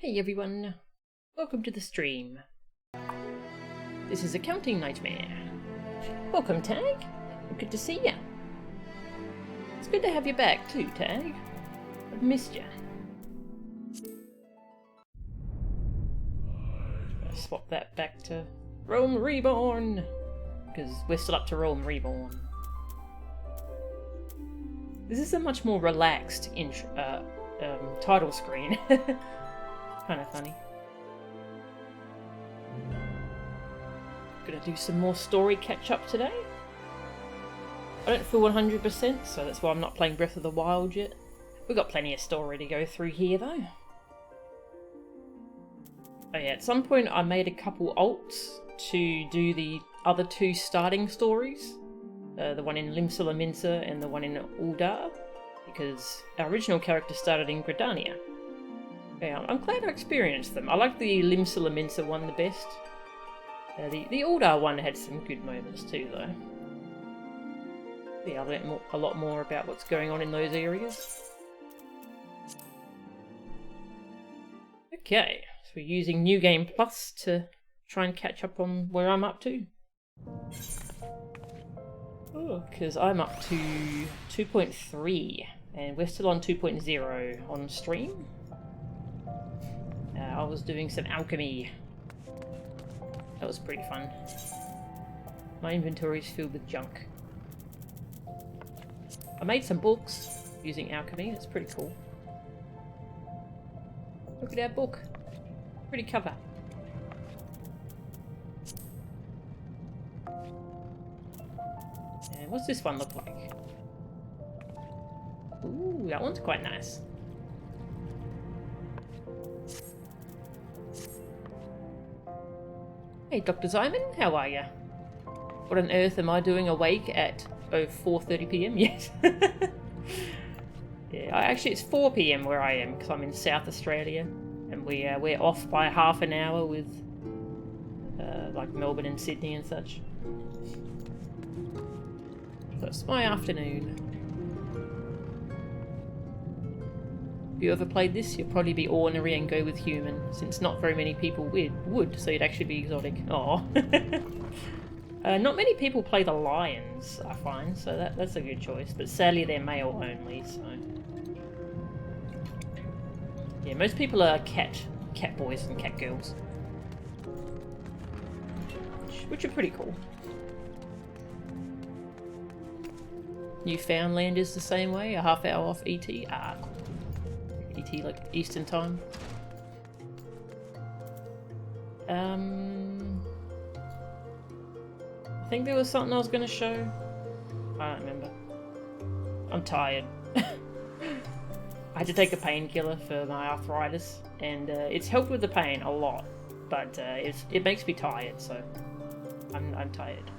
Hey everyone, welcome to the stream. This is Accounting Nightmare. Welcome, Tag. Good to see ya. It's good to have you back too, Tag. I've missed ya. I'll swap that back to Rome Reborn, because we're still up to Rome Reborn. This is a much more relaxed title screen. Kind of funny. Gonna do some more story catch-up today. I don't feel 100%, so that's why I'm not playing Breath of the Wild yet. We've got plenty of story to go through here, though. Oh yeah, at some point I made a couple alts to do the other two starting stories. The one in Limsa Lominsa and the one in Uldar, because our original character started in Gridania. Yeah, I'm glad I experienced them. I like the Limsa Lominsa one the best. The Uldar one had some good moments too, though. Yeah, I learned a lot more about what's going on in those areas. Okay, so we're using New Game Plus to try and catch up on where I'm up to. Because I'm up to 2.3 and we're still on 2.0 on stream. I was doing some alchemy. That was pretty fun. My inventory is filled with junk. I made some books using alchemy. It's pretty cool. Look at our book. Pretty cover. And what's this one look like? Ooh, that one's quite nice. Hey Dr. Simon, how are ya? What on earth am I doing awake at 4:30 PM yet? Yeah, actually it's 4 PM where I am because I'm in South Australia, and we're off by half an hour with like Melbourne and Sydney and such. So it's my afternoon. If you ever played this, you'll probably be ornery and go with human, since not very many people would, so you'd actually be exotic. Aww. Not many people play the lions, I find, so that's a good choice, but sadly they're male only, so... Yeah, most people are cat boys and cat girls. Which are pretty cool. Newfoundland is the same way, a half hour off ET. Ah, cool. ET, like Eastern time. I think there was something I was going to show. I don't remember. I'm tired. I had to take a painkiller for my arthritis, and it's helped with the pain a lot, but it makes me tired, so I'm tired.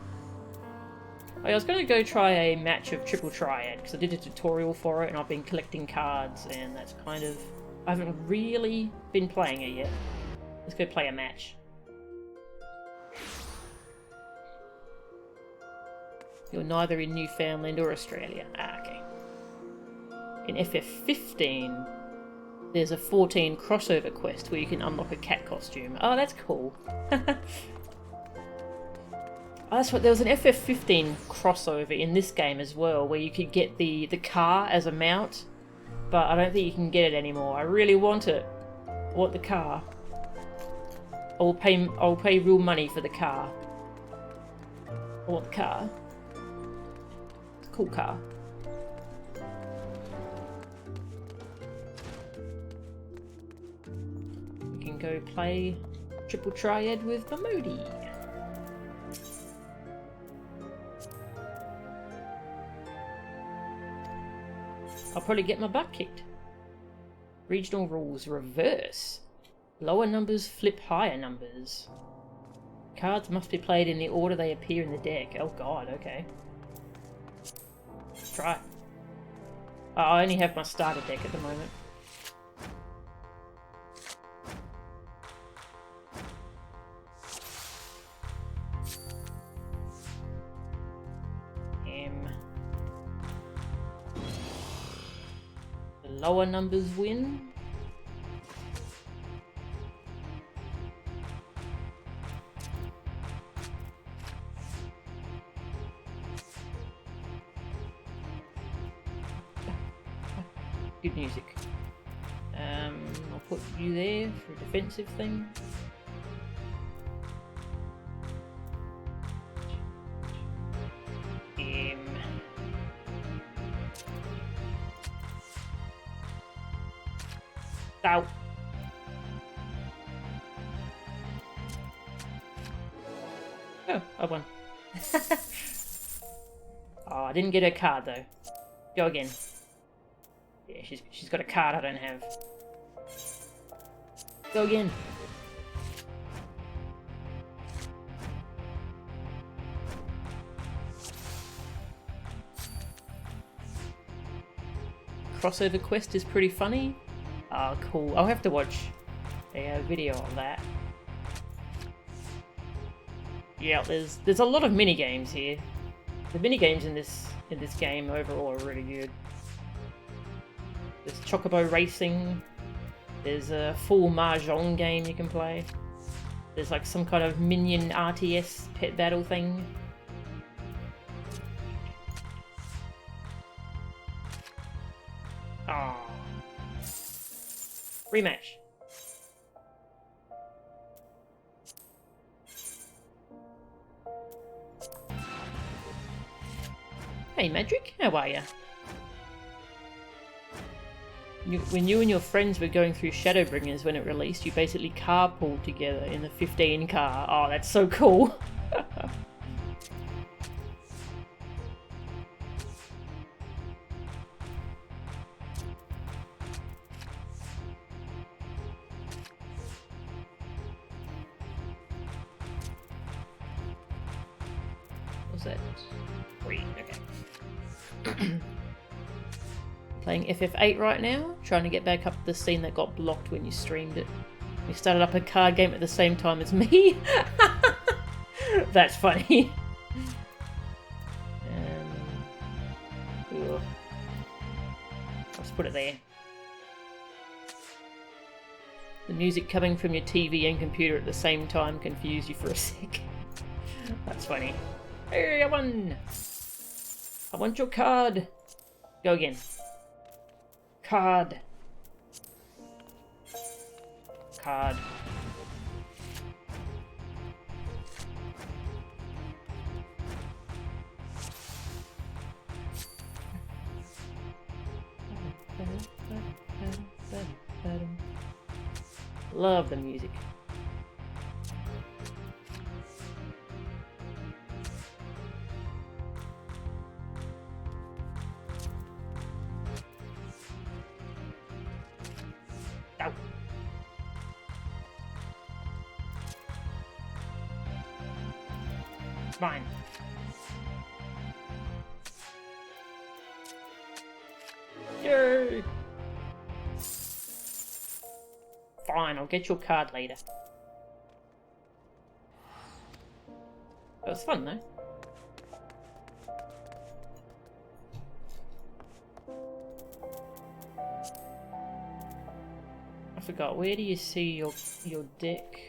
I was going to go try a match of Triple Triad, because I did a tutorial for it and I've been collecting cards, and that's kind of... I haven't really been playing it yet. Let's go play a match. You're neither in Newfoundland or Australia. Ah, okay. In FF15, there's a 14 crossover quest where you can unlock a cat costume. Oh, that's cool. Oh, that's right, there was an FF15 crossover in this game as well, where you could get the car as a mount, but I don't think you can get it anymore. I really want it. I want the car. I'll pay real money for the car. I want the car. It's a cool car. We can go play Triple Triad with Mamodi. I'll probably get my butt kicked. Regional rules reverse. Lower numbers flip higher numbers. Cards must be played in the order they appear in the deck. Oh god, okay. Let's try. I only have my starter deck at the moment. Lower numbers win. Good music. I'll put you there for a defensive thing. Ow. Oh, I won. Oh, I didn't get her card though. Go again. Yeah, she's got a card I don't have. Go again. Crossover quest is pretty funny. Oh, cool. I'll have to watch a video of that. Yeah, there's a lot of mini games here. The mini games in this game overall are really good. There's Chocobo Racing. There's a full Mahjong game you can play. There's like some kind of minion RTS pet battle thing. Ah. Rematch. Hey Magic, how are ya? When you and your friends were going through Shadowbringers when it released, you basically carpooled together in the 15 car. Oh, that's so cool. What's that? 3, okay. Playing FF8 right now, trying to get back up the scene that got blocked when you streamed it. We started up a card game at the same time as me. That's funny. Let's put it there. The music coming from your TV and computer at the same time confused you for a sec. That's funny. Hey, I won! I want your card! Go again. Card. Card. Love the music. Ow. Mine. Yay! Fine, I'll get your card later. It was fun though. I forgot, where do you see your deck?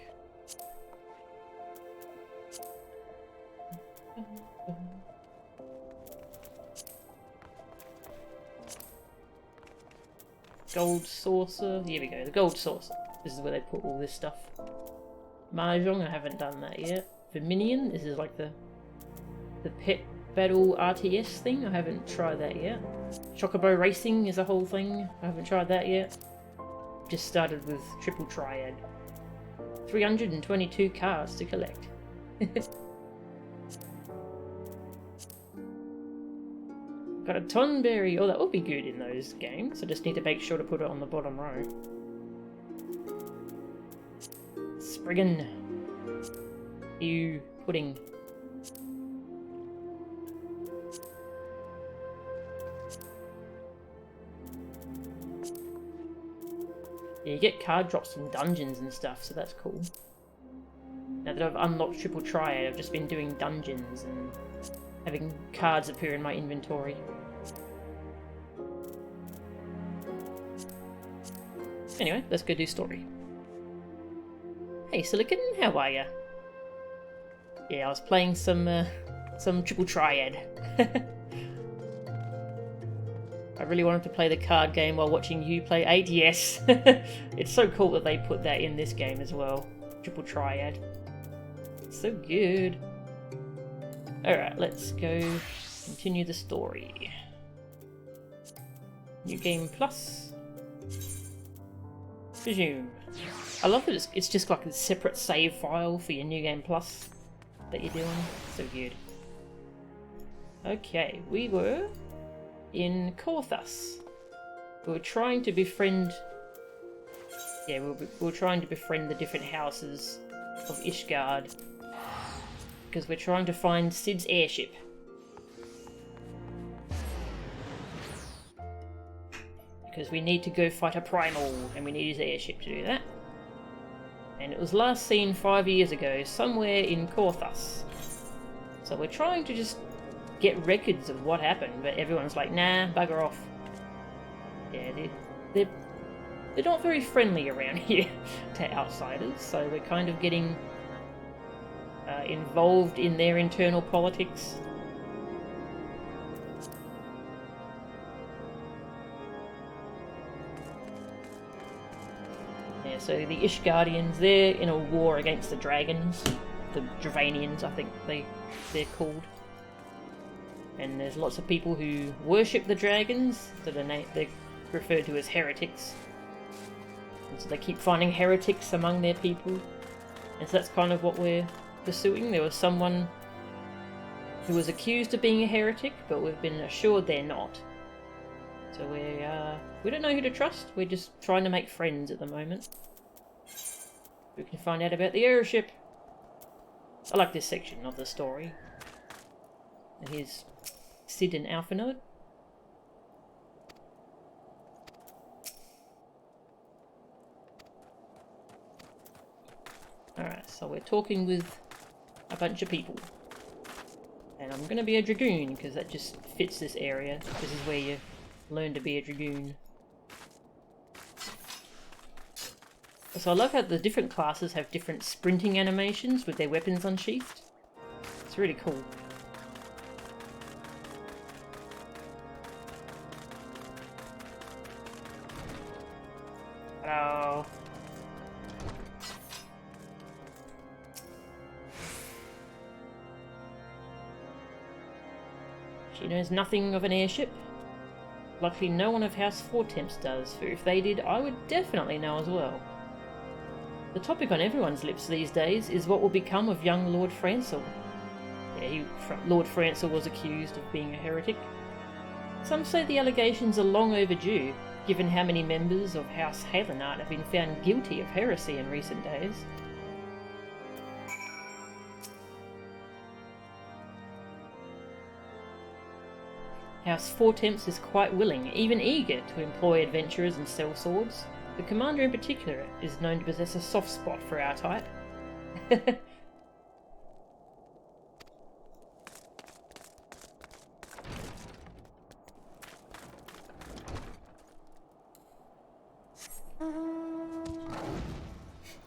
Gold saucer. Here we go, the gold saucer. This is where they put all this stuff. Mahjong, I haven't done that yet. Dominion, this is like the pet battle RTS thing. I haven't tried that yet. Chocobo Racing is a whole thing. I haven't tried that yet. Just started with Triple Triad. 322 cards to collect. Got a Tonberry. Oh, that would be good in those games. I just need to make sure to put it on the bottom row. Spriggan. Ew. Pudding. Yeah, you get card drops from dungeons and stuff, so that's cool. Now that I've unlocked Triple Triad, I've just been doing dungeons and having cards appear in my inventory. Anyway, let's go do story. Hey Silicon, how are ya? Yeah, I was playing some Triple Triad. I really wanted to play the card game while watching you play 8. Yes. It's so cool that they put that in this game as well. Triple triad. It's so good. Alright, let's go continue the story. New game plus. Resume. I love that it's just like a separate save file for your New Game Plus that you're doing. So good. Okay, we were in Korthus. We were trying to befriend... Yeah, we were trying to befriend the different houses of Ishgard. Because we're trying to find Sid's airship. Because we need to go fight a primal, and we need his airship to do that. And it was last seen 5 years ago, somewhere in Korthus. So we're trying to just get records of what happened, but everyone's like, nah, bugger off. Yeah, they're not very friendly around here to outsiders, so we're kind of getting involved in their internal politics. Yeah, so the Ishgardians, they're in a war against the dragons. The Dravanians, I think they're called. And there's lots of people who worship the dragons, so they're referred to as heretics. And so they keep finding heretics among their people. And so that's kind of what we're pursuing. There was someone who was accused of being a heretic, but we've been assured they're not. So we don't know who to trust. We're just trying to make friends at the moment. We can find out about the airship. I like this section of the story. And here's Sid and Alphanode. Alright, so we're talking with a bunch of people. And I'm going to be a dragoon, because that just fits this area. This is where you learn to be a dragoon. So I love how the different classes have different sprinting animations with their weapons unsheathed. It's really cool. Hello. She knows nothing of an airship. Luckily no one of House Fourtemps does, for if they did, I would definitely know as well. The topic on everyone's lips these days is what will become of young Lord Francel. Yeah, Lord Francel was accused of being a heretic. Some say the allegations are long overdue, given how many members of House Halenart have been found guilty of heresy in recent days. House Fourtemps is quite willing, even eager, to employ adventurers and sell swords. The commander in particular is known to possess a soft spot for our type.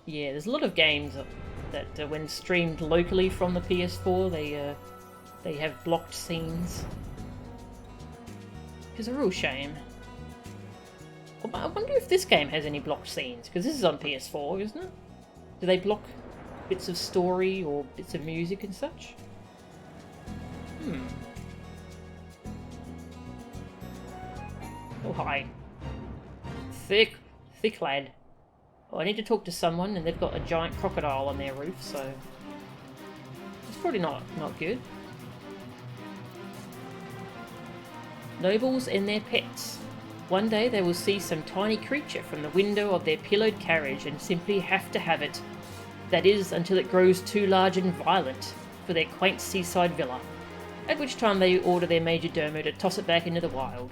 Yeah, there's a lot of games that when streamed locally from the PS4, they have blocked scenes. Which is a real shame. I wonder if this game has any blocked scenes, because this is on PS4, isn't it? Do they block bits of story or bits of music and such? Oh, hi. Thick lad. Well, I need to talk to someone, and they've got a giant crocodile on their roof, so it's probably not good. Nobles and their pets. One day they will see some tiny creature from the window of their pillowed carriage and simply have to have it. That is, until it grows too large and violent for their quaint seaside villa, at which time they order their major domo to toss it back into the wild.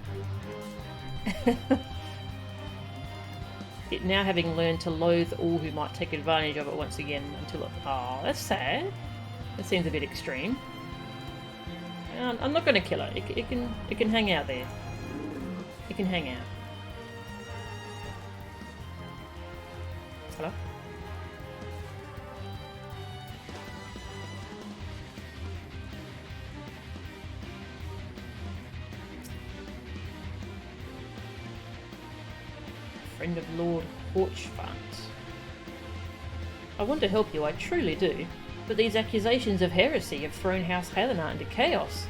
It now having learned to loathe all who might take advantage of it once again until it... Oh, that's sad. That seems a bit extreme. I'm not going to kill it. It can hang out there. It can hang out. Hello? friend of Lord Horchfant. I want to help you, I truly do, but these accusations of heresy have thrown House Helena into chaos.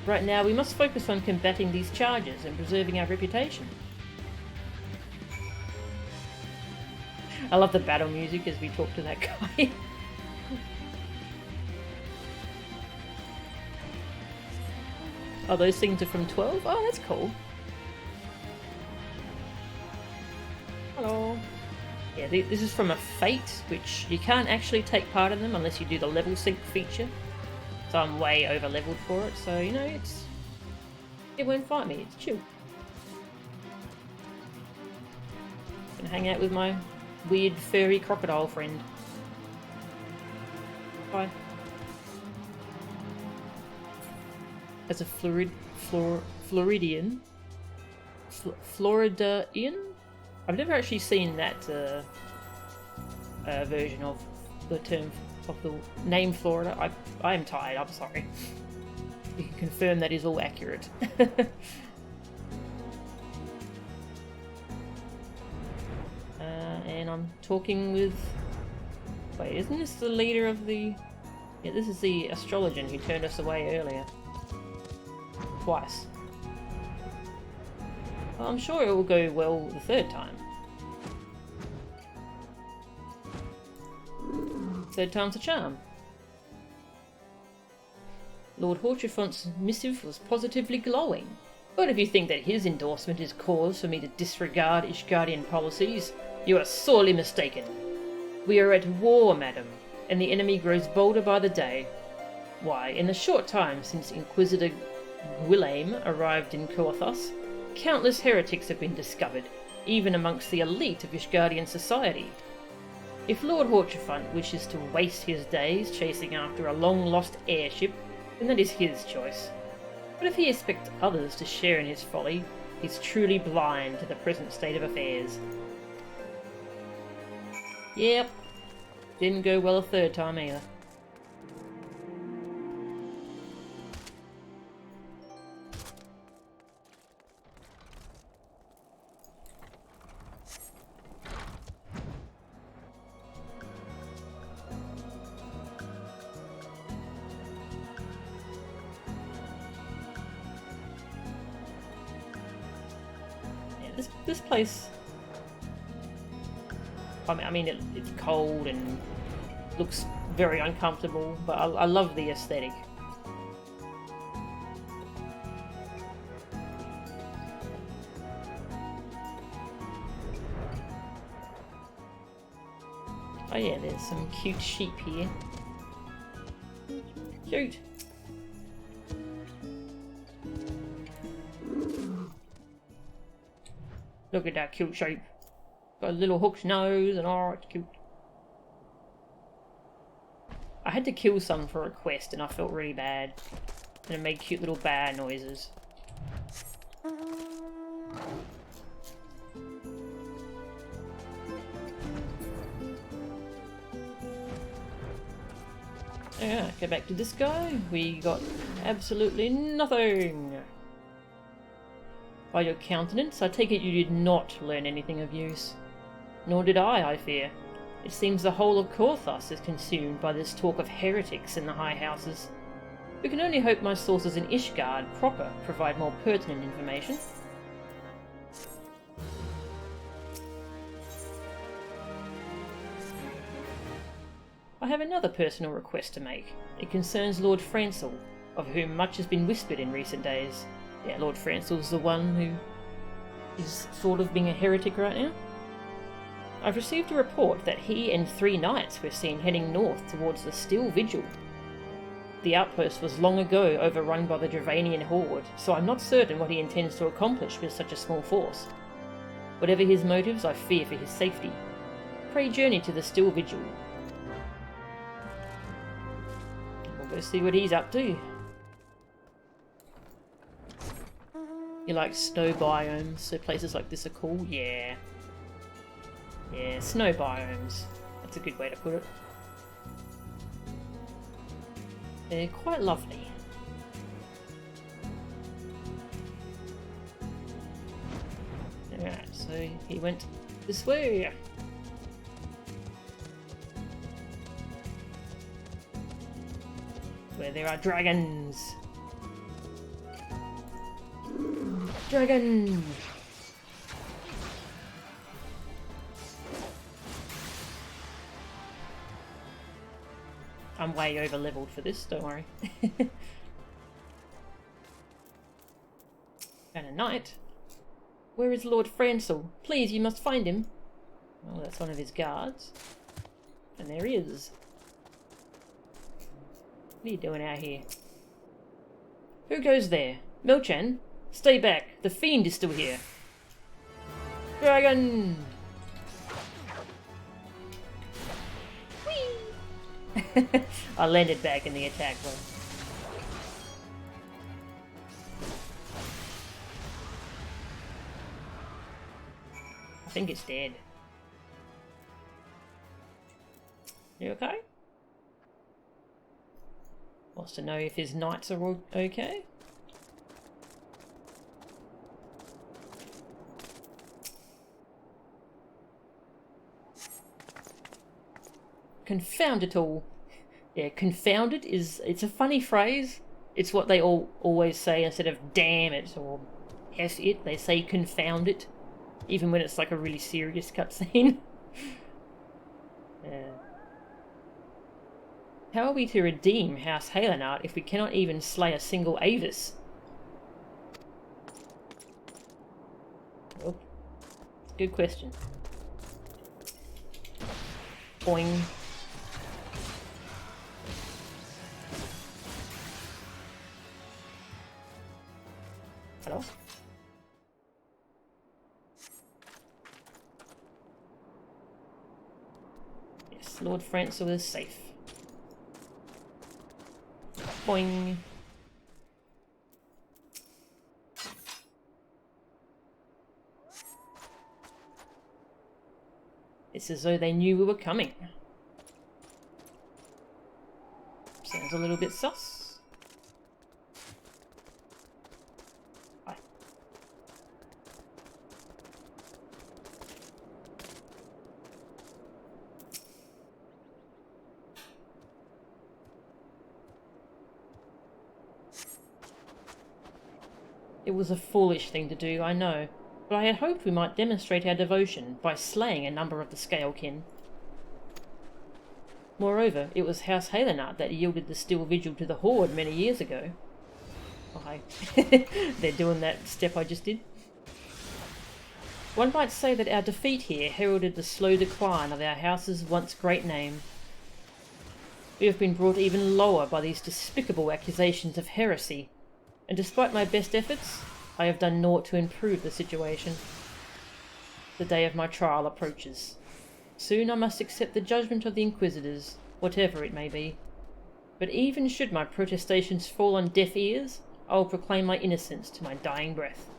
Right now, we must focus on combating these charges and preserving our reputation. I love the battle music as we talk to that guy. Oh, those things are from 12? Oh, that's cool. Hello. Yeah, this is from a Fate, which you can't actually take part in them unless you do the level sync feature. So I'm way over leveled for it, so you know, it won't fight me, it's chill. Gonna hang out with my weird furry crocodile friend. Bye. As a Floridian? Floridian? I've never actually seen that version of the term of the name Florida. I am tired, I'm sorry. You can confirm that is all accurate. And I'm talking with... Wait, isn't this the leader of the... Yeah, this is the astrologian who turned us away earlier. Twice. Well, I'm sure it will go well the third time. Third time's a charm. Lord Horchfant's missive was positively glowing. But if you think that his endorsement is cause for me to disregard Ishgardian policies, you are sorely mistaken. We are at war, madam, and the enemy grows bolder by the day. Why, in the short time since Inquisitor Gwylame arrived in Coathus, countless heretics have been discovered, even amongst the elite of Ishgardian society. If Lord Horchfant wishes to waste his days chasing after a long-lost airship, then that is his choice. But if he expects others to share in his folly, he's truly blind to the present state of affairs. Yep, didn't go well a third time either. This place, I mean it's cold and looks very uncomfortable, but I love the aesthetic. Oh yeah, there's some cute sheep here. Cute. Look at that cute sheep. Got a little hooked nose and oh, it's cute. I had to kill some for a quest and I felt really bad. And it made cute little bear noises. Yeah, go back to this guy. We got absolutely nothing. By your countenance, I take it you did not learn anything of use. Nor did I fear. It seems the whole of Coathus is consumed by this talk of heretics in the high houses. We can only hope my sources in Ishgard proper provide more pertinent information. I have another personal request to make. It concerns Lord Francel, of whom much has been whispered in recent days. Yeah, Lord Francel's the one who is sort of being a heretic right now. I've received a report that he and 3 knights were seen heading north towards the Still Vigil. The outpost was long ago overrun by the Dravanian horde, so I'm not certain what he intends to accomplish with such a small force. Whatever his motives, I fear for his safety. Pray journey to the Still Vigil. We'll go see what he's up to. You like snow biomes, so places like this are cool? Yeah. Yeah, snow biomes. That's a good way to put it. They're quite lovely. Alright. So he went this way. Where there are dragons. Dragon! I'm way over leveled for this, don't worry. And a knight. Where is Lord Francel? Please, you must find him. Oh, that's one of his guards. And there he is. What are you doing out here? Who goes there? Milchan? Stay back. The fiend is still here. Dragon! Whee! I landed back in the attack one. I think it's dead. You okay? Wants to know if his knights are all okay. Confound it all. Yeah, confound it it's a funny phrase. It's what they always say instead of damn it or F it. They say confound it. Even when it's like a really serious cutscene. Yeah. How are we to redeem House Halenart if we cannot even slay a single Avis? Well, good question. Boing. Hello? Yes, Lord Francel is safe. Boing. It's as though they knew we were coming. Sounds a little bit sus. Hi. It was a foolish thing to do, I know, but I had hoped we might demonstrate our devotion by slaying a number of the Scalekin. Moreover, it was House Halenart that yielded the Steel Vigil to the Horde many years ago. Oh, hi. They're doing that step I just did. One might say that our defeat here heralded the slow decline of our house's once great name. We have been brought even lower by these despicable accusations of heresy, and despite my best efforts, I have done naught to improve the situation. The day of my trial approaches. Soon I must accept the judgment of the Inquisitors, whatever it may be. But even should my protestations fall on deaf ears, I will proclaim my innocence to my dying breath.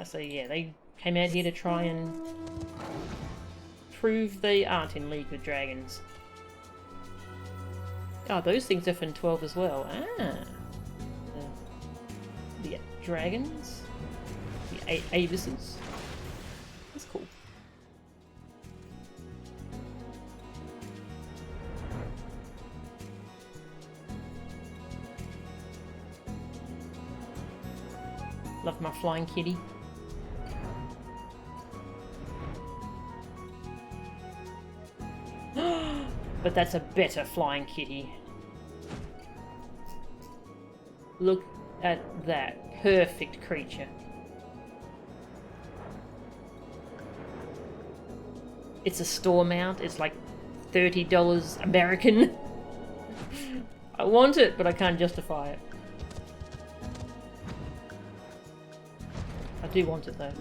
So yeah, they came out here to try and prove they aren't in league with dragons. Oh, those things are from 12 as well. Ah. The dragons. The Avises. That's cool. Love my flying kitty. But that's a better flying kitty. Look at that perfect creature. It's a store mount. It's like $30 American. I want it, but I can't justify it. I do want it though.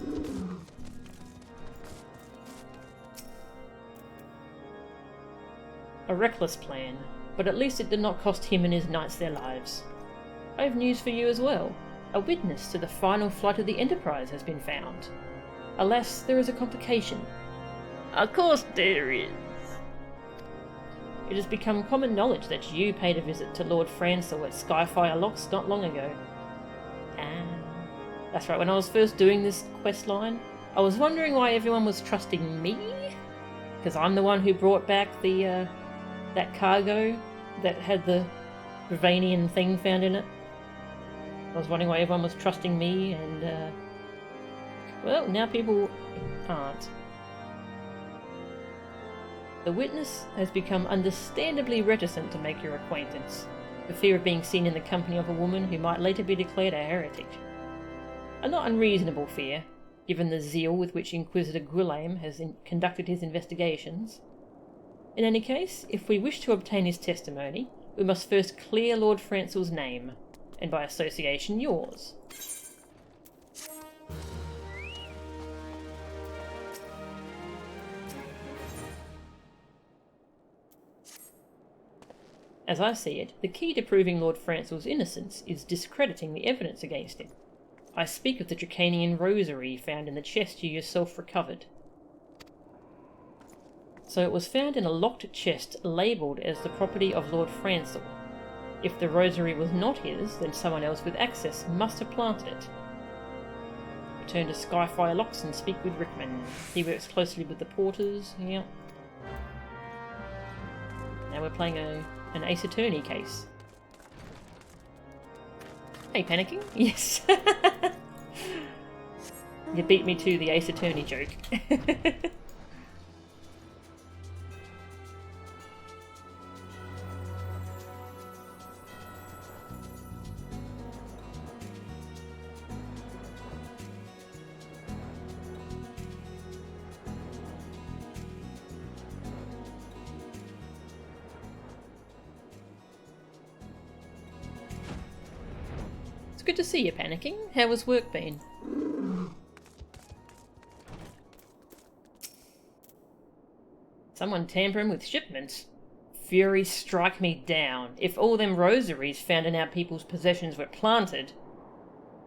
A reckless plan, but at least it did not cost him and his knights their lives. I have news for you as well. A witness to the final flight of the Enterprise has been found. Alas, there is a complication. Of course there is. It has become common knowledge that you paid a visit to Lord Francel at Skyfire Locks not long ago. That's right, when I was first doing this quest line, I was wondering why everyone was trusting me? Because I'm the one who brought back the, that cargo that had the Ravanian thing found in it. I was wondering why everyone was trusting me, and, well, now people aren't. The witness has become understandably reticent to make your acquaintance, for fear of being seen in the company of a woman who might later be declared a heretic. A not unreasonable fear, given the zeal with which Inquisitor Guillaume has conducted his investigations. In any case, if we wish to obtain his testimony, we must first clear Lord Francel's name, and by association yours. As I see it, the key to proving Lord Francel's innocence is discrediting the evidence against him. I speak of the Draconian rosary found in the chest you yourself recovered. So it was found in a locked chest labelled as the property of Lord Francel. If the rosary was not his, then someone else with access must have planted it. Return to Skyfire Locks and speak with Rickman. He works closely with the porters. Yeah. Now we're playing an Ace Attorney case. Hey, panicking? Yes. You beat me to the Ace Attorney joke. Good to see you, panicking. How has work been? Someone tampering with shipments? Fury strike me down. If all them rosaries found in our people's possessions were planted...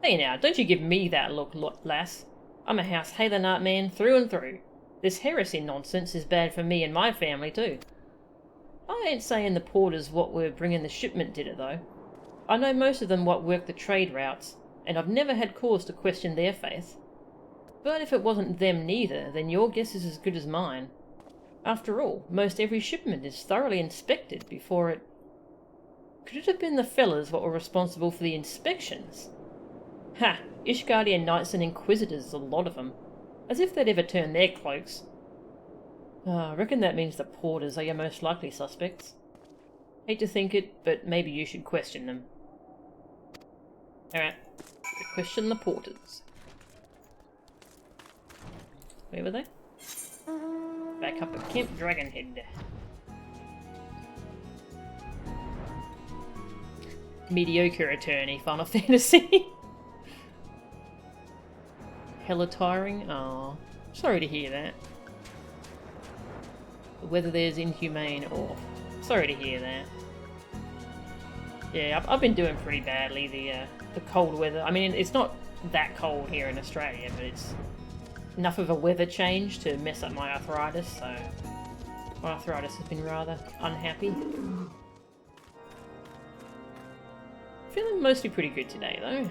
Hey now, don't you give me that look, lass. I'm a House Halenart man through and through. This heresy nonsense is bad for me and my family too. I ain't saying the porters what were bringing the shipment did it though. I know most of them what work the trade routes, and I've never had cause to question their faith. But if it wasn't them neither, then your guess is as good as mine. After all, most every shipment is thoroughly inspected before it... Could it have been the fellas what were responsible for the inspections? Ha! Ishgardian Knights and Inquisitors, a lot of them. As if they'd ever turn their cloaks. I reckon that means the porters are your most likely suspects. Hate to think it, but maybe you should question them. Alright, question the porters. Where were they? Back up at Camp Dragonhead. Mediocre attorney, Final Fantasy. Hella tiring? Oh, sorry to hear that. Whether there's inhumane or... Sorry to hear that. Yeah, I've been doing pretty badly, the cold weather. I mean, it's not that cold here in Australia, but it's enough of a weather change to mess up my arthritis, so my arthritis has been rather unhappy. Feeling mostly pretty good today, though.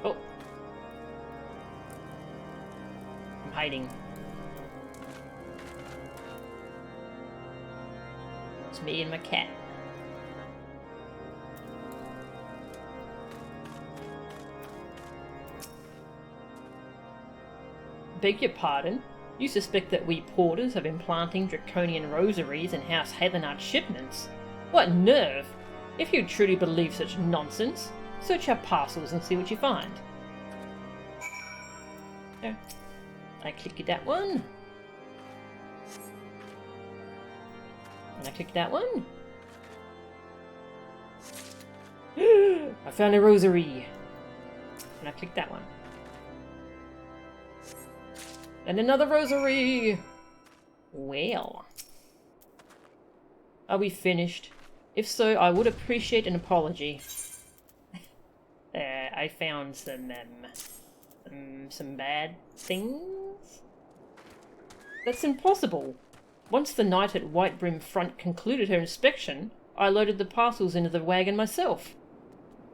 Oh. I'm hiding. It's me and my cat. Beg your pardon? You suspect that we porters have been planting draconian rosaries in House Halenart shipments? What nerve! If you truly believe such nonsense, search our parcels and see what you find. There. I clicked that one. And I clicked that one. I found a rosary. And I clicked that one. And another rosary! Well. Are we finished? If so, I would appreciate an apology. I found some bad things? That's impossible. Once the knight at White Brim Front concluded her inspection, I loaded the parcels into the wagon myself.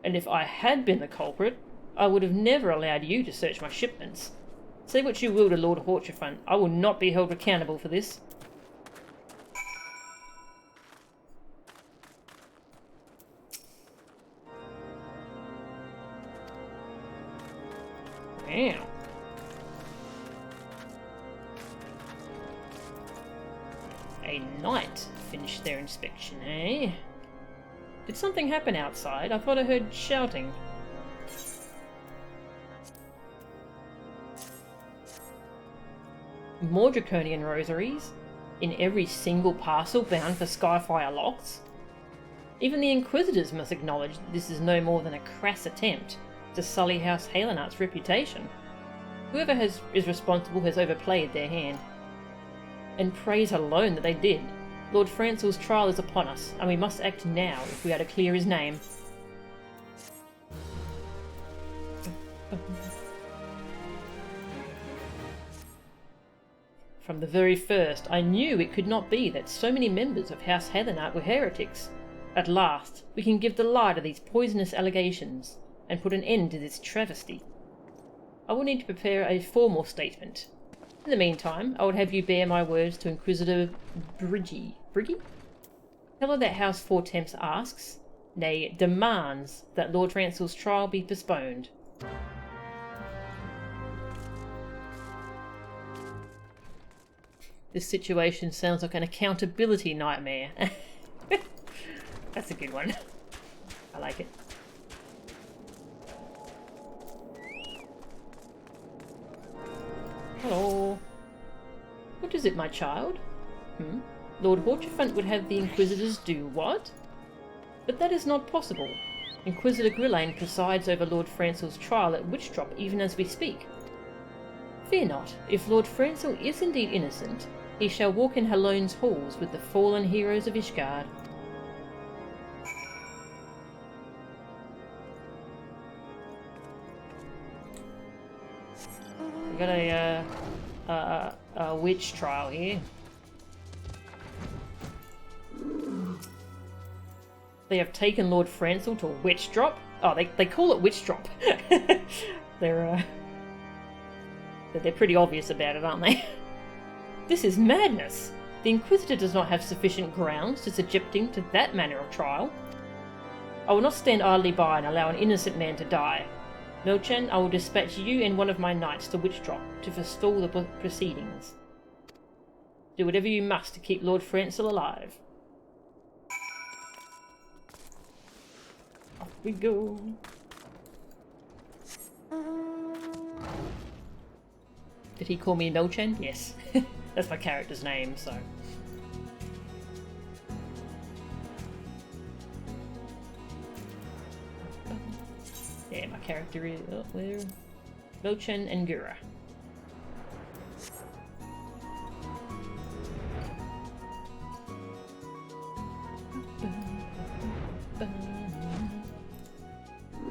And if I had been the culprit, I would have never allowed you to search my shipments. Say what you will to Lord Horchefront, I will not be held accountable for this. Damn. A knight finished their inspection, eh? Did something happen outside? I thought I heard shouting. More draconian rosaries? In every single parcel bound for Skyfire locks? Even the Inquisitors must acknowledge that this is no more than a crass attempt to sully House Halenart's reputation. Whoever is responsible has overplayed their hand. And praise alone that they did. Lord Francel's trial is upon us, and we must act now if we are to clear his name. From the very first, I knew it could not be that so many members of House Halenart were heretics. At last, we can give the lie to these poisonous allegations, and put an end to this travesty. I will need to prepare a formal statement. In the meantime, I would have you bear my words to Inquisitor Briggy. Briggy? Tell her that House Four Temps asks, nay, demands, that Lord Francel's trial be postponed. This situation sounds like an accountability nightmare. That's a good one. I like it. Hello. What is it, my child? Lord Horchefront would have the Inquisitors do what? But that is not possible. Inquisitor Grilane presides over Lord Francel's trial at Witchdrop even as we speak. Fear not. If Lord Francel is indeed innocent, he shall walk in Halone's halls with the fallen heroes of Ishgard. We got a witch trial here. They have taken Lord Francel to a witch drop. Oh, they call it witch drop. They're pretty obvious about it, aren't they? This is madness. The Inquisitor does not have sufficient grounds to subject him to that manner of trial. I will not stand idly by and allow an innocent man to die. Milchen, I will dispatch you and one of my knights to Witchdrop to forestall the proceedings. Do whatever you must to keep Lord Francel alive. Off we go. Did he call me Milchen? Yes. That's my character's name, so... Yeah, my character is up there. Milchen and Gura.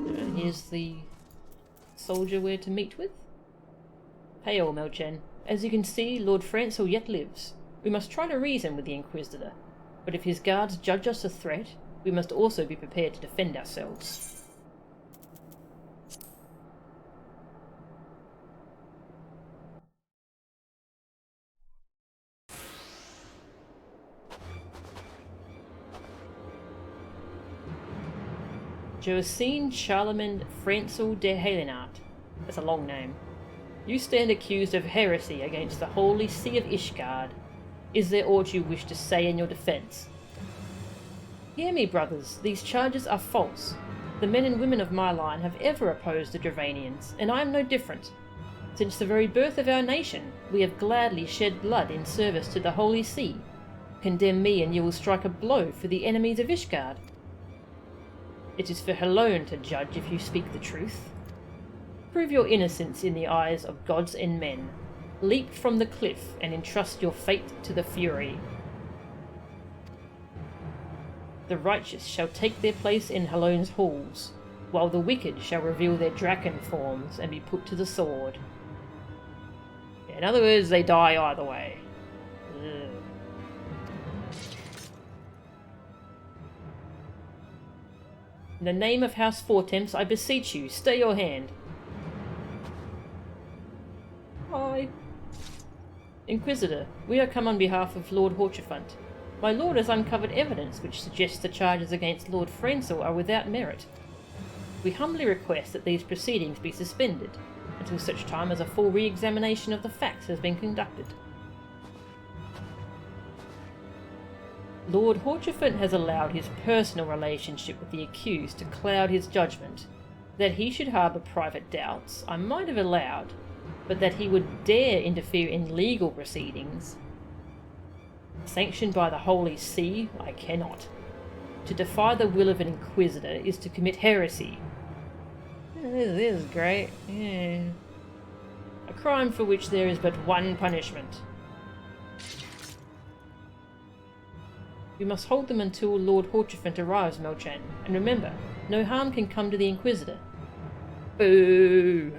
And here's the soldier we're to meet with. Hail, Milchen. As you can see, Lord Francel yet lives. We must try to reason with the Inquisitor, but if his guards judge us a threat, we must also be prepared to defend ourselves. Joacine Charlemagne Francel de Halenart. That's a long name. You stand accused of heresy against the holy see of Ishgard. Is there aught you wish to say in your defence? Hear me, brothers, these charges are false. The men and women of my line have ever opposed the Dravanians, and I am no different. Since the very birth of our nation, we have gladly shed blood in service to the holy see. Condemn me and you will strike a blow for the enemies of Ishgard. It is for Halone to judge if you speak the truth. Prove your innocence in the eyes of gods and men. Leap from the cliff and entrust your fate to the Fury. The righteous shall take their place in Halone's halls, while the wicked shall reveal their draken forms and be put to the sword. In other words, they die either way. Ugh. In the name of House Fortemps, I beseech you, stay your hand. Hi. Inquisitor, we are come on behalf of Lord Horchefant. My lord has uncovered evidence which suggests the charges against Lord Frensel are without merit. We humbly request that these proceedings be suspended until such time as a full re-examination of the facts has been conducted. Lord Horchefant has allowed his personal relationship with the accused to cloud his judgment. That he should harbour private doubts, I might have allowed, but that he would dare interfere in legal proceedings, sanctioned by the Holy See, I cannot. To defy the will of an Inquisitor is to commit heresy. This is great. Yeah. A crime for which there is but one punishment. We must hold them until Lord Horchefant arrives, Melchan. And remember, no harm can come to the Inquisitor. Boo!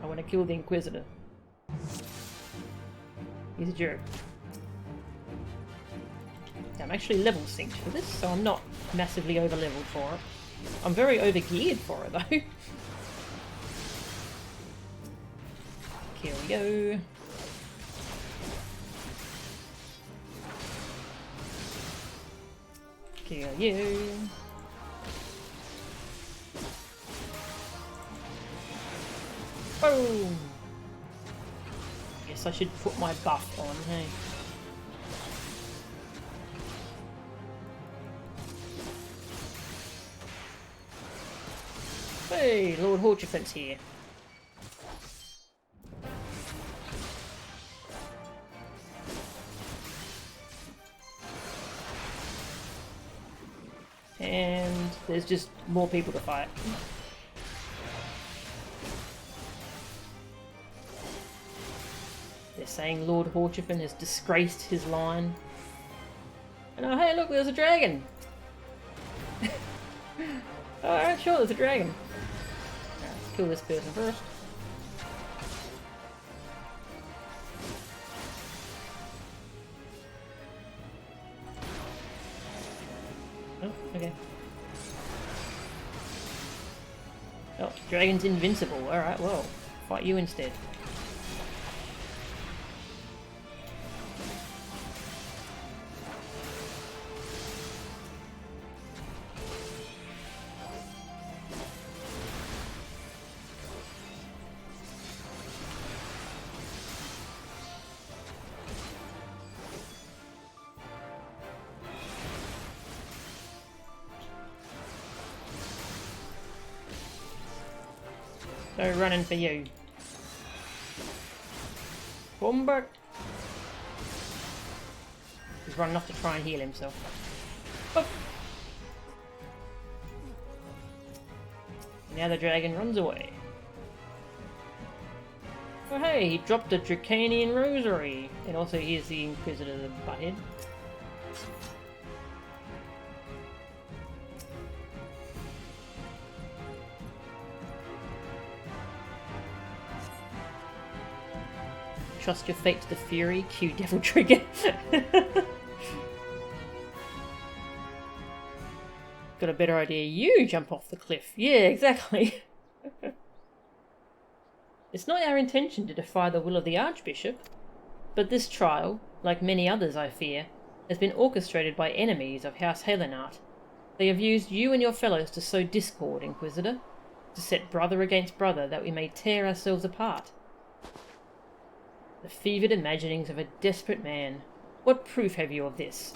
I want to kill the Inquisitor. He's a jerk. I'm actually level synced for this, so I'm not massively over leveled for it. I'm very over geared for it though. Here we go. Kill you. Boom! Guess I should put my buff on, hey? Hey, Lord Horchefant's here. And there's just more people to fight. They're saying Lord Horchefant has disgraced his line. And oh hey, look, there's a dragon! Alright, sure, there's a dragon. Alright, let's kill this person first. Oh, okay. Oh, dragon's invincible. Alright, well, fight you instead. No running for you. Come back. He's running off to try and heal himself. Oh. Now the dragon runs away. Oh hey, he dropped a Draconian Rosary. And also here's the Inquisitor, the butthead. Trust your fate to the Fury, cue Devil Trigger. Got a better idea. You jump off the cliff. Yeah, exactly. It's not our intention to defy the will of the Archbishop, but this trial, like many others I fear, has been orchestrated by enemies of House Helenart. They have used you and your fellows to sow discord, Inquisitor, to set brother against brother that we may tear ourselves apart. The fevered imaginings of a desperate man. What proof have you of this?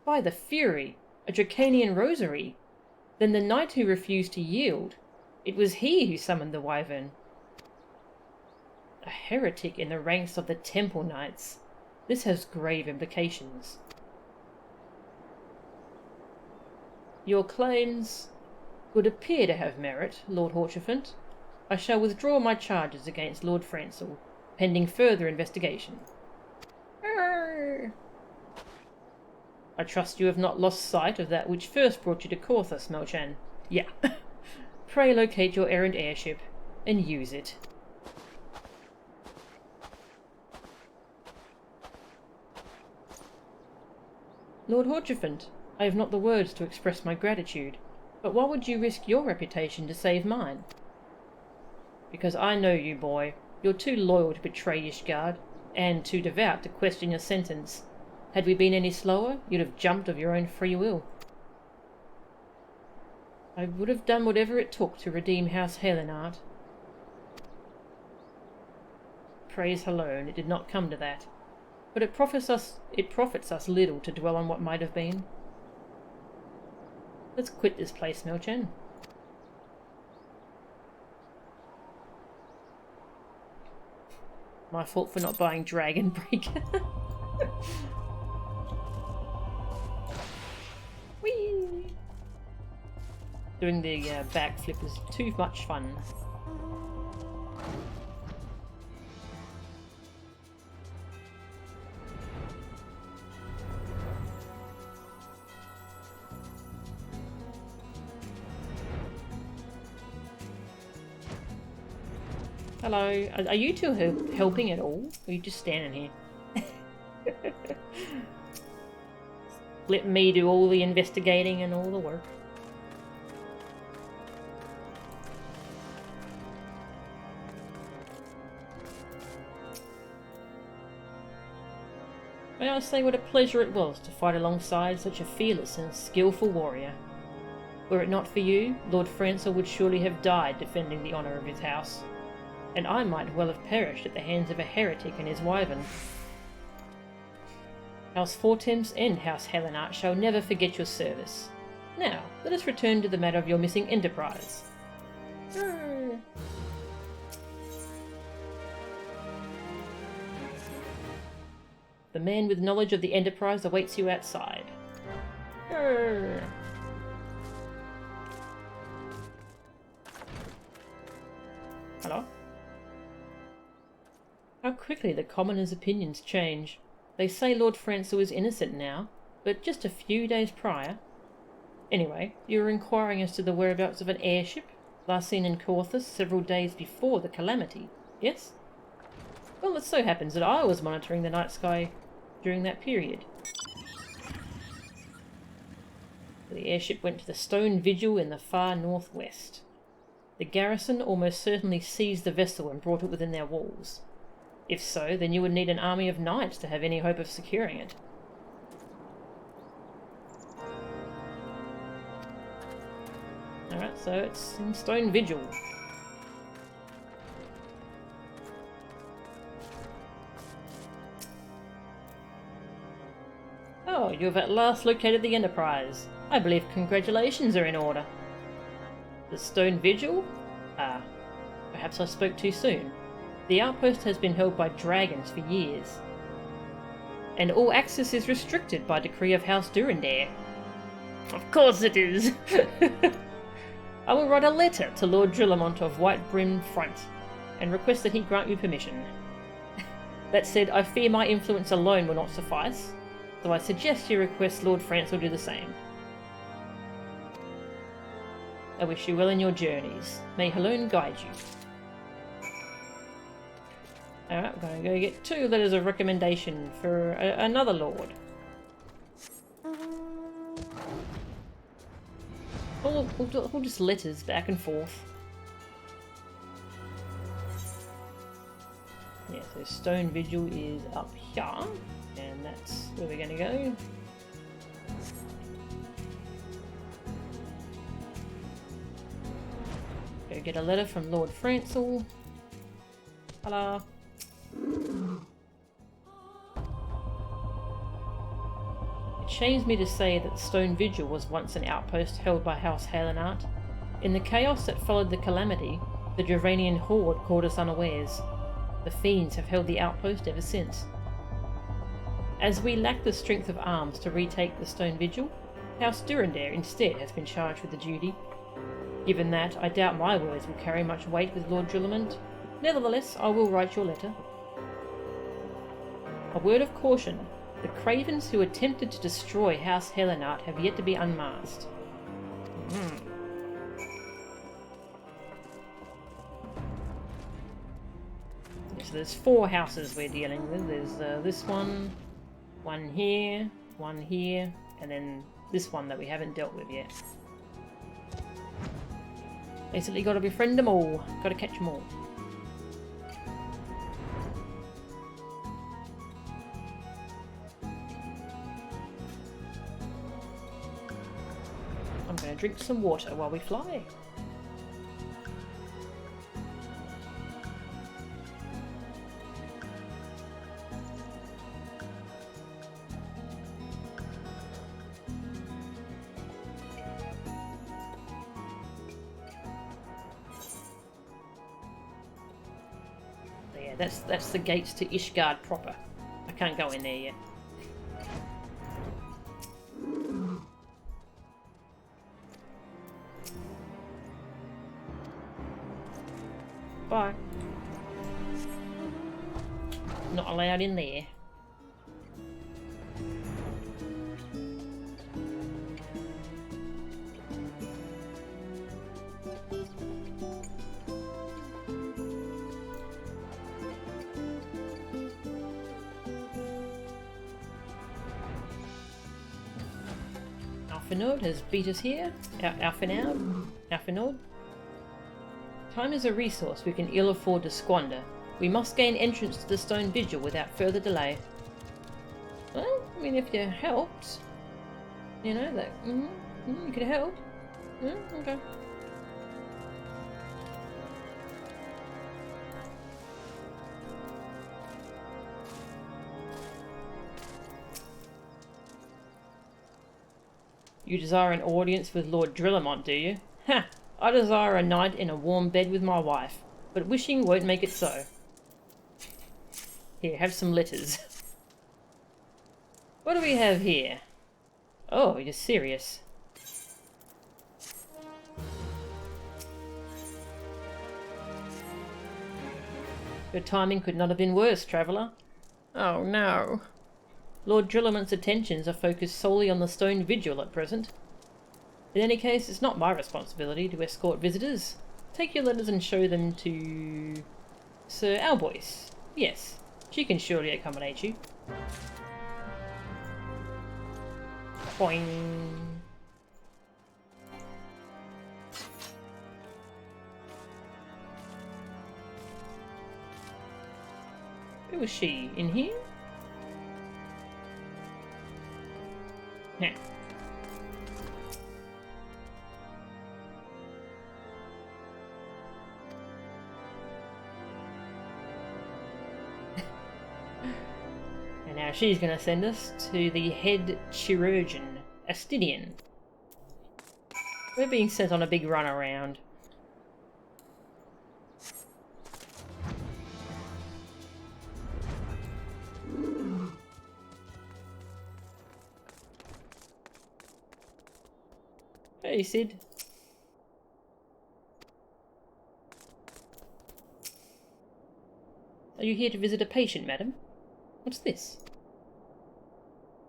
By the Fury, a Draconian Rosary. Then the knight who refused to yield, it was he who summoned the Wyvern. A heretic in the ranks of the Temple Knights. This has grave implications. Your claims would appear to have merit, Lord Horchefant. I shall withdraw my charges against Lord Frensel, pending further investigation. Arr! I trust you have not lost sight of that which first brought you to Corthus, Melchan. Yeah. Pray locate your errant airship, and use it. Lord Horchefant, I have not the words to express my gratitude, but why would you risk your reputation to save mine? Because I know you, boy. You're too loyal to betray Ishgard, and too devout to question your sentence. Had we been any slower, you'd have jumped of your own free will. I would have done whatever it took to redeem House Helenart. Praise alone, it did not come to that. But it profits us little to dwell on what might have been. Let's quit this place, Melchen. My fault for not buying Dragon Breaker. Whee! Doing the backflip is too much fun. Hello, are you two helping at all? Or are you just standing here? Let me do all the investigating and all the work. May I say what a pleasure it was to fight alongside such a fearless and skillful warrior. Were it not for you, Lord Francis would surely have died defending the honour of his house. And I might well have perished at the hands of a heretic and his wyvern. House Fortemps and House Helenart shall never forget your service. Now, let us return to the matter of your missing enterprise. The man with knowledge of the enterprise awaits you outside. Hello? How quickly the commoners' opinions change. They say Lord Francois is innocent now, but just a few days prior. Anyway, you were inquiring as to the whereabouts of an airship, last seen in Corthus several days before the calamity, yes? Well, it so happens that I was monitoring the night sky during that period. The airship went to the stone vigil in the far northwest. The garrison almost certainly seized the vessel and brought it within their walls. If so, then you would need an army of knights to have any hope of securing it. Alright, so it's in Stone Vigil. Oh, you have at last located the Enterprise. I believe congratulations are in order. The Stone Vigil? Ah, perhaps I spoke too soon. The outpost has been held by dragons for years, and all access is restricted by decree of House Durandare. Of course it is! I will write a letter to Lord Drillamont of White Brim Front, and request that he grant you permission. That said, I fear my influence alone will not suffice, so I suggest you request Lord Francis do the same. I wish you well in your journeys. May Helone guide you. Alright, we're going to go get 2 letters of recommendation for another lord. All just letters back and forth. Yeah, so Stone Vigil is up here, and that's where we're going to go. Go get a letter from Lord Francis. Hello. It shames me to say that Stone Vigil was once an outpost held by House Helenart. In the chaos that followed the calamity, the Dravanian horde caught us unawares. The fiends have held the outpost ever since. As we lack the strength of arms to retake the Stone Vigil, House Durandare instead has been charged with the duty. Given that, I doubt my words will carry much weight with Lord Drillamont. Nevertheless, I will write your letter. A word of caution. The cravens who attempted to destroy House Helenart have yet to be unmasked. So there's 4 houses we're dealing with. There's this one here, One here, and then this one that we haven't dealt with yet. Basically gotta befriend them all. Gotta catch them all. I'm gonna drink some water while we fly. That's the gates to Ishgard proper. I can't go in there yet. Bye. Not allowed in there. Alphanord has beat us here. Alphanord. Time is a resource we can ill afford to squander. We must gain entrance to the stone vigil without further delay. Well, I mean, if you helped, you know that you could help. Okay. You desire an audience with Lord Drillamont, do you? Ha! I desire a night in a warm bed with my wife, but wishing won't make it so. Here, have some letters. What do we have here? Oh, you're serious. Your timing could not have been worse, traveller. Oh no. Lord Drillamont's attentions are focused solely on the stone vigil at present. In any case, it's not my responsibility to escort visitors. Take your letters and show them to Sir Albois. Yes, she can surely accommodate you. Boing. Who was she? In here? Yeah. And now she's going to send us to the head chirurgeon, Astidian. We're being sent on a big run around. Hey, Sid. Are you here to visit a patient, madam? What's this?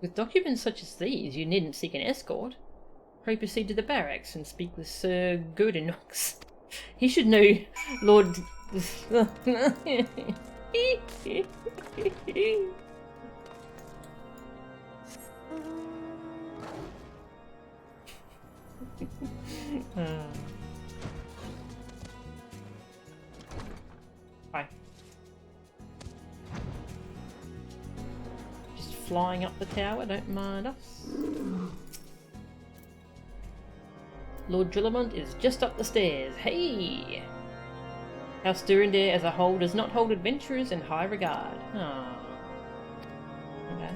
With documents such as these, you needn't seek an escort. Pray proceed to the barracks and speak with Sir Godenox. He should know Lord... Hi. Just flying up the tower, don't mind us. Lord Drillamont is just up the stairs. Hey! House Durandare as a whole does not hold adventurers in high regard. Ah. Okay.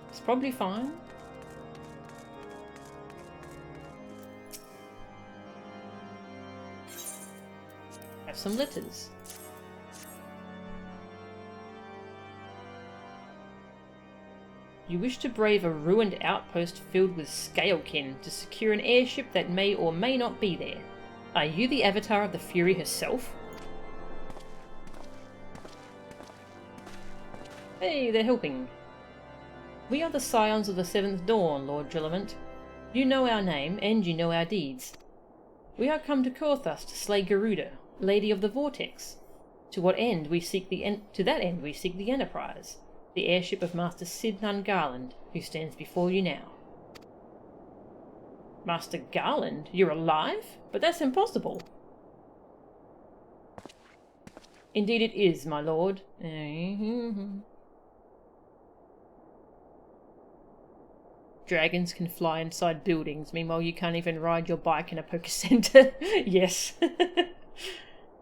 It's probably fine. Have some letters. You wish to brave a ruined outpost filled with scalekin to secure an airship that may or may not be there. Are you the avatar of the Fury herself? Hey, they're helping. We are the scions of the Seventh Dawn, Lord Drillamont. You know our name, and you know our deeds. We are come to Korthus to slay Garuda, Lady of the Vortex. To that end we seek the Enterprise. The airship of Master Sid Nun Garland, who stands before you now. Master Garland? You're alive? But that's impossible. Indeed it is, my lord. Dragons can fly inside buildings, meanwhile you can't even ride your bike in a poker centre. Yes.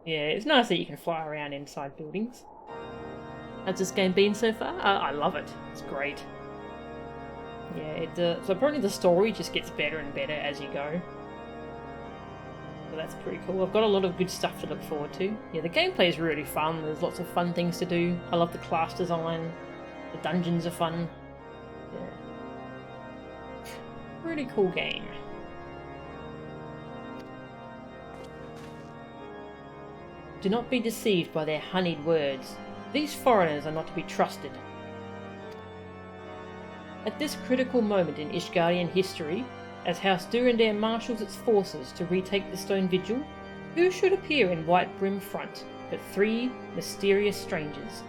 Yeah, it's nice that you can fly around inside buildings. How's this game been so far? I love it. It's great. Yeah, so apparently the story just gets better and better as you go. So that's pretty cool. I've got a lot of good stuff to look forward to. Yeah, the gameplay is really fun. There's lots of fun things to do. I love the class design. The dungeons are fun. Yeah. Really cool game. Do not be deceived by their honeyed words. These foreigners are not to be trusted. At this critical moment in Ishgardian history, as House Durandare marshals its forces to retake the Stone Vigil, who should appear in white brim front but 3 mysterious strangers?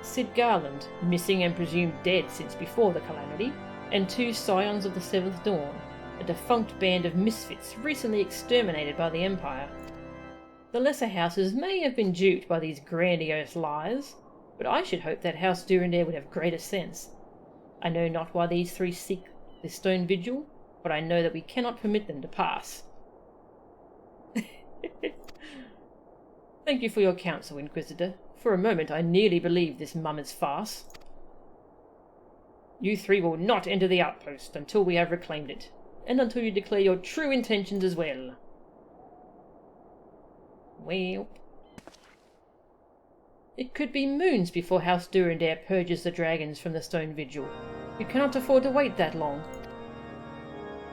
Sid Garland, missing and presumed dead since before the calamity, and 2 scions of the Seventh Dawn, a defunct band of misfits recently exterminated by the Empire. The lesser houses may have been duped by these grandiose lies, but I should hope that House Durandare would have greater sense. I know not why these 3 seek the Stone Vigil, but I know that we cannot permit them to pass. Thank you for your counsel, Inquisitor. For a moment I nearly believed this mummer's farce. You 3 will not enter the outpost until we have reclaimed it, and until you declare your true intentions as well. Well, it could be moons before House Durandare purges the dragons from the Stone Vigil. We cannot afford to wait that long.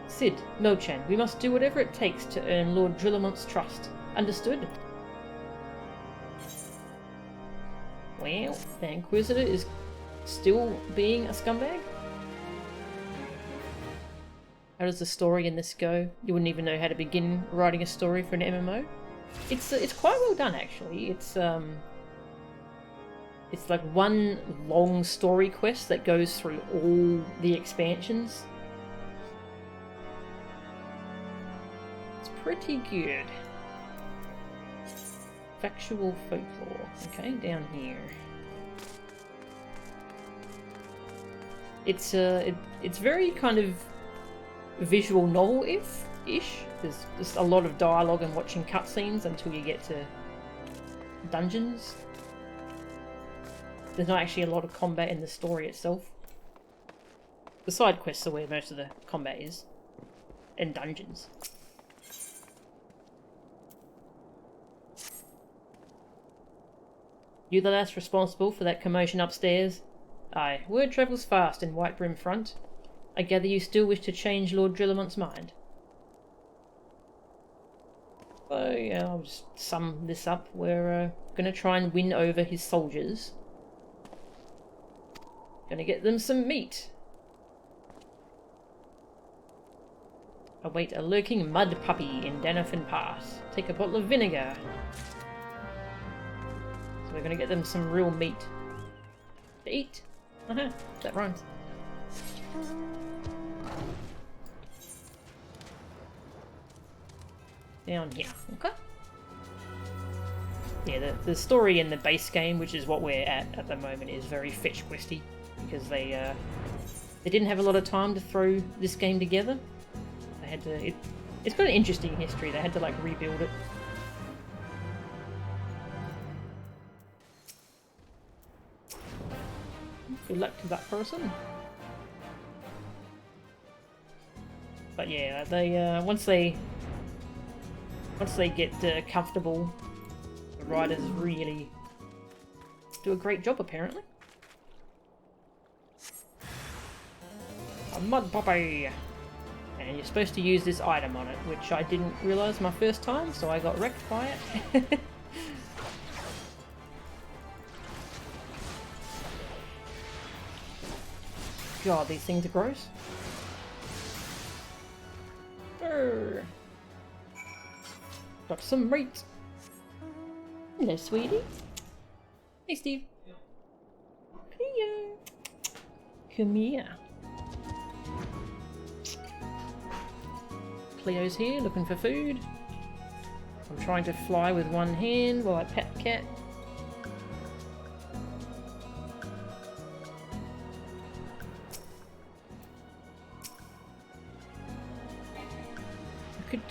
Sid, Mochan, we must do whatever it takes to earn Lord Drillamont's trust. Understood? Well, the Inquisitor is still being a scumbag? How does the story in this go? You wouldn't even know how to begin writing a story for an MMO. It's quite well done, actually. It's like one long story quest that goes through all the expansions. It's pretty good. Factual folklore. Okay, down here. It's very kind of visual novel-ish. There's just a lot of dialogue and watching cutscenes until you get to dungeons. There's not actually a lot of combat in the story itself. The side quests are where most of the combat is. And dungeons. You the last responsible for that commotion upstairs? Aye, word travels fast in White Brim Front. I gather you still wish to change Lord Drillamont's mind. So yeah, I'll just sum this up. We're gonna try and win over his soldiers. Gonna get them some meat. Await a lurking mud puppy in Danafin Pass. Take a bottle of vinegar. So we're gonna get them some real meat to eat. That rhymes. Down here, okay? Yeah, the story in the base game, which is what we're at the moment, is very fetch questy because they didn't have a lot of time to throw this game together. They had to. It's got an interesting history. They had to like rebuild it. Good luck to that person. But yeah, they once they get comfortable, the writers really do a great job, apparently. A mud puppy! And you're supposed to use this item on it, which I didn't realise my first time, so I got wrecked by it. God, these things are gross. Brr. Got some meat. Hello, sweetie. Hey, Steve. Come here. Cleo's here looking for food. I'm trying to fly with one hand while I pet the cat. I could...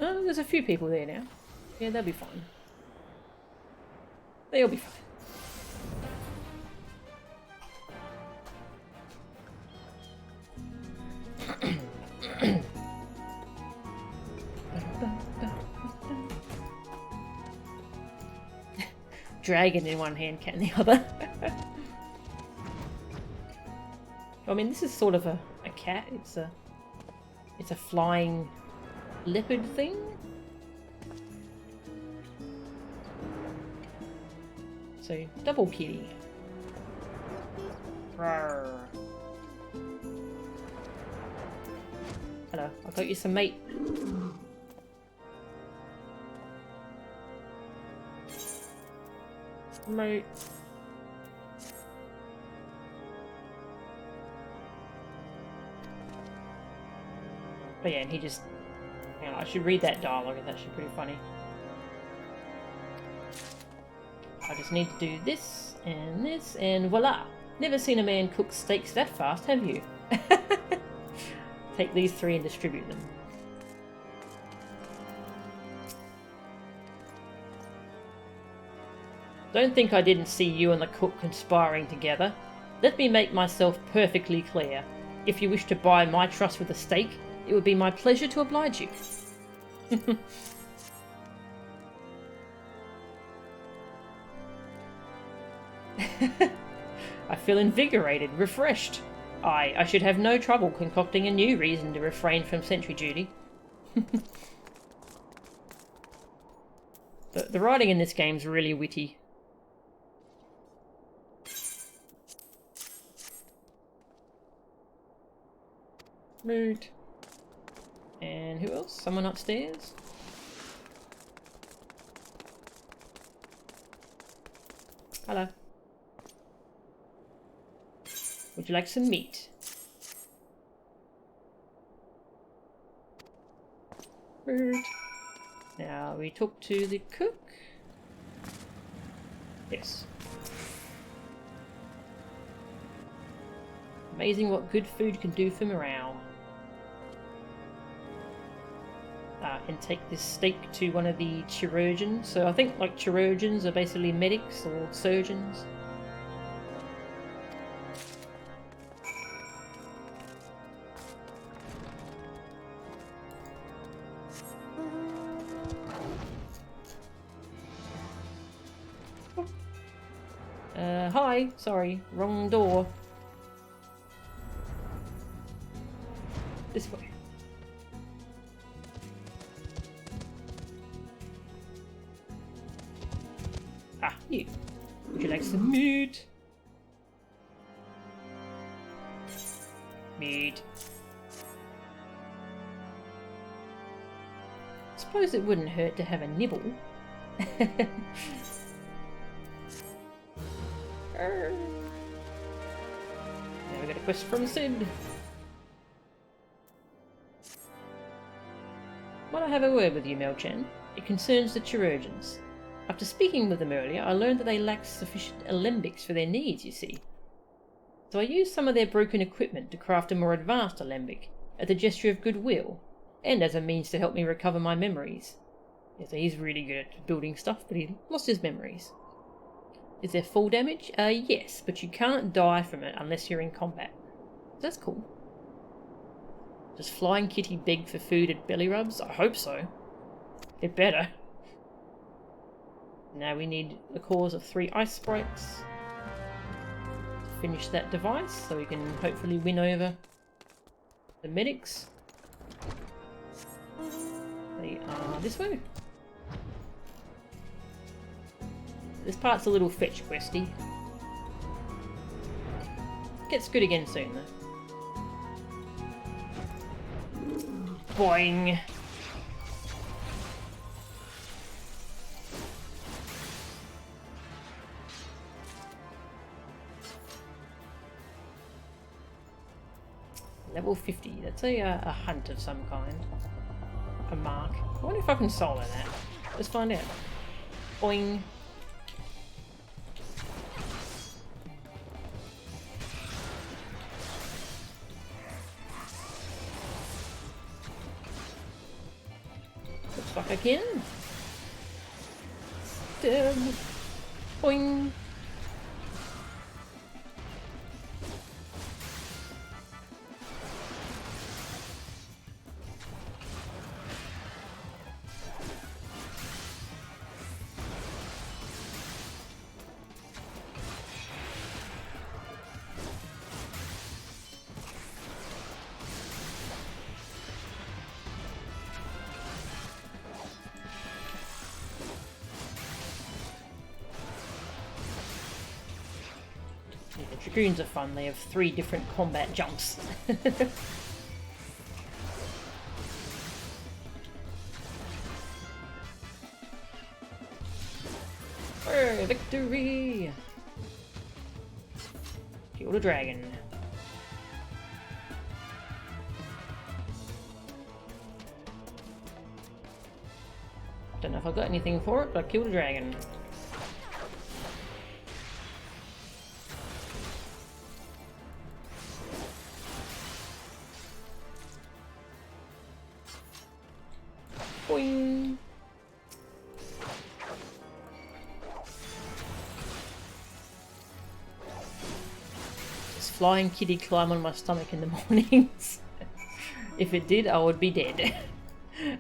Oh, there's a few people there now. Yeah, they'll be fine. They'll be fine. Dragon in one hand, cat in the other. I mean, this is sort of a cat. It's a flying leopard thing. So double kitty. Rawr. Hello, I got you some meat. Mate. But yeah, and he just... Hang on, I should read that dialogue, it's actually pretty funny. I just need to do this, and voila! Never seen a man cook steaks that fast, have you? Take these 3 and distribute them. Don't think I didn't see you and the cook conspiring together. Let me make myself perfectly clear. If you wish to buy my trust with a steak, it would be my pleasure to oblige you. I feel invigorated, refreshed. I should have no trouble concocting a new reason to refrain from sentry duty. The writing in this game's really witty. Rude. And who else? Someone upstairs? Hello. Would you like some meat? Rude. Now we talk to the cook. Yes. Amazing what good food can do for morale. And take this steak to one of the chirurgeons. So I think like chirurgeons are basically medics or surgeons. Hi, sorry, wrong door. This way. Ah, you. Would you like some meat? Meat. Suppose it wouldn't hurt to have a nibble. Now we got a quest from Sid. Might I have a word with you, Mel-chan? It concerns the chirurgeons. After speaking with them earlier, I learned that they lack sufficient alembics for their needs, you see. So I used some of their broken equipment to craft a more advanced alembic, as a gesture of goodwill, and as a means to help me recover my memories. Yes, he's really good at building stuff, but he lost his memories. Is there full damage? Yes, but you can't die from it unless you're in combat. That's cool. Does Flying Kitty beg for food at belly rubs? I hope so. It better. Now we need the cores of 3 ice sprites to finish that device, so we can hopefully win over the medics. They are this way. This part's a little fetch questy. Gets good again soon though. Boing! Level 50. That's a hunt of some kind. A mark. I wonder if I can solo that. Let's find out. Boing. Looks like I can. Stab. Boing. Dragoons are fun, they have 3 different combat jumps. Oh, victory! Kill the dragon. Don't know if I've got anything for it, but I killed a dragon. Boing. Does flying kitty climb on my stomach in the mornings? If it did, I would be dead.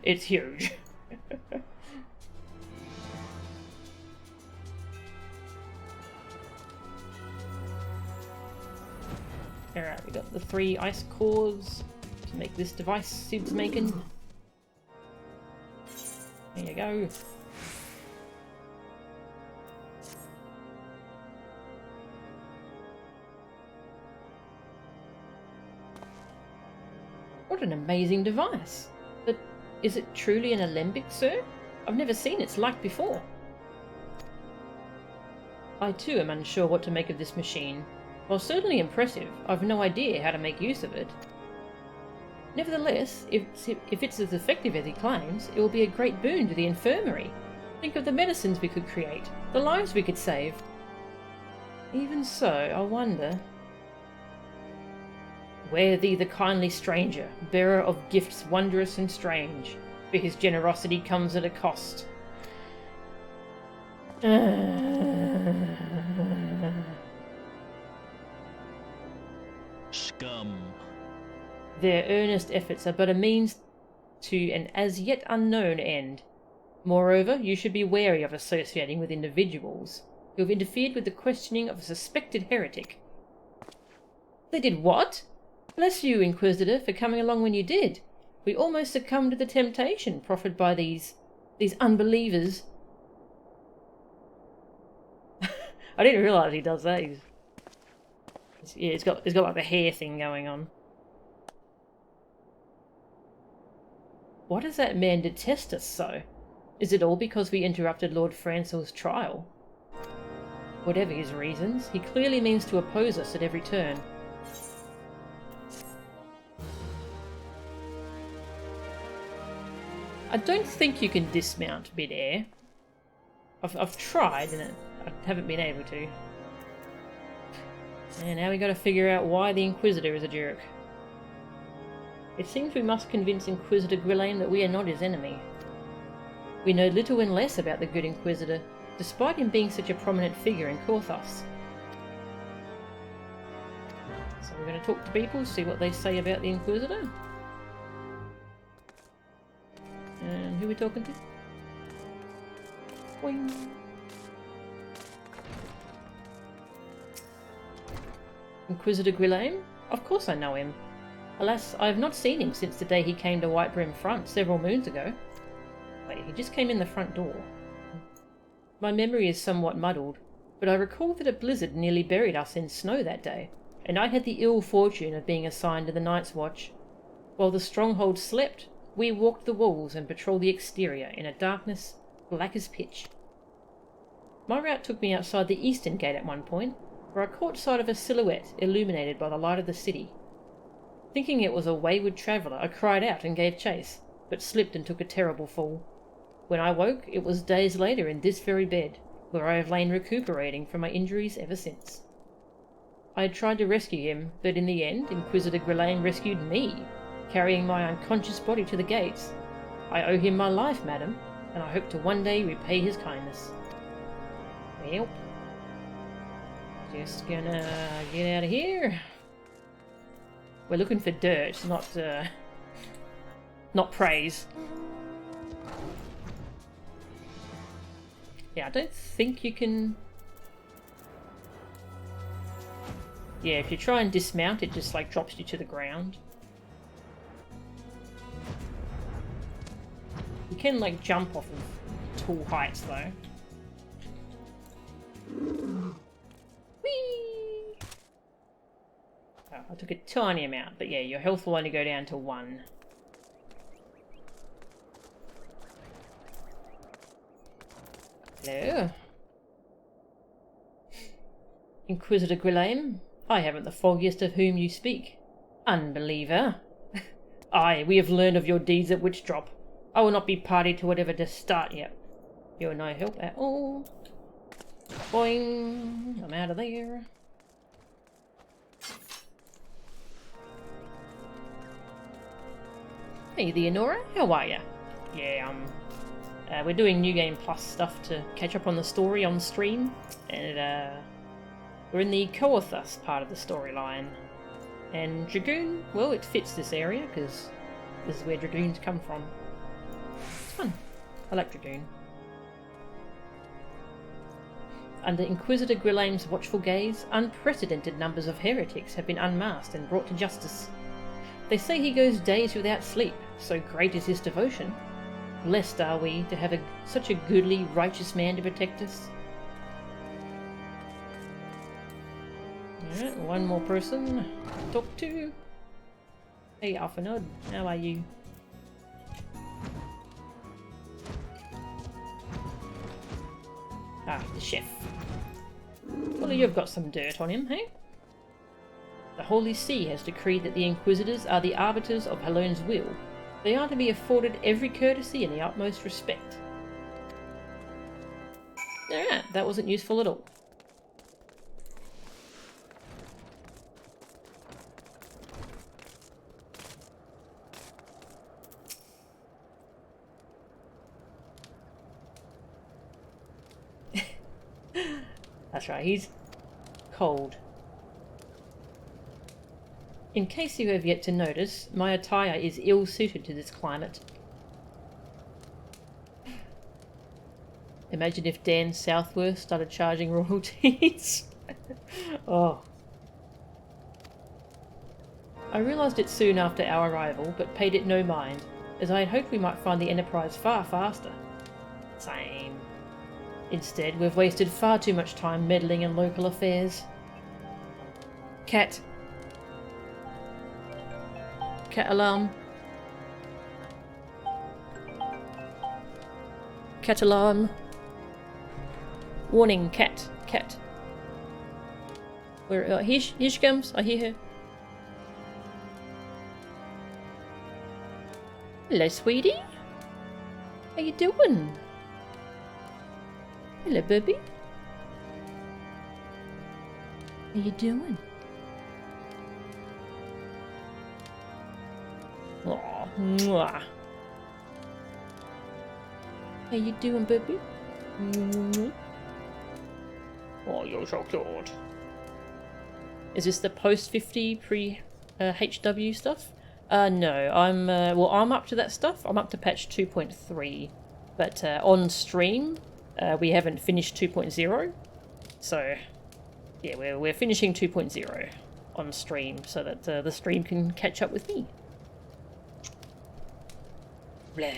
It's huge. Alright, we got the 3 ice cores to make this device Sid's making. There you go. What an amazing device! But is it truly an alembic, sir? I've never seen its like before. I too am unsure what to make of this machine. While certainly impressive, I've no idea how to make use of it. Nevertheless, if it's as effective as he claims, it will be a great boon to the infirmary. Think of the medicines we could create, the lives we could save. Even so, I wonder... Ware thee the kindly stranger, bearer of gifts wondrous and strange, for his generosity comes at a cost. Scum. Their earnest efforts are but a means to an as yet unknown end. Moreover, you should be wary of associating with individuals who have interfered with the questioning of a suspected heretic. They did what? Bless you, Inquisitor, for coming along when you did. We almost succumbed to the temptation proffered by these unbelievers. I didn't realise he does that. He's got like the hair thing going on. Why does that man detest us so? Is it all because we interrupted Lord Francel's trial? Whatever his reasons, he clearly means to oppose us at every turn. I don't think you can dismount mid-air. I've tried and I haven't been able to. And now we gotta figure out why the Inquisitor is a jerk. It seems we must convince Inquisitor Gwylane that we are not his enemy. We know little and less about the good Inquisitor, despite him being such a prominent figure in Korthos. So we're going to talk to people, see what they say about the Inquisitor. And who are we talking to? Boing. Inquisitor Gwylane? Of course I know him. Alas, I have not seen him since the day he came to Whitebrim Front several moons ago. Wait, he just came in the front door. My memory is somewhat muddled, but I recall that a blizzard nearly buried us in snow that day, and I had the ill fortune of being assigned to the Night's Watch. While the stronghold slept, we walked the walls and patrolled the exterior in a darkness black as pitch. My route took me outside the eastern gate at one point, where I caught sight of a silhouette illuminated by the light of the city. Thinking it was a wayward traveller, I cried out and gave chase, but slipped and took a terrible fall. When I woke, it was days later in this very bed, where I have lain recuperating from my injuries ever since. I had tried to rescue him, but in the end, Inquisitor Ghislaine rescued me, carrying my unconscious body to the gates. I owe him my life, madam, and I hope to one day repay his kindness. Well, just gonna get out of here. We're looking for dirt, not praise. Yeah, I don't think you can... Yeah, if you try and dismount, it just like drops you to the ground. You can like jump off of tall heights though. Whee! Oh, I took a tiny amount, but yeah, your health will only go down to 1. Hello? Inquisitor Ghislaine, I haven't the foggiest of whom you speak. Unbeliever. Aye, we have learned of your deeds at Witchdrop. I will not be party to whatever does start yet. You're no help at all. Boing! I'm out of there. Hey, Theonora, how are ya? Yeah, we're doing New Game Plus stuff to catch up on the story on stream, and we're in the Coathus part of the storyline. And Dragoon, well, it fits this area because this is where Dragoons come from. It's fun. I like Dragoon. Under Inquisitor Gwylaine's watchful gaze, unprecedented numbers of heretics have been unmasked and brought to justice. They say he goes days without sleep, so great is his devotion. Blessed are we to have such a goodly, righteous man to protect us. Alright, one more person to talk to. Hey, Alphanod, how are you? Ah, the chef. Well, you've got some dirt on him, hey? The Holy See has decreed that the Inquisitors are the arbiters of Halone's will. They are to be afforded every courtesy and the utmost respect. Alright, that wasn't useful at all. That's right, he's cold. In case you have yet to notice, my attire is ill-suited to this climate. Imagine if Dan Southworth started charging royalties. Oh. I realised it soon after our arrival, but paid it no mind, as I had hoped we might find the Enterprise far faster. Same. Instead, we've wasted far too much time meddling in local affairs. Cat. Cat alarm. Cat alarm. Warning, cat. Cat. Where? Here she comes. I hear her. Hello, sweetie. How you doing? Hello, baby. How you doing? Aw, mwah. How you doing, baby? Oh, you're so cute. Is this the post-50 pre-HW stuff? No, I'm up to that stuff. I'm up to patch 2.3, but on stream, we haven't finished 2.0. So, yeah, we're finishing 2.0 on stream so that the stream can catch up with me. Blah.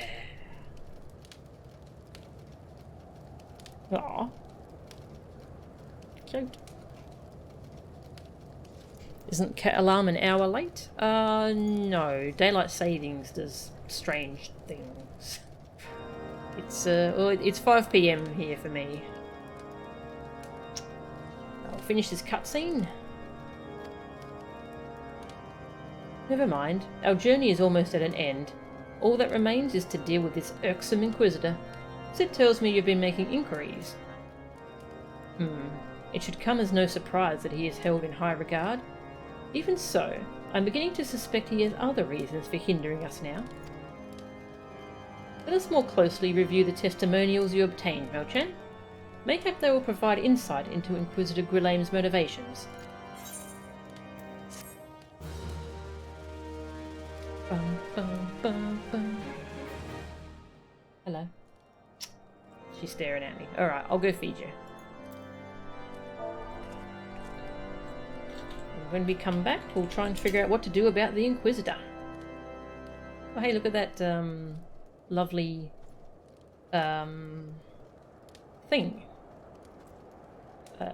Aww. Cute. Isn't cat alarm an hour late? No. Daylight savings does strange things. It's 5 PM here for me. I'll finish this cutscene. Never mind. Our journey is almost at an end. All that remains is to deal with this irksome Inquisitor. Sid tells me you've been making inquiries. It should come as no surprise that he is held in high regard. Even so, I'm beginning to suspect he has other reasons for hindering us now. Let us more closely review the testimonials you obtained, Melchan. Mayhap they will provide insight into Inquisitor Grilaime's motivations. Bum, bum, bum, bum. Hello. She's staring at me. Alright, I'll go feed you. When we come back, we'll try and figure out what to do about the Inquisitor. Oh, hey, look at that lovely thing. I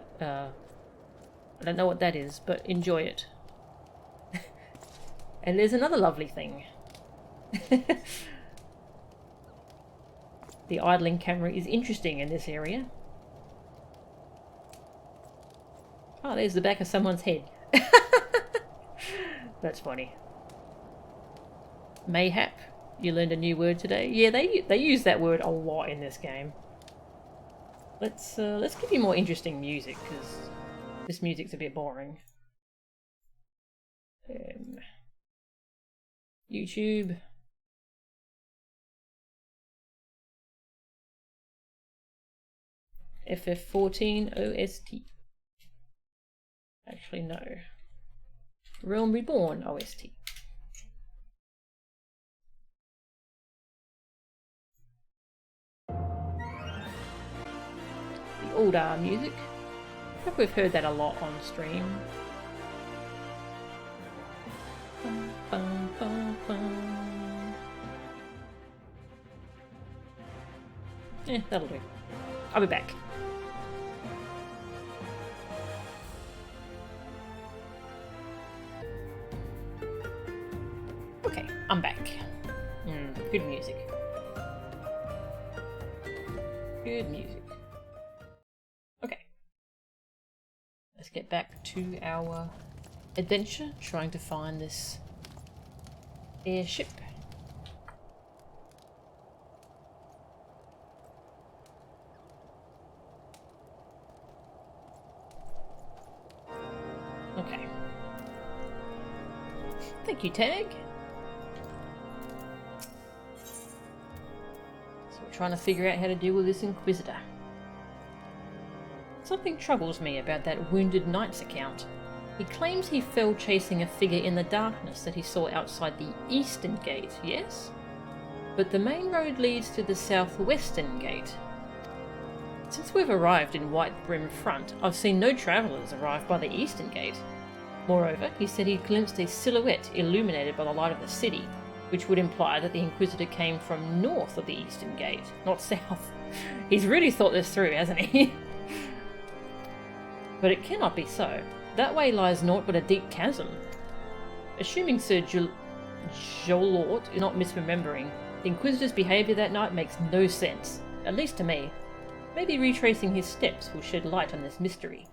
don't know what that is, but enjoy it. And there's another lovely thing. The idling camera is interesting in this area. Oh, there's the back of someone's head. That's funny. Mayhap, you learned a new word today. Yeah, they use that word a lot in this game. Let's give you more interesting music, because this music's a bit boring. YouTube. FF14 OST. Actually, no. Realm Reborn OST. The older music. I think we've heard that a lot on stream. Bum, bum, bum, bum. That'll do. I'll be back. Okay, I'm back. Good music. Good music. Okay. Let's get back to our adventure, trying to find this airship. Okay. Thank you, Tag. So we're trying to figure out how to deal with this Inquisitor. Something troubles me about that Wounded Knight's account. He claims he fell chasing a figure in the darkness that he saw outside the eastern gate, yes? But the main road leads to the southwestern gate. Since we've arrived in White Brim Front, I've seen no travellers arrive by the eastern gate. Moreover, he said he glimpsed a silhouette illuminated by the light of the city, which would imply that the Inquisitor came from north of the eastern gate, not south. He's really thought this through, hasn't he? But it cannot be so. That way lies naught but a deep chasm. Assuming Sir Jolort is not misremembering, the Inquisitor's behaviour that night makes no sense, at least to me. Maybe retracing his steps will shed light on this mystery.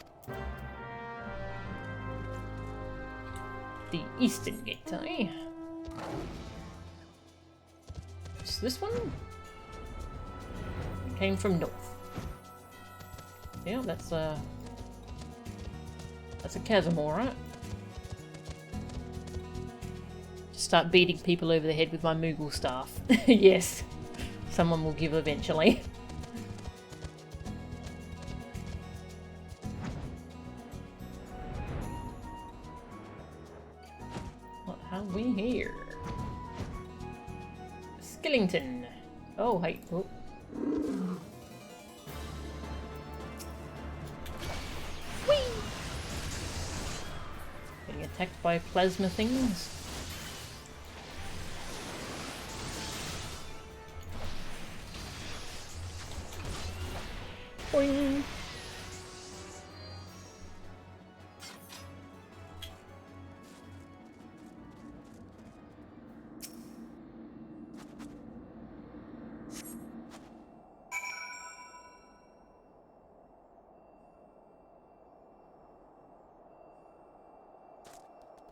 The eastern gate, eh? It's this one? It came from north. Yeah, that's a chasm, alright. Just start beating people over the head with my Moogle staff. Yes, someone will give eventually. What have we here? Skellington. Oh, hey. Oh. Getting attacked by plasma things. Boing.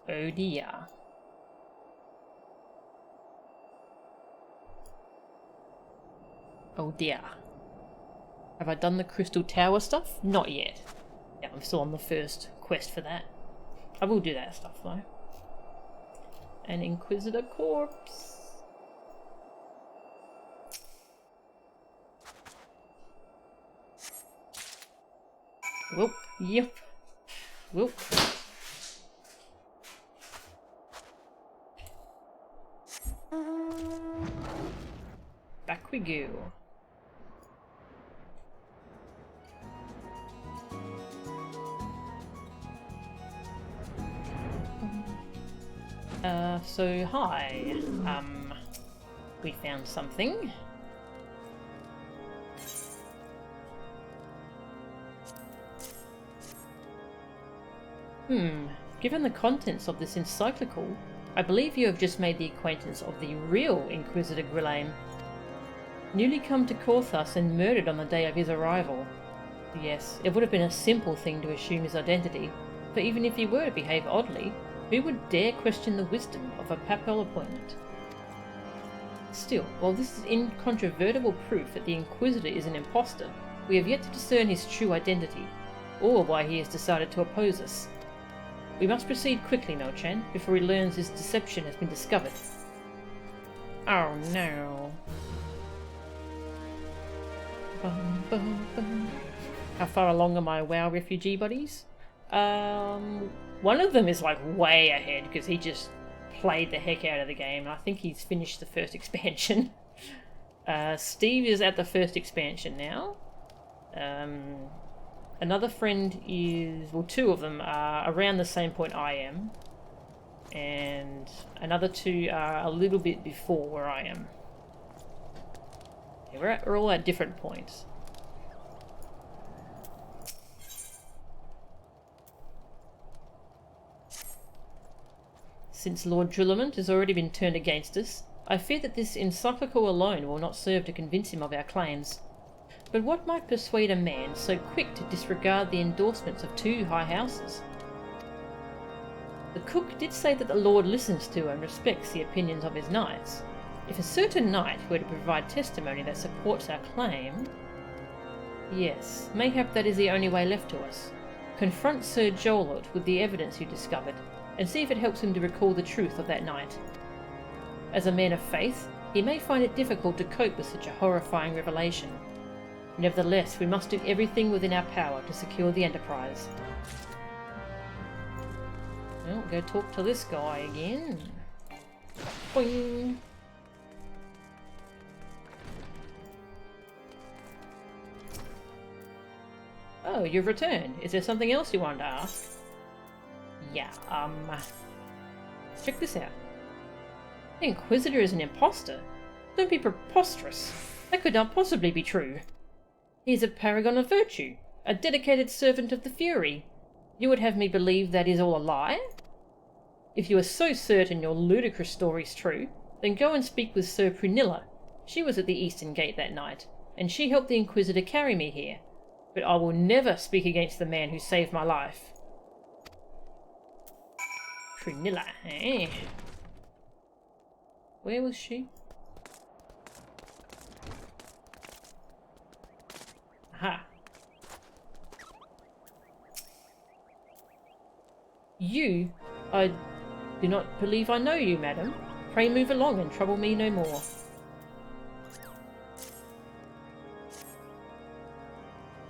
Oh dear. Oh dear. Have I done the Crystal Tower stuff? Not yet. Yeah, I'm still on the first quest for that. I will do that stuff though. An Inquisitor corpse. Whoop, yep. Whoop. Back we go. So hi. We found something. Given the contents of this encyclical, I believe you have just made the acquaintance of the real Inquisitor Grilame, newly come to Corthus and murdered on the day of his arrival. Yes, it would have been a simple thing to assume his identity, for even if he were to behave oddly, who would dare question the wisdom of a papal appointment? Still, while this is incontrovertible proof that the Inquisitor is an impostor, we have yet to discern his true identity, or why he has decided to oppose us. We must proceed quickly, Mel-chan, before he learns his deception has been discovered. Oh no. Bum, bum, bum. How far along are my WoW refugee buddies? One of them is like way ahead because he just played the heck out of the game. I think he's finished the first expansion. Steve is at the first expansion now. Another friend is, well, two of them are around the same point I am. And another two are a little bit before where I am. Yeah, we're all at different points. Since Lord Drillamont has already been turned against us, I fear that this encyclical alone will not serve to convince him of our claims. But what might persuade a man so quick to disregard the endorsements of two high houses? The cook did say that the Lord listens to and respects the opinions of his knights. If a certain knight were to provide testimony that supports our claim... Yes, mayhap that is the only way left to us. Confront Sir Jolot with the evidence you discovered, and see if it helps him to recall the truth of that night. As a man of faith, he may find it difficult to cope with such a horrifying revelation. Nevertheless, we must do everything within our power to secure the Enterprise. Well, go talk to this guy again. Boing! Oh, you've returned. Is there something else you wanted to ask? Yeah, check this out. The Inquisitor is an impostor. Don't be preposterous. That could not possibly be true. He is a paragon of virtue, a dedicated servant of the Fury. You would have me believe that is all a lie? If you are so certain your ludicrous story's true, then go and speak with Sir Prunilla. She was at the Eastern Gate that night, and she helped the Inquisitor carry me here. But I will never speak against the man who saved my life. Prunilla, eh? Where was she? Aha. You? I do not believe I know you, madam. Pray move along and trouble me no more.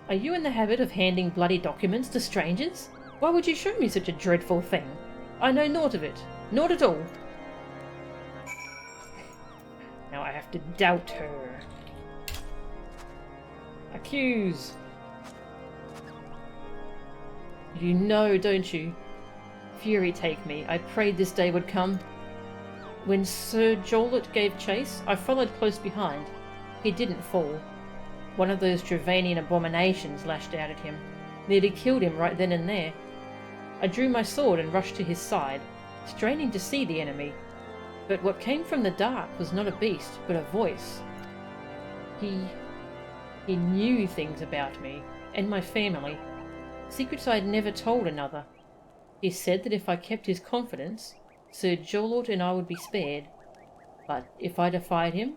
Are you in the habit of handing bloody documents to strangers? Why would you show me such a dreadful thing? I know naught of it. Naught at all. Now I have to doubt her. Accuse. You know, don't you? Fury take me, I prayed this day would come. When Sir Jolot gave chase, I followed close behind. He didn't fall. One of those Travanian abominations lashed out at him. Nearly killed him right then and there. I drew my sword and rushed to his side, straining to see the enemy. But what came from the dark was not a beast, but a voice. He knew things about me, and my family. Secrets I had never told another. He said that if I kept his confidence, Sir Jolot and I would be spared. But if I defied him,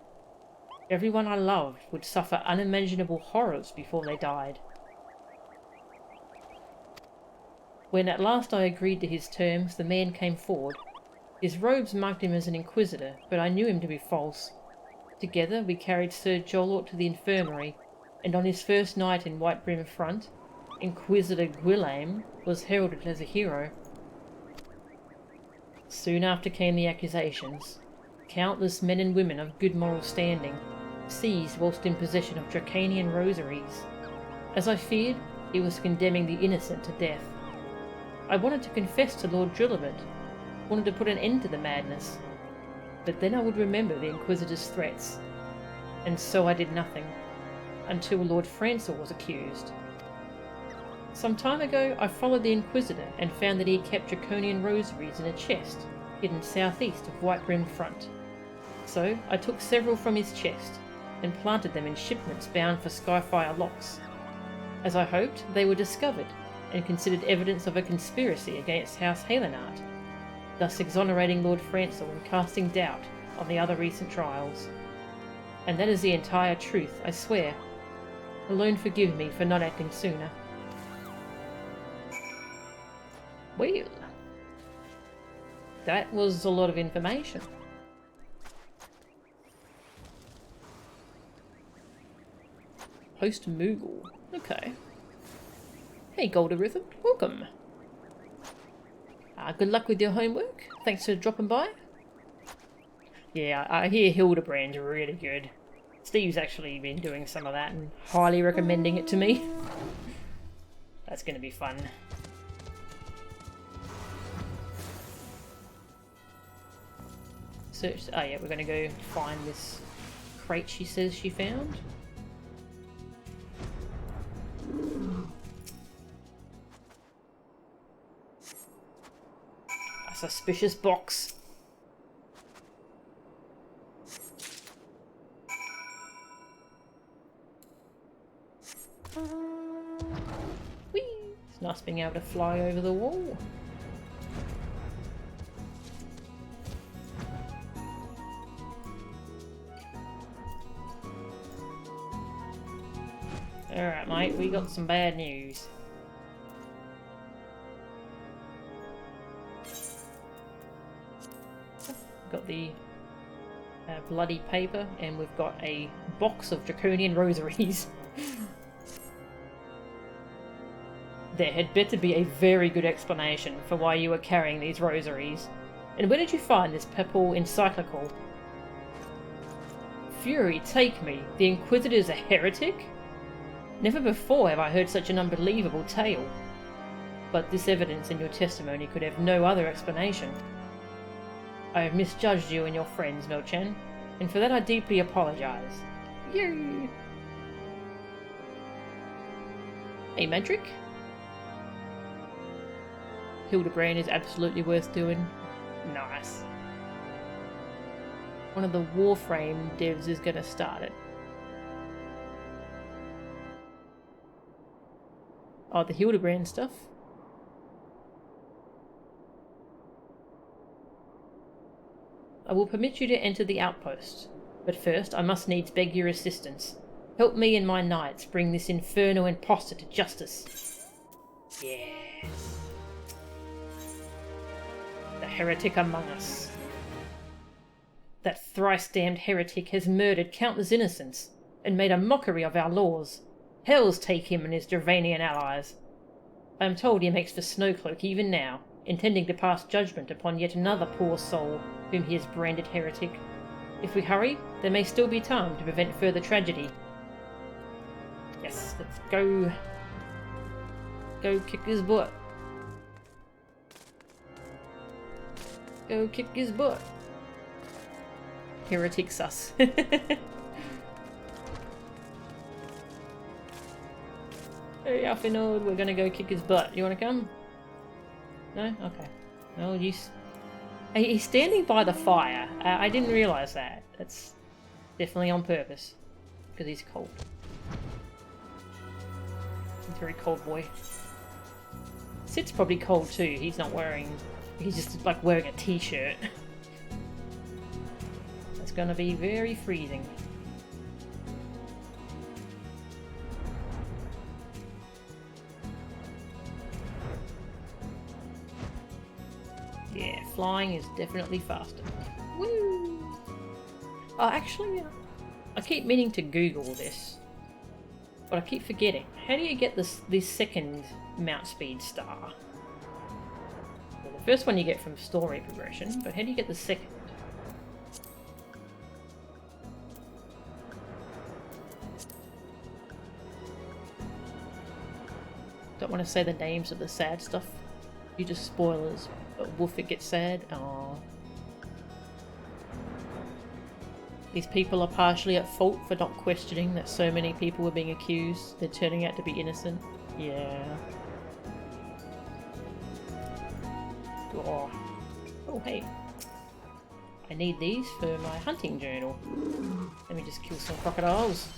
Everyone I loved would suffer unimaginable horrors before they died. When at last I agreed to his terms, the man came forward. His robes marked him as an inquisitor, but I knew him to be false. Together we carried Sir Jolort to the infirmary, and on his first night in White Brim Front, Inquisitor Gwylame was heralded as a hero. Soon after came the accusations. Countless men and women of good moral standing, seized whilst in possession of draconian rosaries. As I feared, he was condemning the innocent to death. I wanted to confess to Lord Drillibert, wanted to put an end to the madness, but then I would remember the Inquisitor's threats, and so I did nothing, until Lord Francel was accused. Some time ago I followed the Inquisitor and found that he kept draconian rosaries in a chest hidden southeast of White Brim Front. So I took several from his chest and planted them in shipments bound for Skyfire locks. As I hoped, they were discovered and considered evidence of a conspiracy against House Halenart, thus exonerating Lord Francel and casting doubt on the other recent trials. And that is the entire truth, I swear. Alone forgive me for not acting sooner. Well, that was a lot of information. Host Moogle. Okay. Hey Goldarithim, welcome. Good luck with your homework. Thanks for dropping by. Yeah, I hear Hildebrand's really good. Steve's actually been doing some of that and highly recommending it to me. That's going to be fun. Search. Oh yeah, we're going to go find this crate she says she found. A suspicious box. Whee! It's nice being able to fly over the wall. Alright mate, we got some bad news. Got the bloody paper, and we've got a box of draconian rosaries. There had better be a very good explanation for why you were carrying these rosaries. And where did you find this papal encyclical? Fury take me, the Inquisitor's a heretic? Never before have I heard such an unbelievable tale. But this evidence in your testimony could have no other explanation. I have misjudged you and your friends, Melchan, and for that I deeply apologise. Yay! Hey, Madrick? Hildebrand is absolutely worth doing. Nice. One of the Warframe devs is going to start it. Oh, the Hildebrand stuff? I will permit you to enter the outpost, but first I must needs beg your assistance. Help me and my knights bring this infernal impostor to justice. Yes. The heretic among us. That thrice-damned heretic has murdered countless innocents and made a mockery of our laws. Hells take him and his Dravanian allies. I am told he makes for Snowcloak even now, intending to pass judgment upon yet another poor soul whom he has branded heretic. If we hurry, there may still be time to prevent further tragedy. Yes, let's go. Go kick his butt. Go kick his butt. Heretic sus. Hey, Alfinod, we're gonna go kick his butt. You wanna come? No? Okay. No, Hey, he's standing by the fire. I didn't realise that. That's definitely on purpose. Because he's cold. He's a very cold boy. Sid's probably cold too. He's not wearing... He's just like wearing a t-shirt. It's gonna be very freezing. Yeah, flying is definitely faster. Woo! Oh, actually, I keep meaning to Google this, but I keep forgetting. How do you get this second mount speed star? Well, the first one you get from story progression, but how do you get the second? Don't want to say the names of the sad stuff. You just spoilers. But woof, it gets sad. Aww. These people are partially at fault for not questioning that so many people were being accused. They're turning out to be innocent. Yeah. Oh, oh hey. I need these for my hunting journal. Let me just kill some crocodiles.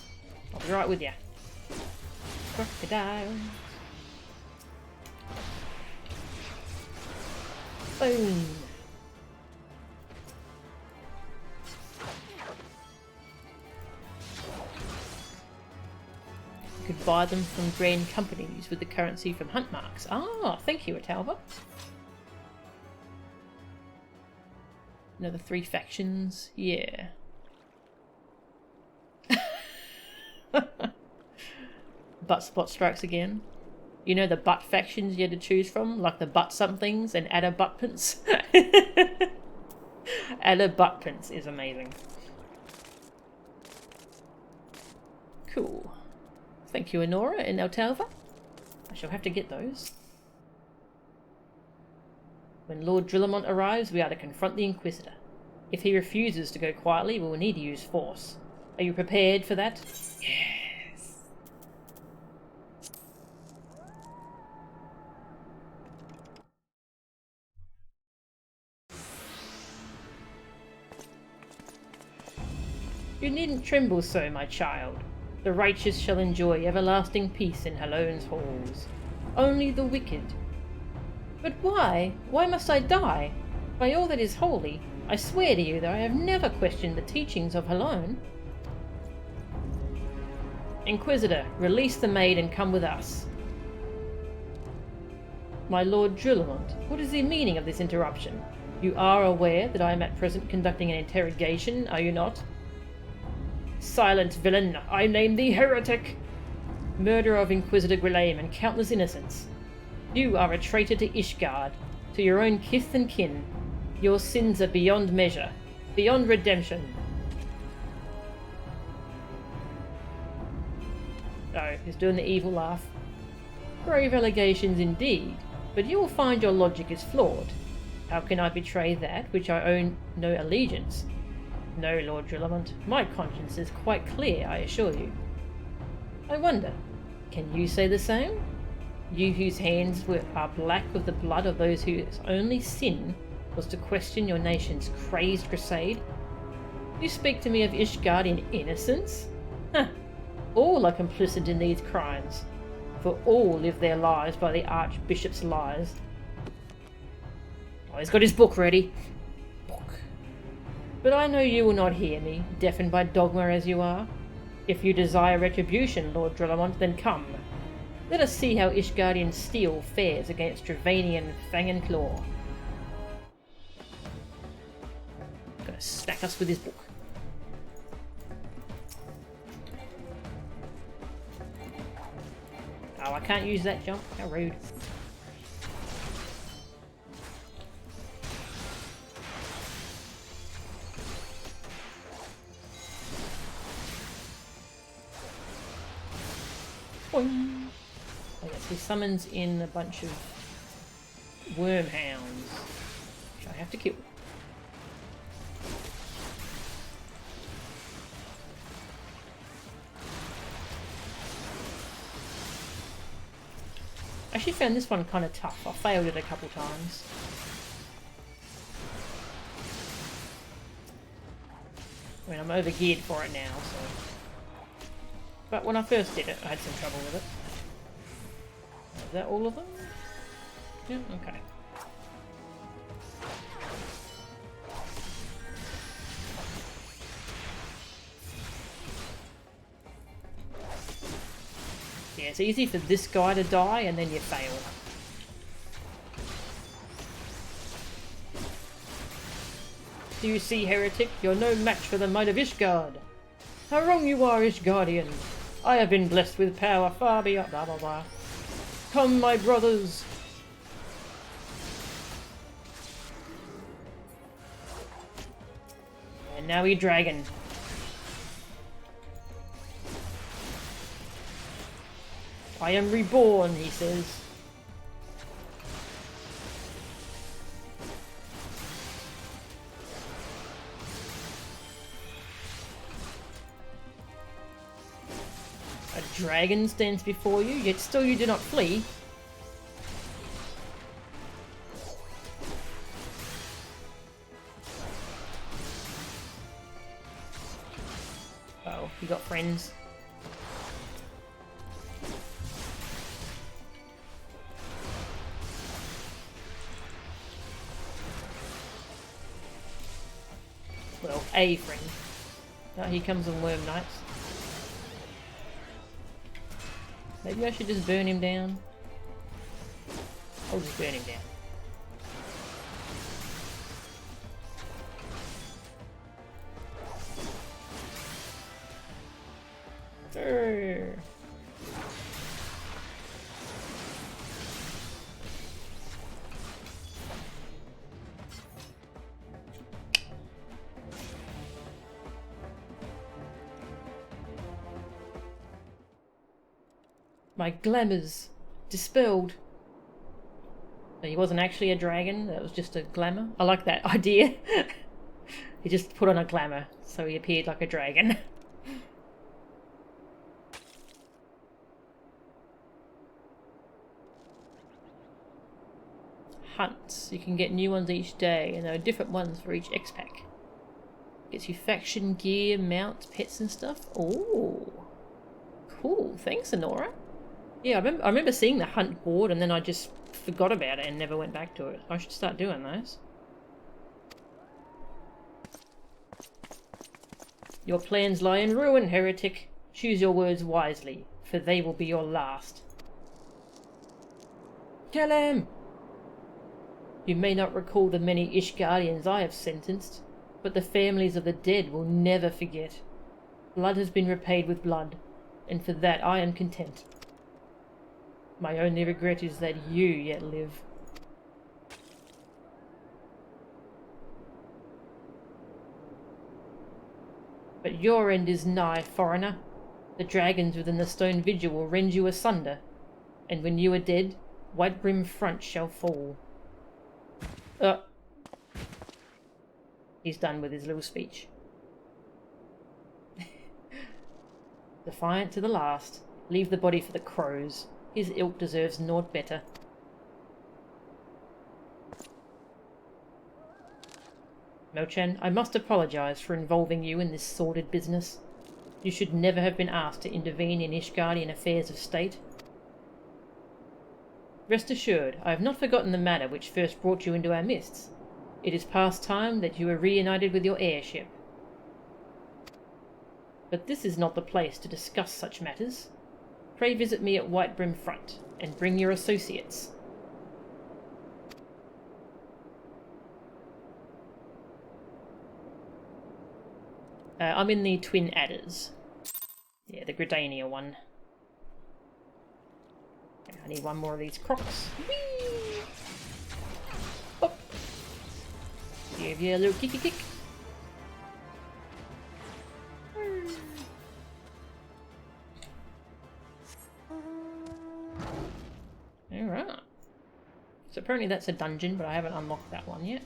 I'll be right with you. Crocodiles. Boom. You could buy them from grand companies with the currency from hunt marks. Ah, thank you, Atalva. Another 3 factions. Yeah. Butt spot strikes again. You know the butt factions you had to choose from? Like the butt somethings and Ada Buttpence? Ada Buttpence is amazing. Cool. Thank you, Honora and Altalva. I shall have to get those. When Lord Drillamont arrives, we are to confront the Inquisitor. If he refuses to go quietly, we will need to use force. Are you prepared for that? Yes. You needn't tremble so, my child. The righteous shall enjoy everlasting peace in Halone's halls. Only the wicked. But why? Why must I die? By all that is holy, I swear to you that I have never questioned the teachings of Halone. Inquisitor, release the maid and come with us. My Lord Drillamont, what is the meaning of this interruption? You are aware that I am at present conducting an interrogation, are you not? Silent villain, I name thee heretic! Murderer of Inquisitor Guillaume and countless innocents. You are a traitor to Ishgard, to your own kith and kin. Your sins are beyond measure, beyond redemption. Oh, he's doing the evil laugh. Grave allegations indeed, but you will find your logic is flawed. How can I betray that which I own no allegiance? No, Lord Drillamont, my conscience is quite clear, I assure you. I wonder, can you say the same? You whose hands are black with the blood of those whose only sin was to question your nation's crazed crusade? You speak to me of Ishgard in innocence? Huh. All are complicit in these crimes, for all live their lives by the Archbishop's lies. Oh, he's got his book ready. But I know you will not hear me, deafened by dogma as you are. If you desire retribution, Lord Drillamont, then come. Let us see how Ishgardian steel fares against Dravanian fang and claw. He's gonna stack us with his book. Oh, I can't use that jump. How rude. Boing. Oh yes, he summons in a bunch of worm hounds, which I have to kill. I actually found this one kind of tough. I failed it a couple times. I mean, I'm over geared for it now, so. But when I first did it, I had some trouble with it. Is that all of them? Yeah, okay. Yeah, it's easy for this guy to die and then you fail. Do you see, heretic? You're no match for the might of Ishgard. How wrong you are, Ishgardian. I have been blessed with power far beyond blah blah blah. Come, my brothers. And now we dragon. I am reborn, he says. A dragon stands before you, yet still you do not flee. Oh, you got friends. Well, a friend. Oh, here comes on Worm Knights. Maybe I should just burn him down. I'll just burn him down. Urgh. My glamours dispelled. So he wasn't actually a dragon, that was just a glamour. I like that idea. He just put on a glamour, so he appeared like a dragon. Hunts. You can get new ones each day, and there are different ones for each X-Pack. Gets you faction gear, mounts, pets and stuff. Oh, cool. Thanks, Honora. Yeah, I remember seeing the hunt board and then I just forgot about it and never went back to it. I should start doing those. Your plans lie in ruin, heretic. Choose your words wisely, for they will be your last. Kill him! You may not recall the many Ishgardians I have sentenced, but the families of the dead will never forget. Blood has been repaid with blood, and for that I am content. My only regret is that you yet live. But your end is nigh, foreigner. The dragons within the stone vigil will rend you asunder, and when you are dead, Whitebrim front shall fall. He's done with his little speech. Defiant to the last, leave the body for the crows. His ilk deserves naught better. Mochan, I must apologize for involving you in this sordid business. You should never have been asked to intervene in Ishgardian affairs of state. Rest assured, I have not forgotten the matter which first brought you into our midst. It is past time that you were reunited with your heirship. But this is not the place to discuss such matters. Pray visit me at Whitebrim Front, and bring your associates. I'm in the Twin Adders. Yeah, the Gridania one. I need one more of these crocs. Whee! Oh. Give you a little kicky kick. Alright. So apparently that's a dungeon, but I haven't unlocked that one yet.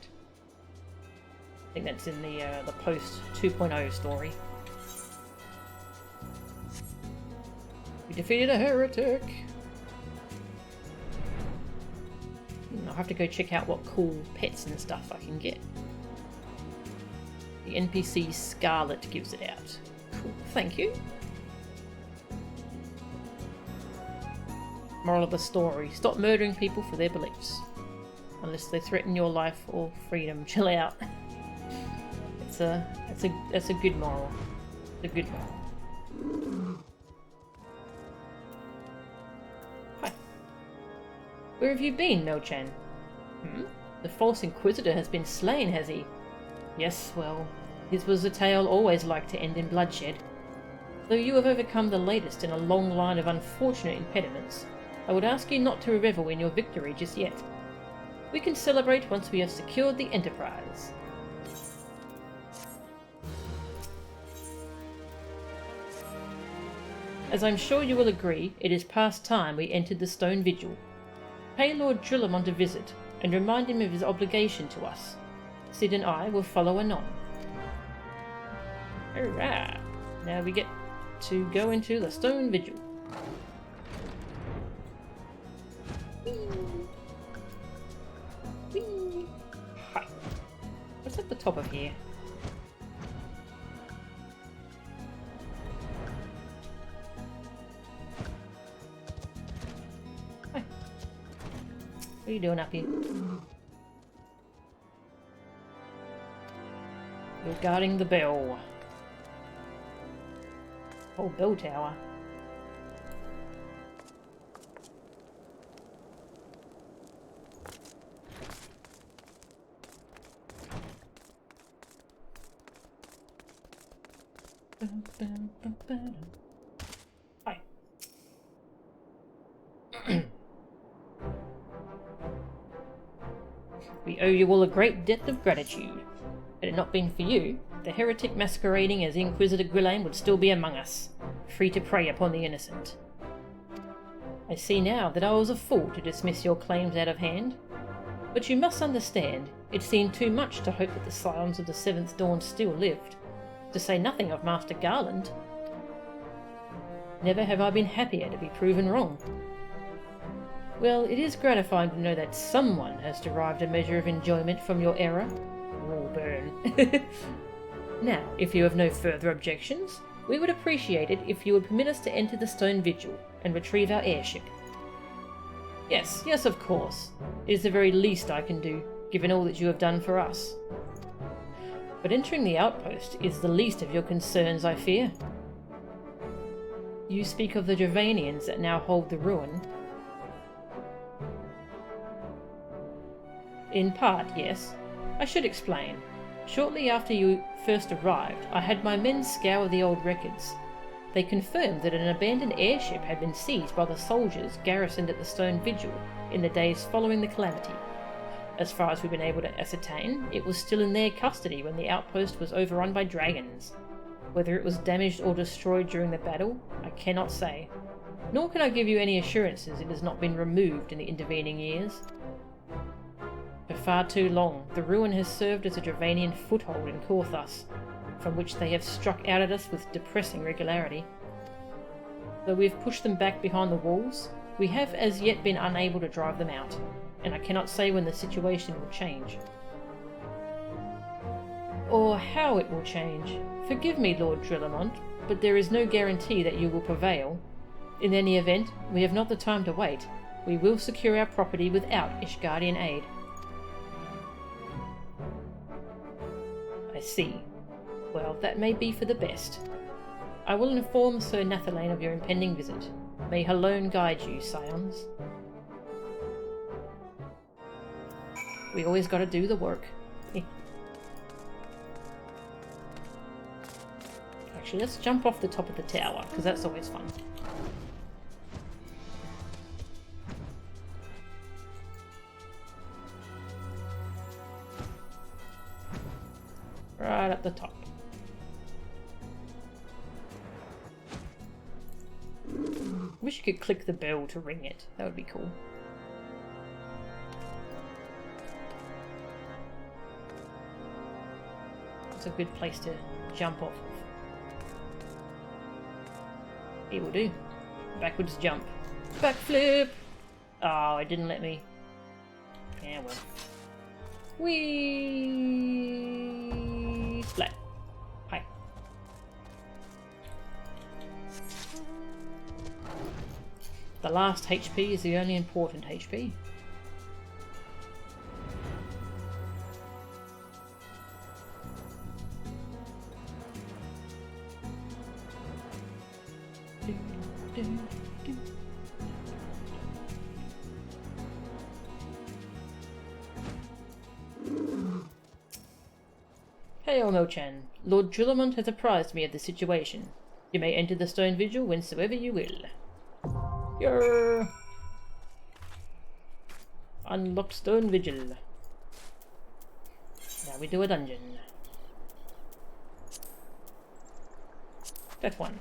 I think that's in the post 2.0 story. We defeated a heretic! I'll have to go check out what cool pets and stuff I can get. The NPC Scarlet gives it out. Cool, thank you. Moral of the story, stop murdering people for their beliefs. Unless they threaten your life or freedom. Chill out. That's a good moral. It's a good moral. Hi. Where have you been, Mochan? The false Inquisitor has been slain, has he? Yes, well, his was a tale always like to end in bloodshed. Though you have overcome the latest in a long line of unfortunate impediments, I would ask you not to revel in your victory just yet. We can celebrate once we have secured the Enterprise. As I'm sure you will agree, it is past time we entered the Stone Vigil. Pay Lord Drillamont a visit, and remind him of his obligation to us. Sid and I will follow anon. Alright, now we get to go into the Stone Vigil. Whee! Hi. What's at the top of here? Hi. What are you doing up here? You're guarding the bell. Oh, bell tower. Hi. We owe you all a great debt of gratitude. Had it not been for you, the heretic masquerading as Inquisitor Guillain would still be among us, free to prey upon the innocent. I see now that I was a fool to dismiss your claims out of hand, but you must understand, it seemed too much to hope that the Scions of the Seventh Dawn still lived, to say nothing of Master Garland. Never have I been happier to be proven wrong. Well, it is gratifying to know that someone has derived a measure of enjoyment from your error. Oh, burn. Now, if you have no further objections, we would appreciate it if you would permit us to enter the Stone Vigil and retrieve our airship. Yes, of course. It is the very least I can do, given all that you have done for us. But entering the outpost is the least of your concerns, I fear. You speak of the Dravanians that now hold the ruin. In part, yes. I should explain. Shortly after you first arrived, I had my men scour the old records. They confirmed that an abandoned airship had been seized by the soldiers garrisoned at the Stone Vigil in the days following the calamity. As far as we've been able to ascertain, it was still in their custody when the outpost was overrun by dragons. Whether it was damaged or destroyed during the battle, I cannot say. Nor can I give you any assurances it has not been removed in the intervening years. For far too long, the ruin has served as a Dravanian foothold in Korthus, from which they have struck out at us with depressing regularity. Though we have pushed them back behind the walls, we have as yet been unable to drive them out, and I cannot say when the situation will change. Or how it will change. Forgive me, Lord Drillamont, but there is no guarantee that you will prevail. In any event, we have not the time to wait. We will secure our property without Ishgardian aid. I see. Well, that may be for the best. I will inform Sir Nathalane of your impending visit. May her alone guide you, Scions. We always gotta do the work. Actually, let's jump off the top of the tower, because that's always fun. Right up the top. Wish you could click the bell to ring it. That would be cool. It's a good place to jump off of. It will do. Backwards jump. Backflip! Oh, it didn't let me. Yeah, well. Whee! Splat. Hi. The last HP is the only important HP. Hail, Mo-chan. Lord Trillamont has apprised me of the situation. You may enter the stone vigil whensoever you will. Yer! Unlocked stone vigil. Now we do a dungeon. That one.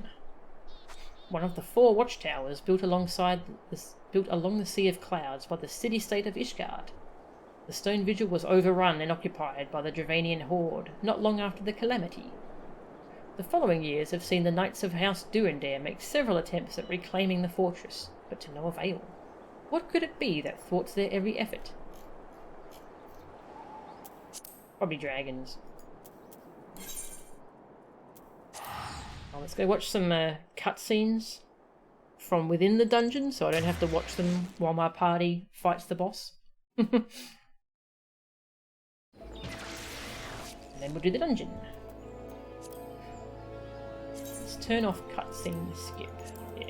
One of the 4 watchtowers built along the Sea of Clouds by the city-state of Ishgard. The stone vigil was overrun and occupied by the Dravanian horde not long after the calamity. The following years have seen the Knights of House Durandare make several attempts at reclaiming the fortress, but to no avail. What could it be that thwarts their every effort? Probably dragons. Well, let's go watch some cutscenes from within the dungeon, so I don't have to watch them while my party fights the boss. And then we'll do the dungeon. Let's turn off cutscene skip. Yeah.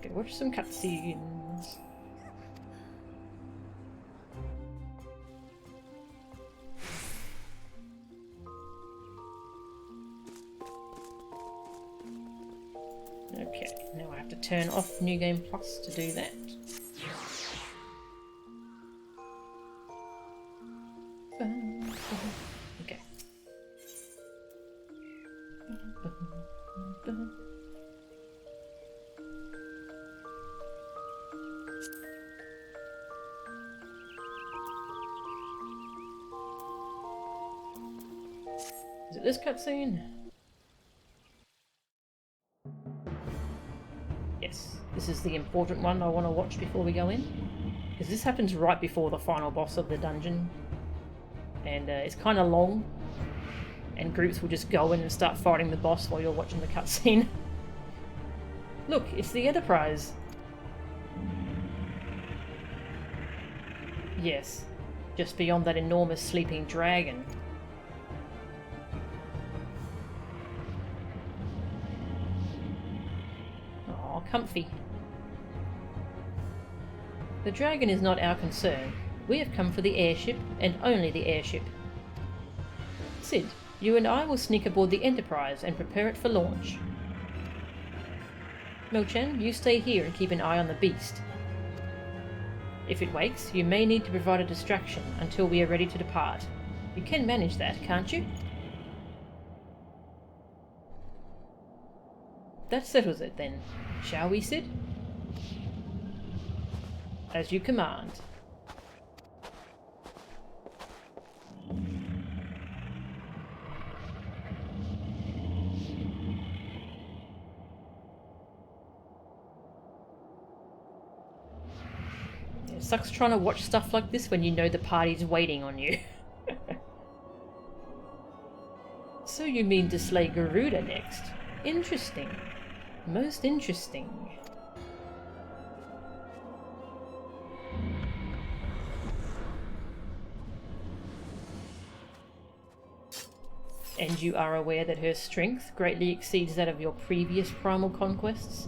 Go watch some cutscenes. Okay, now I have to turn off New Game Plus to do that. Okay. Is it this cutscene? Yes, this is the important one I want to watch before we go in. Because this happens right before the final boss of the dungeon. And it's kind of long. And groups will just go in and start fighting the boss while you're watching the cutscene. Look, it's the Enterprise. Yes, just beyond that enormous sleeping dragon. Oh, comfy. The dragon is not our concern. We have come for the airship, and only the airship. Sid, you and I will sneak aboard the Enterprise and prepare it for launch. Mo-chan, you stay here and keep an eye on the beast. If it wakes, you may need to provide a distraction until we are ready to depart. You can manage that, can't you? That settles it then. Shall we, Sid? As you command. It sucks trying to watch stuff like this when you know the party's waiting on you. So you mean to slay Garuda next? Interesting. Most interesting. And you are aware that her strength greatly exceeds that of your previous primal conquests?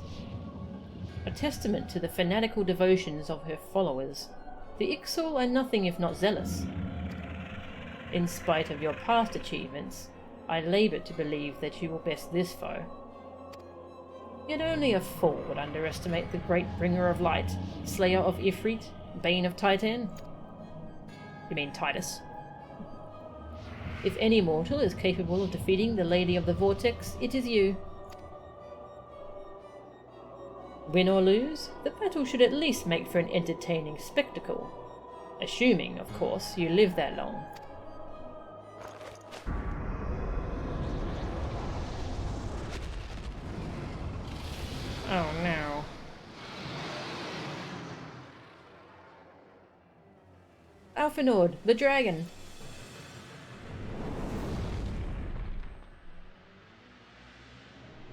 A testament to the fanatical devotions of her followers, the Ixal are nothing if not zealous. In spite of your past achievements, I labour to believe that you will best this foe. Yet only a fool would underestimate the great bringer of light, slayer of Ifrit, bane of Titan. You mean Titus? If any mortal is capable of defeating the Lady of the Vortex, it is you. Win or lose, the battle should at least make for an entertaining spectacle. Assuming, of course, you live that long. Oh no. Alphanord, the dragon!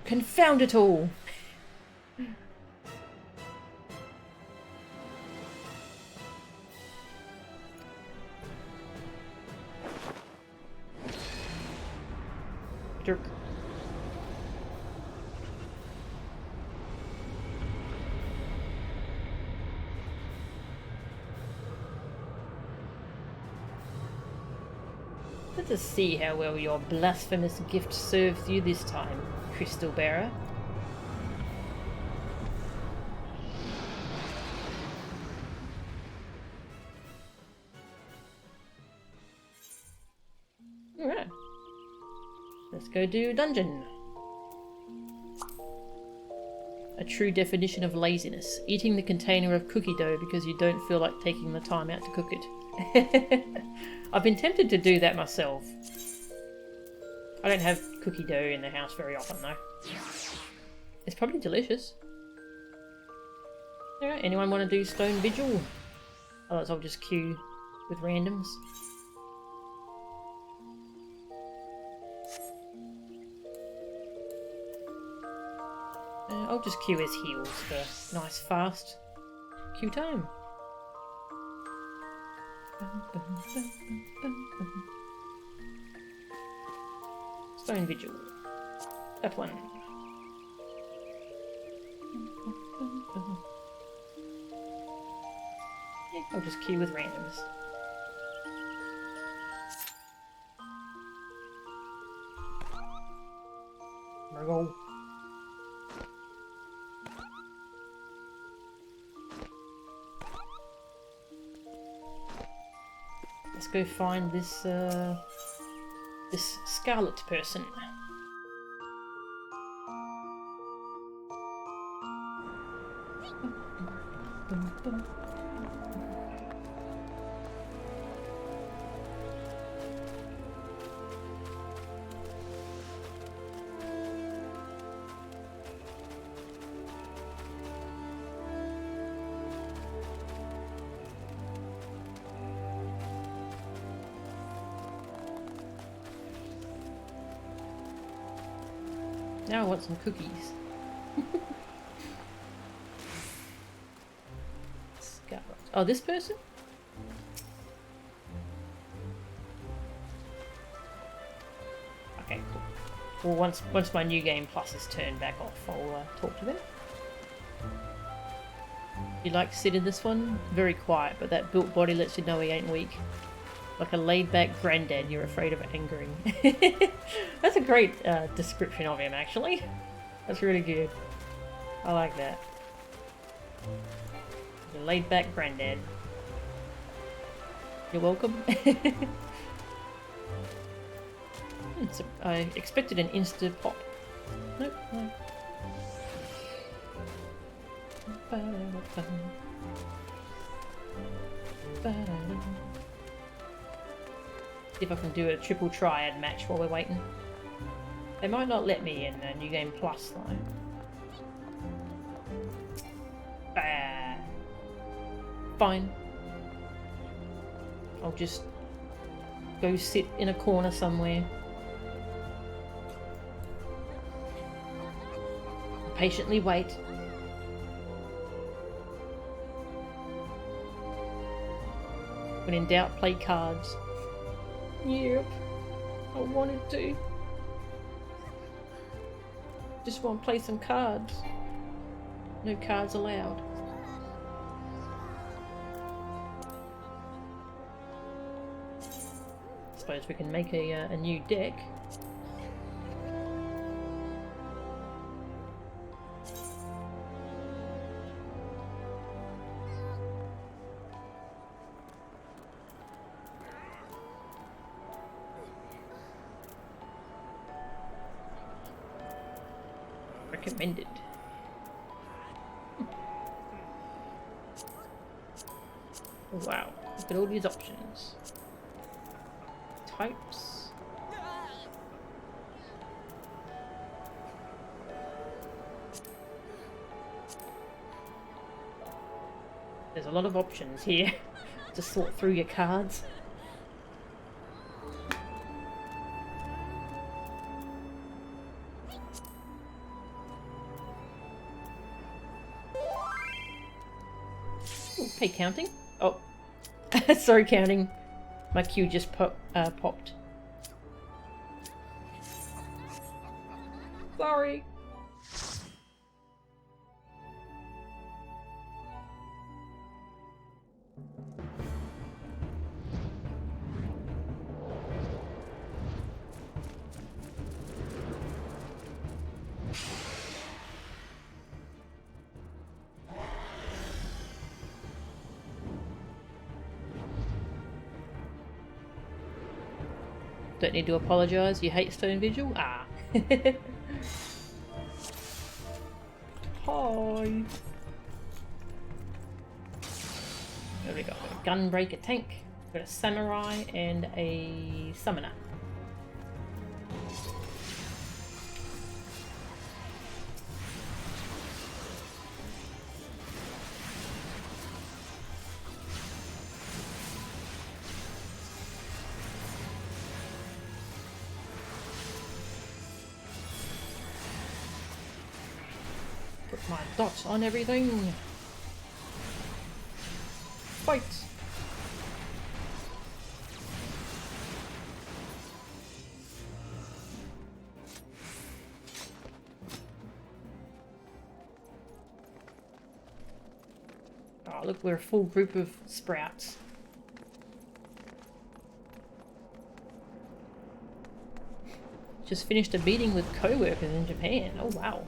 Confound it all! Jerk. Let us see how well your blasphemous gift serves you this time, Crystal Bearer. Alright. Let's go do dungeon. A true definition of laziness. Eating the container of cookie dough because you don't feel like taking the time out to cook it. I've been tempted to do that myself. I don't have cookie dough in the house very often though. It's probably delicious. Alright, anyone want to do Stone Vigil? Otherwise I'll just queue with randoms. I'll just queue as heals for nice fast queue time. Stone Vigil. That one. Yeah, I'll just queue with randoms. There we go. Let's go find this this scarlet person. Now I want some cookies. Scarlet. Oh, this person? Okay, cool. Well, once my new game plus is turned back off, I'll talk to them. You like Sid in this one? Very quiet, but that built body lets you know he ain't weak. Like a laid-back granddad you're afraid of angering. That's a great description of him, actually. That's really good. I like that. The laid-back granddad. You're welcome. So I expected an insta pop. Nope. No. See if I can do a triple triad match while we're waiting. They might not let me in New Game Plus though. Fine. I'll just go sit in a corner somewhere. Patiently wait. When in doubt, play cards. Yep, I wanted to. Just want to play some cards. No cards allowed. Suppose we can make a new deck. Recommended. Wow, look at all these options. Types. There's a lot of options here to sort through your cards. Hey, counting? Oh, sorry, counting. My queue just popped. Sorry. Don't need to apologise, you hate Stone Vigil? Ah. Hi. There we go. A Gunbreaker tank, got a samurai and a summoner. Put my dots on everything. Fight! Oh, look, we're a full group of sprouts. Just finished a meeting with co-workers in Japan. Oh, wow.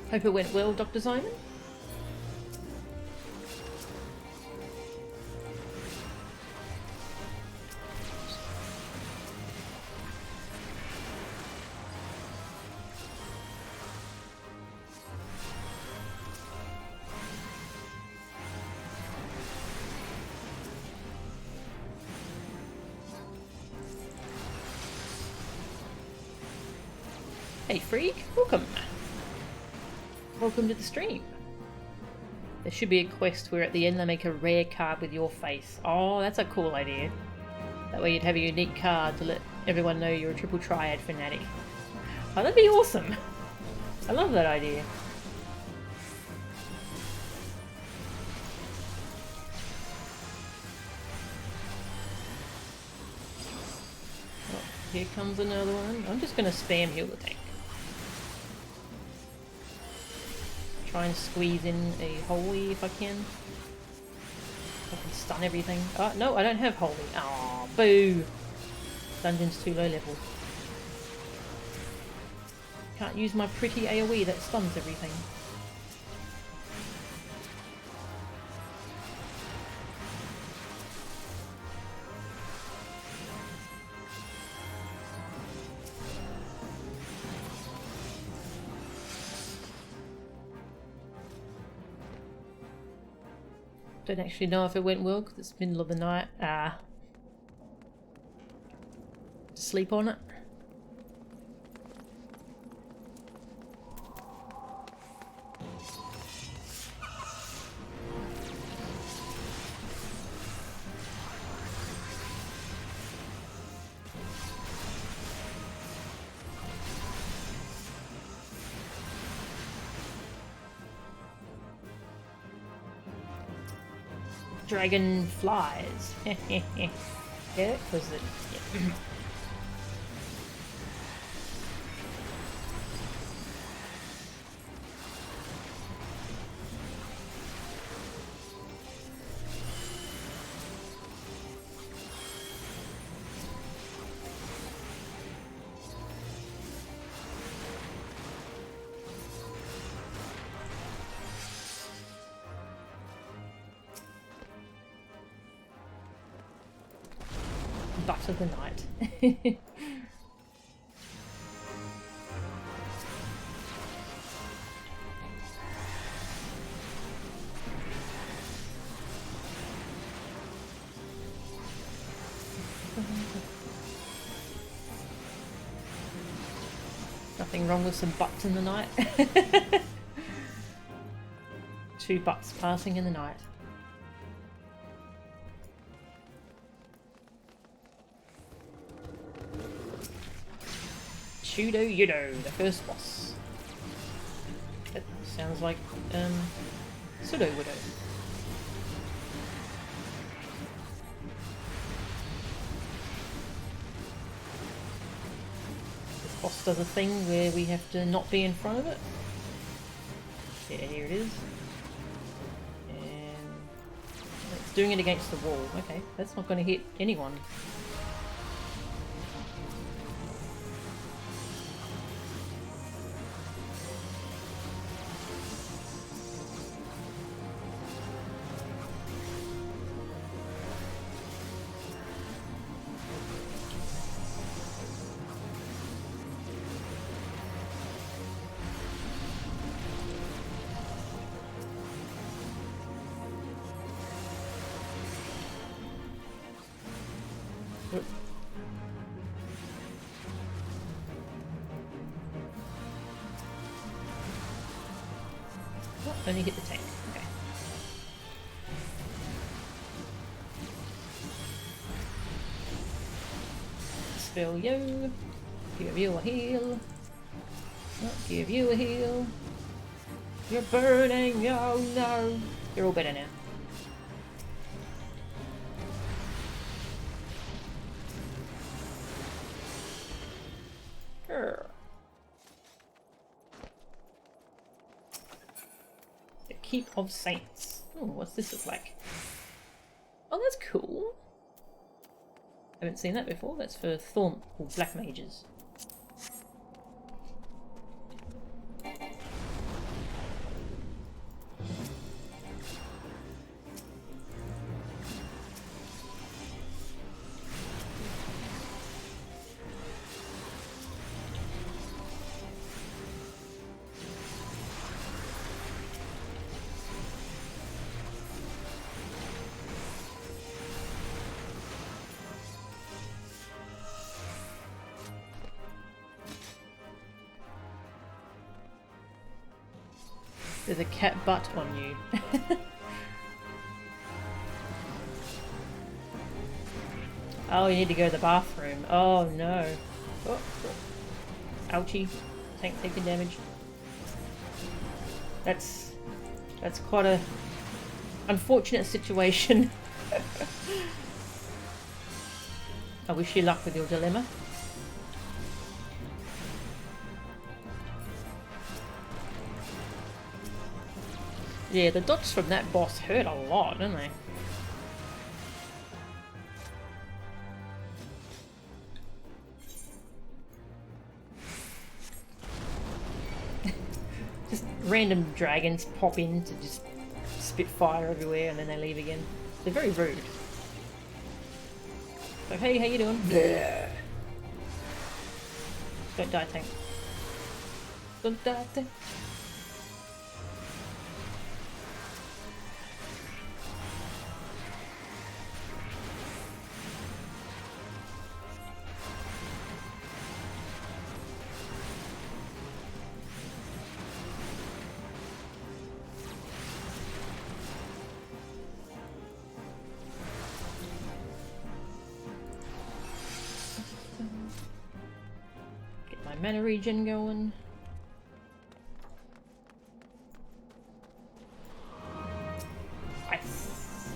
Hope it went well, Dr. Simon. Hey freak, welcome. Welcome to the stream. There should be a quest where at the end they make a rare card with your face. Oh, that's a cool idea. That way you'd have a unique card to let everyone know you're a triple triad fanatic. Oh, that'd be awesome. I love that idea. Oh, here comes another one. I'm just going to spam heal the tank. Try and squeeze in a holy if I can. I can stun everything. Oh, no, I don't have holy. Oh, boo. Dungeon's too low level. Can't use my pretty AoE that stuns everything. Don't actually know if it went well because it's middle of the night. Sleep on it. Dragon flies. Yeah, because it. Yeah. Butt of the night. Nothing wrong with some butts in the night. 2 butts passing in the night. Shudo Yudo, the first boss. That sounds like Pseudo Widow. boss does a thing where we have to not be in front of it. Yeah, here it is. And it's doing it against the wall. Okay, that's not going to hit anyone. Only hit the tank. Okay. Spell you. Give you a heal. Oh, give you a heal. You're burning. Oh no. You're all better now. Keep of Saints. Oh, what's this look like? Oh, that's cool. Haven't seen that before. That's for Thorn or Black Mages. There's a cat butt on you. Oh, you need to go to the bathroom. Oh no. Oh. Ouchie. Tank taking damage. That's quite a unfortunate situation. I wish you luck with your dilemma. Yeah, the dots from that boss hurt a lot, don't they? Just random dragons pop in to just spit fire everywhere and then they leave again. They're very rude. So, hey, how you doing? Yeah. Don't die, tank. Don't die, tank. Mana regen going. Nice.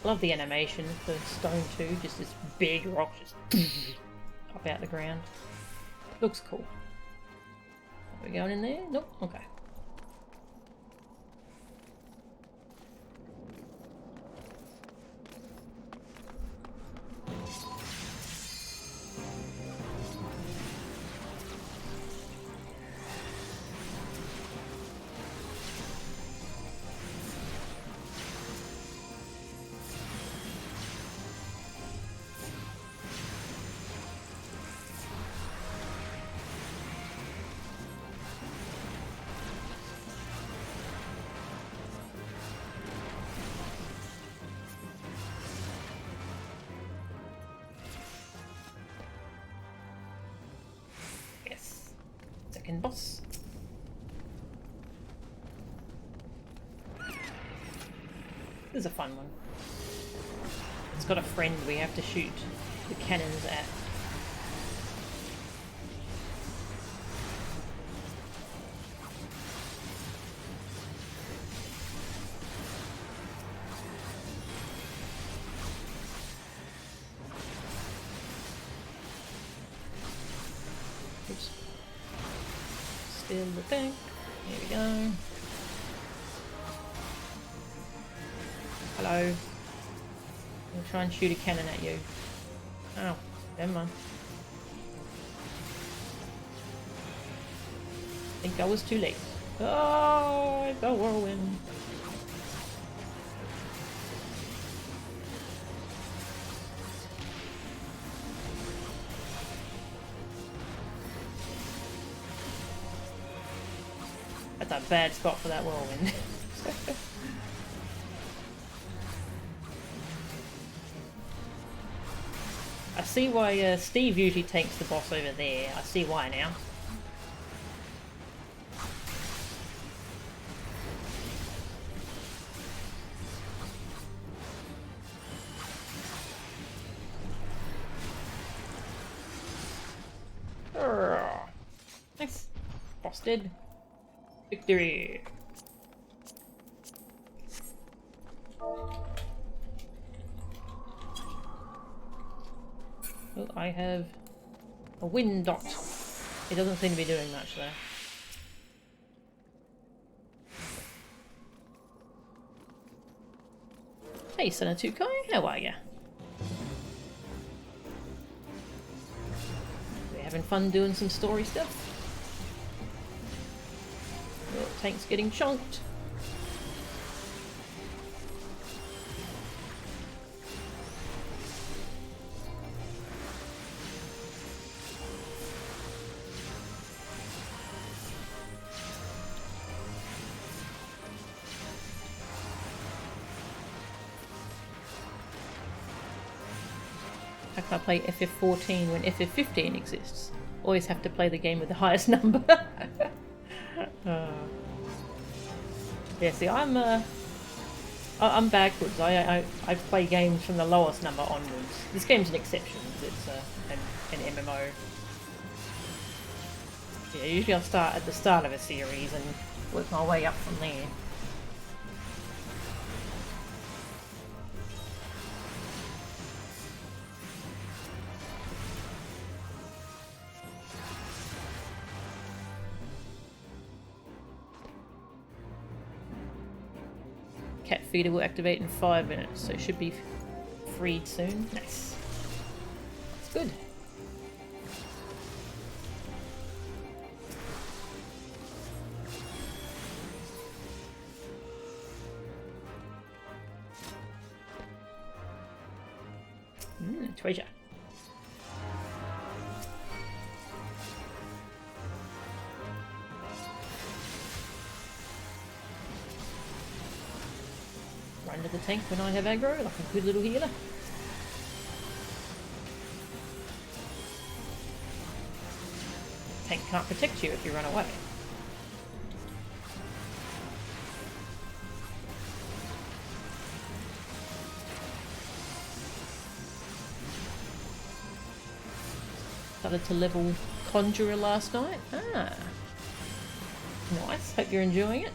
Love the animation for Stone 2, just this big rock just up out the ground. Looks cool. Are we going in there? Nope. Okay. second boss. This is a fun one. It's got a friend we have to shoot the cannons at. Oops. Steal the tank. Here we go. Hello. I'll try and shoot a cannon at you. Oh, never mind. I think I was too late. Oh, the whirlwind. That's a bad spot for that whirlwind. I see why Steve usually takes the boss over there. I see why now. Nice. Boss dead. Victory. Oh, I have a wind dot. It doesn't seem to be doing much though. Hey, Sanatukai, how are ya? We're having fun doing some story stuff. Oh, tank's getting chonked. How can I play FF14 when FF15 exists? Always have to play the game with the highest number. Yeah, see, I'm backwards. I play games from the lowest number onwards. This game's an exception. It's an MMO. Yeah, usually I'll start at the start of a series and work my way up from there. Cat feeder will activate in 5 minutes, so it should be freed soon. Nice. That's good. Treasure. Run to the tank when I have aggro, like a good little healer. Tank can't protect you if you run away. Started to level Conjurer last night. Ah, nice. Hope you're enjoying it.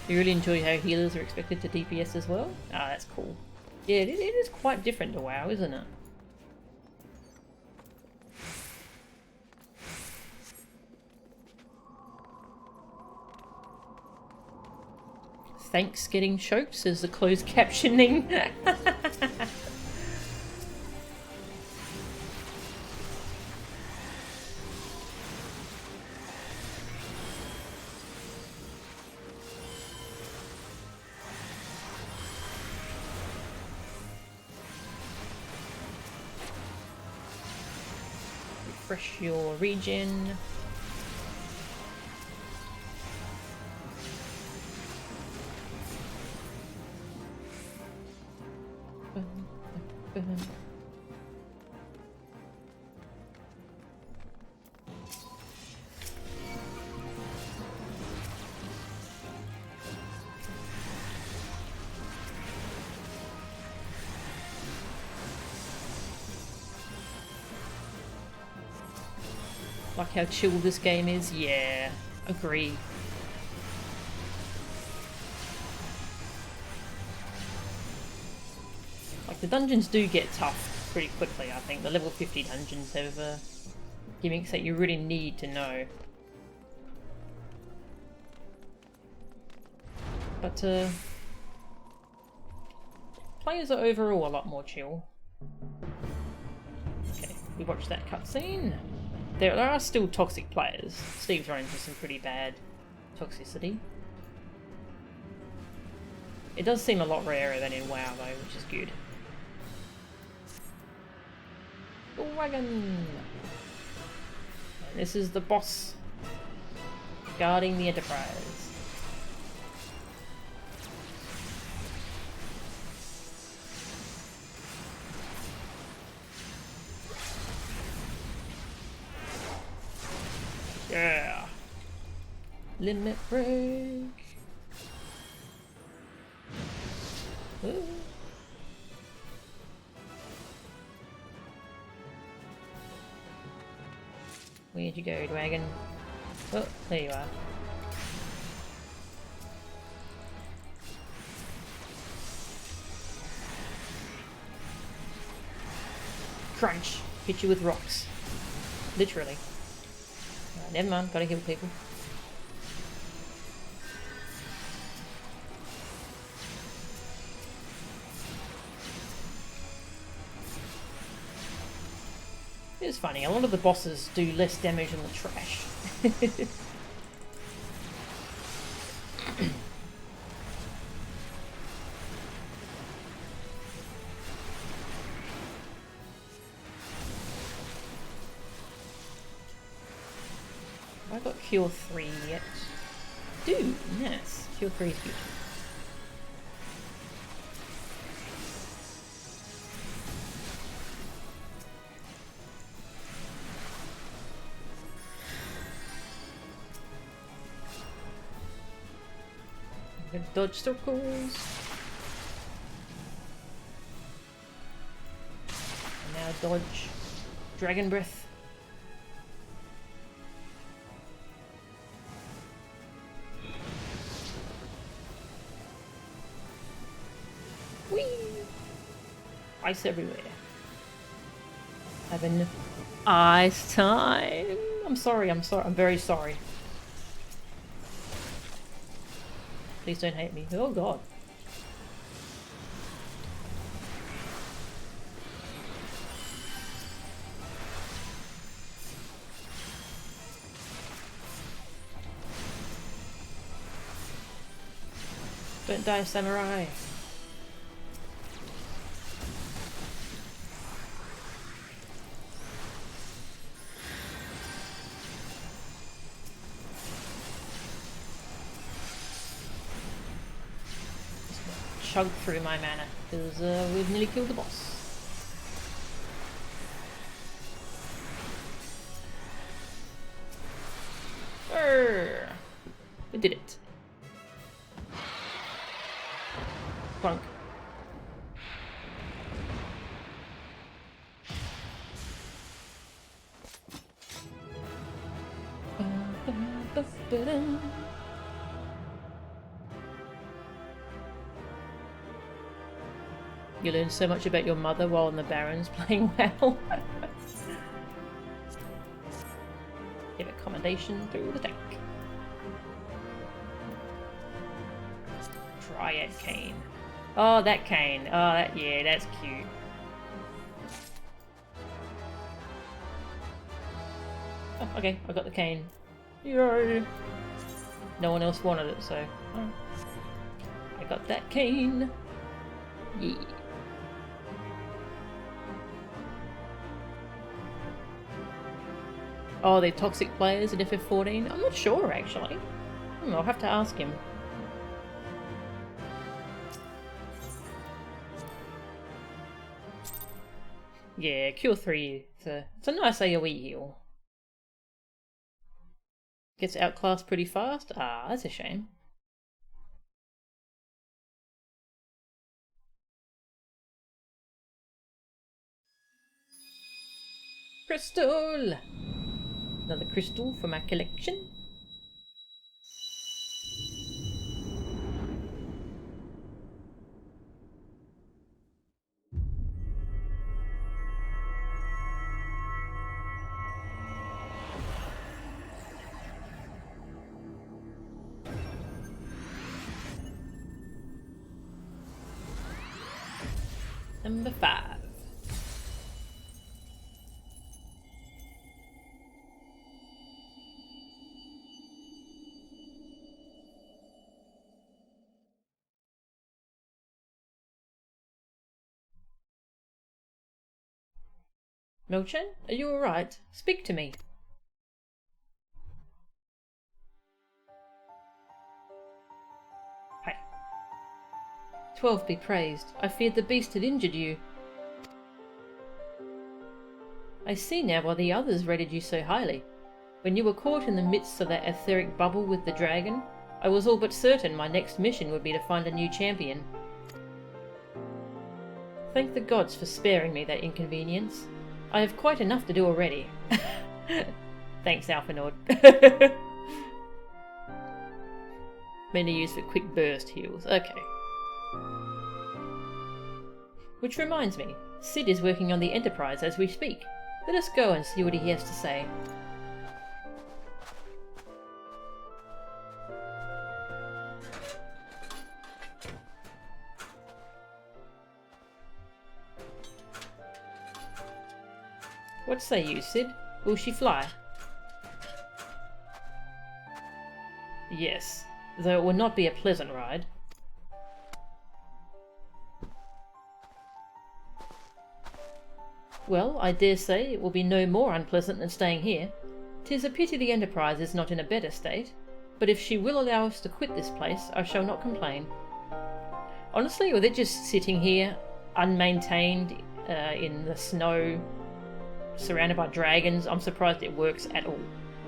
You really enjoy how healers are expected to DPS as well? Ah, that's cool. Yeah, it is quite different to WoW, isn't it? Thanks getting choked, says the closed captioning. Refresh your regen. Like how chill this game is? Yeah, agree. Like, the dungeons do get tough pretty quickly, I think. The level 50 dungeons have gimmicks that you really need to know. But, players are overall a lot more chill. Okay, we watched that cutscene. There are still toxic players. Steve's run into some pretty bad toxicity. It does seem a lot rarer than in WoW though, which is good. Wagon! This is the boss guarding the Enterprise. Yeah! Limit break! Ooh. Where'd you go, dragon? Oh, there you are. Crunch! Hit you with rocks. Literally. Alright, never mind, gotta heal people. It's funny, a lot of the bosses do less damage than the trash. I got Cure 3 yet. Dude, yes. Cure 3 is good. Dodge circles. And now dodge dragon breath. Whee! Ice everywhere. Having ice time. I'm sorry, I'm very sorry. Please don't hate me. Oh god. Don't die, samurai. Chug through my mana because we've nearly killed the boss. Arrgh. We did it. Clunk. You learn so much about your mother while in the Barrens playing WoW. Give accommodation through the tank. Dryad cane. Oh, that cane. Oh, that, yeah, that's cute. Oh, okay, I got the cane. Yay! No one else wanted it, so I got that cane. Yeah. Oh, they're toxic players in FF14? I'm not sure, actually. I'll have to ask him. Yeah, Cure 3, it's a nice AoE heal. Gets outclassed pretty fast? Ah, that's a shame. Crystal! Another crystal for my collection. Number 5. Milchen, are you alright? Speak to me. Hi. 12 be praised. I feared the beast had injured you. I see now why the others rated you so highly. When you were caught in the midst of that etheric bubble with the dragon, I was all but certain my next mission would be to find a new champion. Thank the gods for sparing me that inconvenience. I have quite enough to do already. Thanks, Alphinaud. Mainly used for quick burst heals. Okay. Which reminds me, Sid is working on the Enterprise as we speak. Let us go and see what he has to say. What say you, Sid? Will she fly? Yes, though it will not be a pleasant ride. Well, I dare say it will be no more unpleasant than staying here. 'Tis a pity the Enterprise is not in a better state, but if she will allow us to quit this place, I shall not complain. Honestly, with it just sitting here, unmaintained, in the snow, surrounded by dragons, I'm surprised it works at all.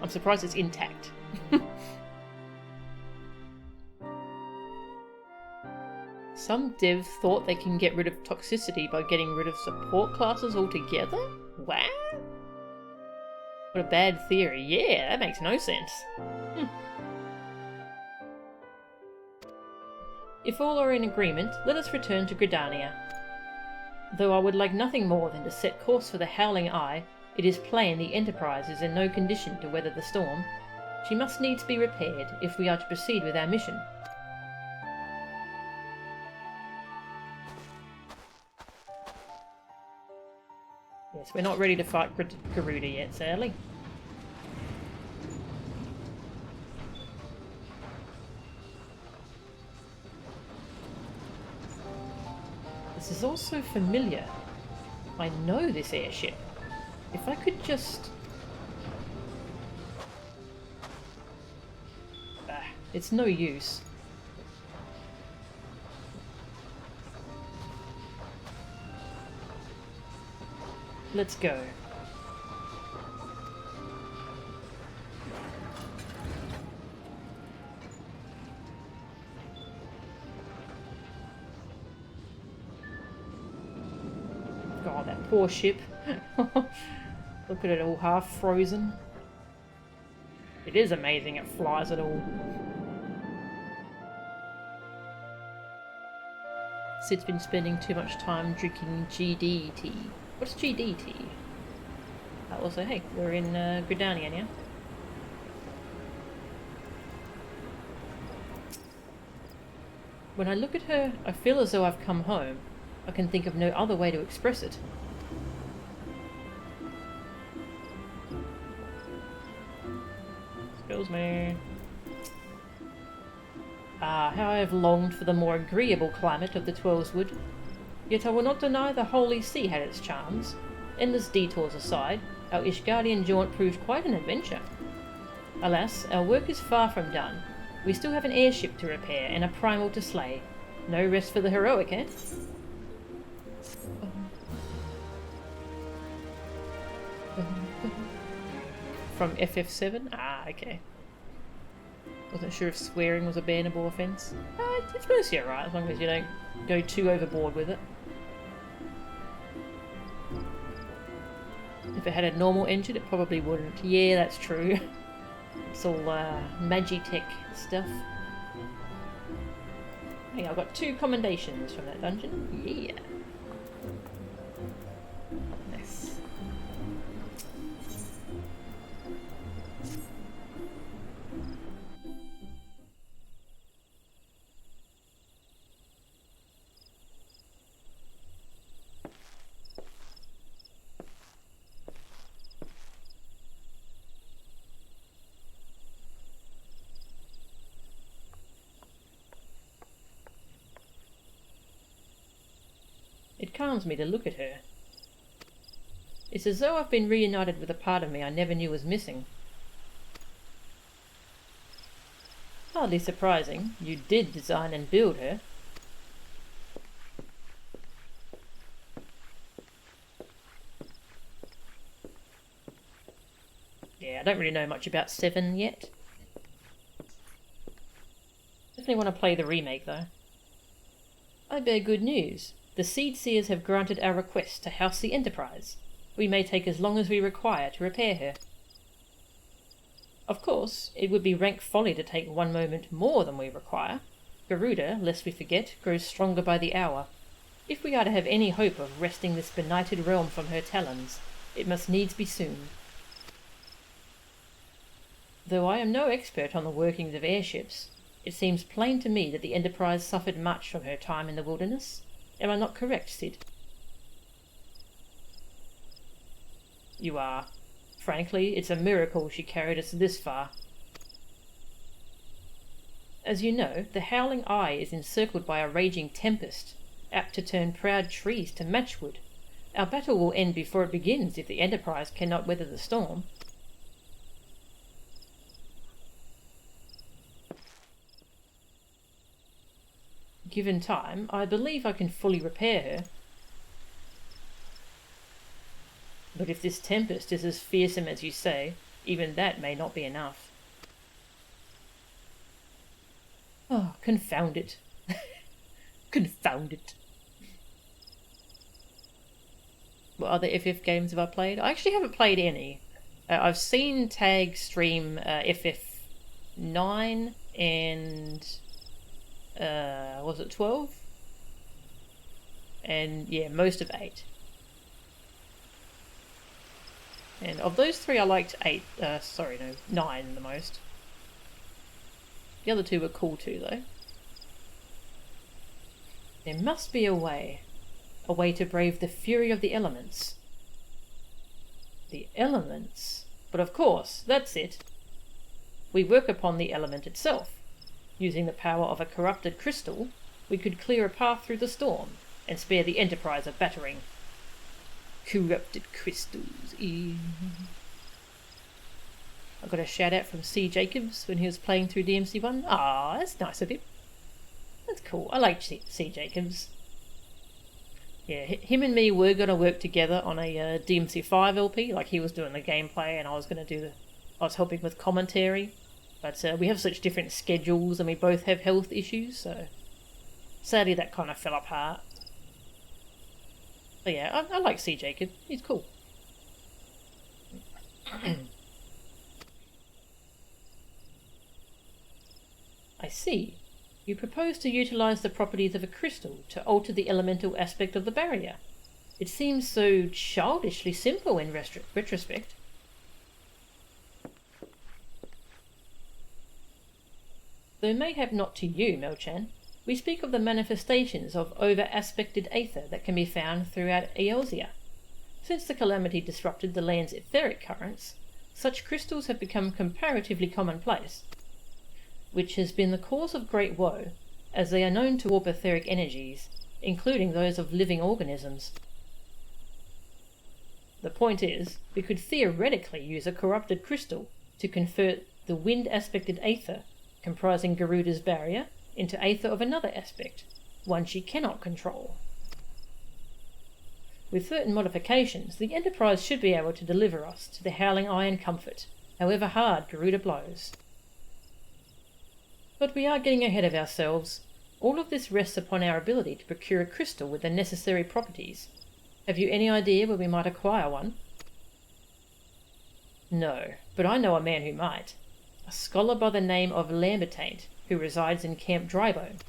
I'm surprised it's intact. Some dev thought they can get rid of toxicity by getting rid of support classes altogether? Wow! What a bad theory. Yeah, that makes no sense. If all are in agreement, let us return to Gridania. Though I would like nothing more than to set course for the Howling Eye, it is plain the Enterprise is in no condition to weather the storm. She must needs be repaired if we are to proceed with our mission. Yes, we're not ready to fight Garuda yet, sadly. This is also familiar. I know this airship. If I could just... it's no use. Let's go. God, that poor ship. Look at it all half frozen. It is amazing it flies at all. Sid's been spending too much time drinking GDT. What's GDT? Also, hey, we're in Gridania now. When I look at her, I feel as though I've come home. I can think of no other way to express it. Excuse me. Ah, how I have longed for the more agreeable climate of the Twelveswood. Yet I will not deny the Holy See had its charms. Endless detours aside, our Ishgardian jaunt proved quite an adventure. Alas, our work is far from done. We still have an airship to repair and a primal to slay. No rest for the heroic, eh? From FF7? Ah, okay. Wasn't sure if swearing was a bannable offence. It's mostly alright, as long as you don't go too overboard with it. If it had a normal engine, it probably wouldn't. Yeah, that's true. It's all Magitech stuff. Hey, I got 2 commendations from that dungeon. Yeah. Nice. It calms me to look at her. It's as though I've been reunited with a part of me I never knew was missing. Hardly surprising, you did design and build her. Yeah, I don't really know much about 7 yet. Definitely want to play the remake though. I bear good news. The Seed Seers have granted our request to house the Enterprise. We may take as long as we require to repair her. Of course, it would be rank folly to take 1 moment more than we require. Garuda, lest we forget, grows stronger by the hour. If we are to have any hope of wresting this benighted realm from her talons, it must needs be soon. Though I am no expert on the workings of airships, it seems plain to me that the Enterprise suffered much from her time in the wilderness. Am I not correct, Sid? You are. Frankly, it's a miracle she carried us this far. As you know, the Howling Eye is encircled by a raging tempest, apt to turn proud trees to matchwood. Our battle will end before it begins if the Enterprise cannot weather the storm. Given time, I believe I can fully repair her. But if this tempest is as fearsome as you say, even that may not be enough. Oh, confound it. Confound it. What other FF games have I played? I actually haven't played any. I've seen Tag stream FF9 and... was it 12? And yeah, most of 8. And of those 3 I liked 9 the most. The other 2 were cool too though. There must be a way to brave the fury of the elements. The elements? But of course, that's it. We work upon the element itself. Using the power of a corrupted crystal, we could clear a path through the storm and spare the Enterprise a battering. Corrupted crystals. I got a shout out from C. Jacobs when he was playing through DMC1. Ah, that's nice of him. That's cool. I like C. Jacobs. Yeah, him and me were going to work together on a DMC5 LP. Like, he was doing the gameplay and I was going to I was helping with commentary. But we have such different schedules and we both have health issues, so sadly that kind of fell apart. But yeah, I like C. Jacob. He's cool. I see. You propose to utilize the properties of a crystal to alter the elemental aspect of the barrier. It seems so childishly simple in retrospect. Though mayhap not to you, Melchan, we speak of the manifestations of over-aspected aether that can be found throughout Eosia. Since the calamity disrupted the land's etheric currents, such crystals have become comparatively commonplace, which has been the cause of great woe, as they are known to warp etheric energies, including those of living organisms. The point is, we could theoretically use a corrupted crystal to convert the wind-aspected aether, comprising Garuda's barrier, into aether of another aspect, one she cannot control. With certain modifications, the Enterprise should be able to deliver us to the Howling Eye in comfort, however hard Garuda blows. But we are getting ahead of ourselves. All of this rests upon our ability to procure a crystal with the necessary properties. Have you any idea where we might acquire one? No, but I know a man who might. A scholar by the name of Lambertaint, who resides in Camp Drybone.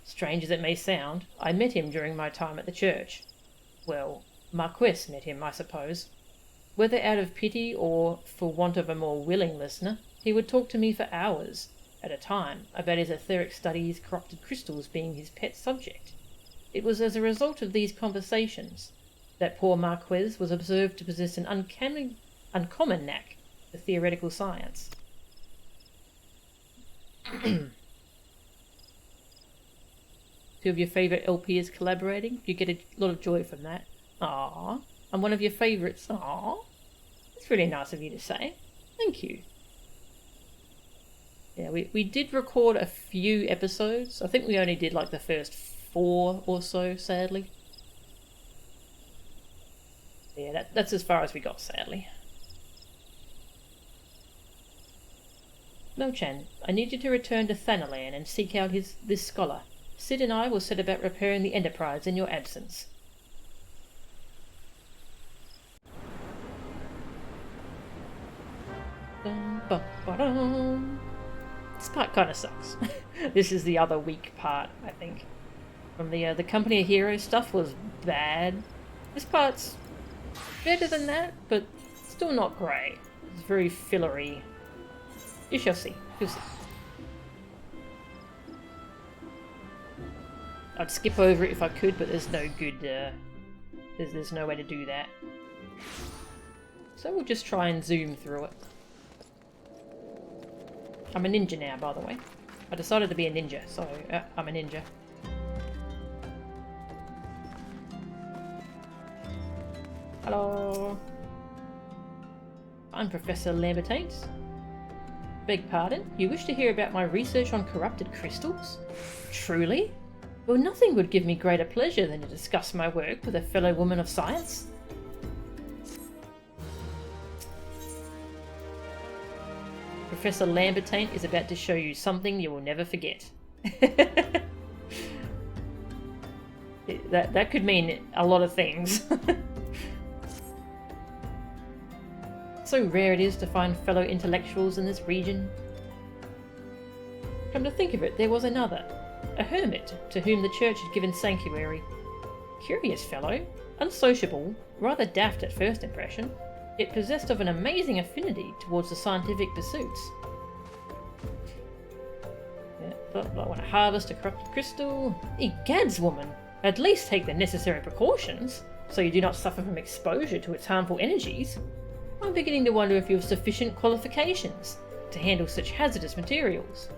Strange as it may sound, I met him during my time at the church. Well, Marquess met him, I suppose. Whether out of pity or for want of a more willing listener, he would talk to me for hours at a time about his etheric studies, corrupted crystals being his pet subject. It was as a result of these conversations that poor Marquez was observed to possess an uncommon knack for theoretical science. Two of your favourite LPs collaborating, you get a lot of joy from that. Aww, I'm one of your favourites. Aww, it's really nice of you to say. Thank you. Yeah, we did record a few episodes. I think we only did like the first 4 or so, sadly. Yeah, that's as far as we got, sadly. Mo-chan, I need you to return to Thanalan and seek out this scholar. Sid and I will set about repairing the Enterprise in your absence. This part kind of sucks. This is the other weak part, I think. From the Company of Heroes stuff was bad. This part's better than that, but still not great. It's very fillery. You shall see. You'll see. I'd skip over it if I could, but there's no good, there's no way to do that. So we'll just try and zoom through it. I'm a ninja now, by the way. I decided to be a ninja, so I'm a ninja. Hello. I'm Professor Lambertaint. Beg pardon? You wish to hear about my research on corrupted crystals? Truly? Well, nothing would give me greater pleasure than to discuss my work with a fellow woman of science. Professor Lambertaint is about to show you something you will never forget. that could mean a lot of things. So rare it is to find fellow intellectuals in this region. Come to think of it, there was another. A hermit, to whom the church had given sanctuary. Curious fellow, unsociable, rather daft at first impression, yet possessed of an amazing affinity towards the scientific pursuits. Yeah, but I want to harvest a corrupted crystal. Egads, woman! At least take the necessary precautions, so you do not suffer from exposure to its harmful energies. I'm beginning to wonder if you have sufficient qualifications to handle such hazardous materials.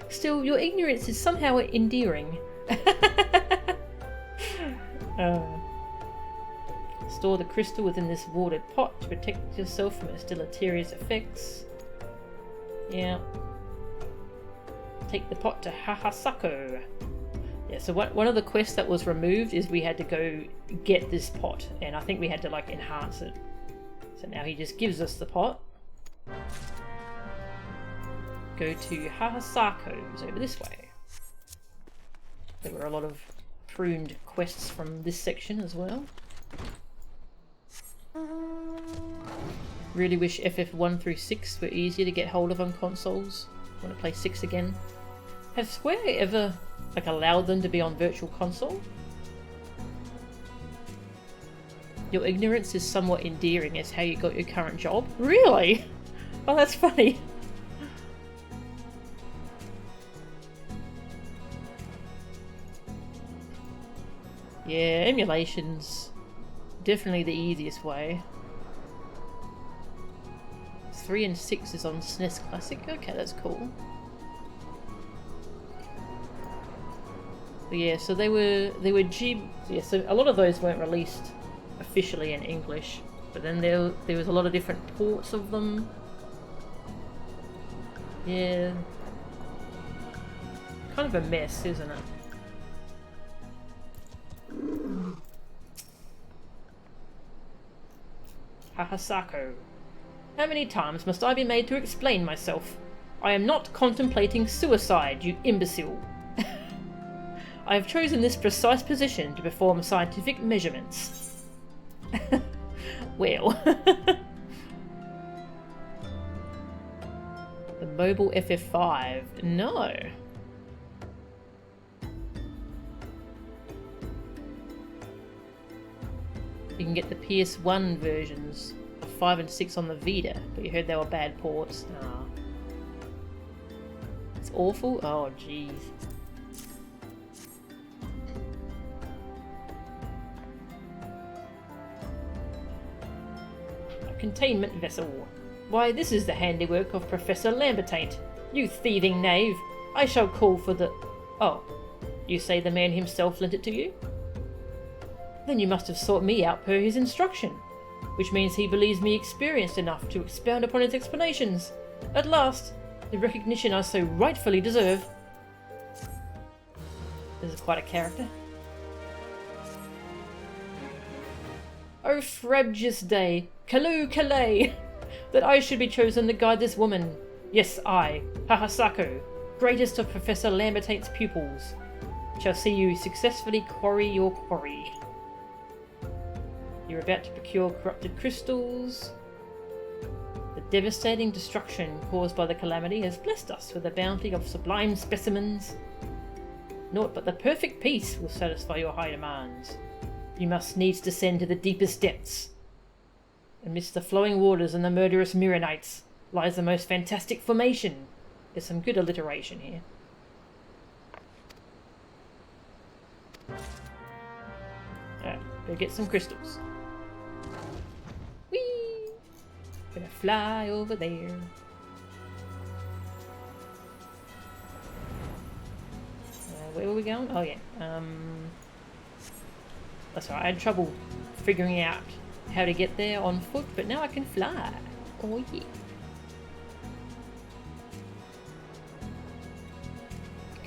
Still, your ignorance is somehow endearing. Store the crystal within this watered pot to protect yourself from its deleterious effects. Yeah. Take the pot to Hahasako. Yeah, so one of the quests that was removed is we had to go get this pot, and I think we had to like enhance it. So now he just gives us the pot. Go to Hahasako's over this way. There were a lot of pruned quests from this section as well. Really wish FF1 through 6 were easier to get hold of on consoles. I want to play 6 again. Have Square ever allowed them to be on Virtual Console? Your ignorance is somewhat endearing as how you got your current job. Really? Oh, that's funny. Yeah, emulation's definitely the easiest way. 3 and 6 is on SNES Classic. Okay, that's cool. But yeah, so they were yeah, so a lot of those weren't released officially in English, but then there was a lot of different ports of them. Yeah. Kind of a mess, isn't it? Hahasako. How many times must I be made to explain myself? I am not contemplating suicide, you imbecile. I have chosen this precise position to perform scientific measurements. Well, Mobile FF5. No. You can get the PS1 versions of 5 and 6 on the Vita, but you heard they were bad ports. Ah. It's awful? Oh, jeez. A containment vessel. Why, this is the handiwork of Professor Lambertaint. You thieving knave! I shall call for the... Oh, you say the man himself lent it to you? Then you must have sought me out per his instruction, which means he believes me experienced enough to expound upon his explanations. At last, the recognition I so rightfully deserve. This is quite a character. Oh, frabjous day, Calloo Calais, that I should be chosen to guide this woman. Yes, I, Hahasako, greatest of Professor Lambertaint's pupils, shall see you successfully quarry your quarry. You're about to procure corrupted crystals. The devastating destruction caused by the calamity has blessed us with a bounty of sublime specimens. Naught but the perfect peace will satisfy your high demands. You must needs descend to the deepest depths. Amidst the flowing waters and the murderous Mirranites lies the most fantastic formation. There's some good alliteration here. Alright, go get some crystals. Whee! Gonna fly over there. Where were we going? Oh yeah. That's right. I had trouble figuring out how to get there on foot, but now I can fly. Oh yeah.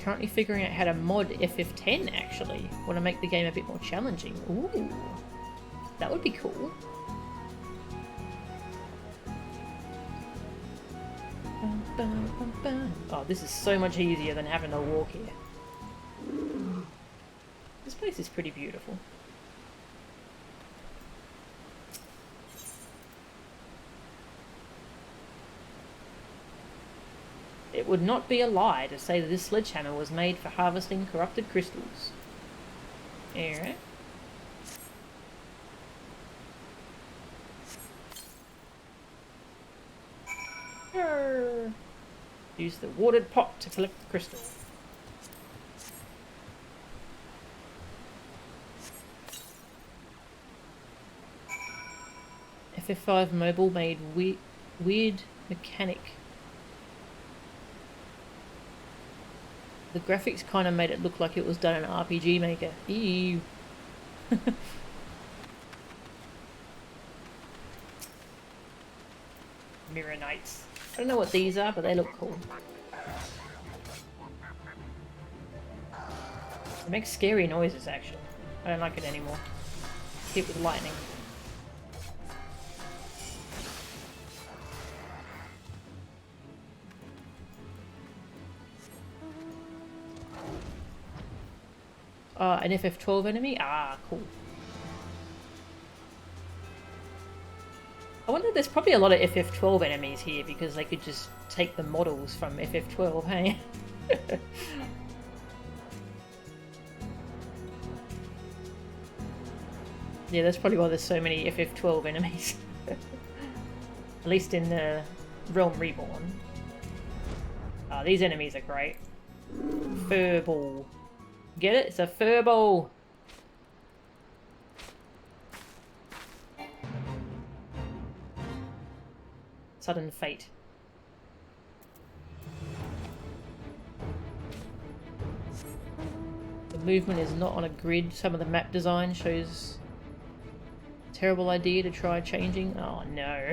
Currently figuring out how to mod FF10 actually. Want to make the game a bit more challenging. Ooh. That would be cool. Oh, this is so much easier than having to walk here. This place is pretty beautiful. It would not be a lie to say that this sledgehammer was made for harvesting corrupted crystals. Alright. Use the watered pot to collect the crystal. FF5 mobile made weird mechanic. The graphics kind of made it look like it was done in RPG Maker. Ew. Mirranites. I don't know what these are, but they look cool. It makes scary noises, actually. I don't like it anymore. Hit with lightning. An FF12 enemy? Ah, cool. I wonder, there's probably a lot of FF12 enemies here because they could just take the models from FF12, hey? Yeah, that's probably why there's so many FF12 enemies. At least in the Realm Reborn. These enemies are great. Furball. Get it? It's a furball. Sudden fate. The movement is not on a grid. Some of the map design shows a terrible idea to try changing. Oh no.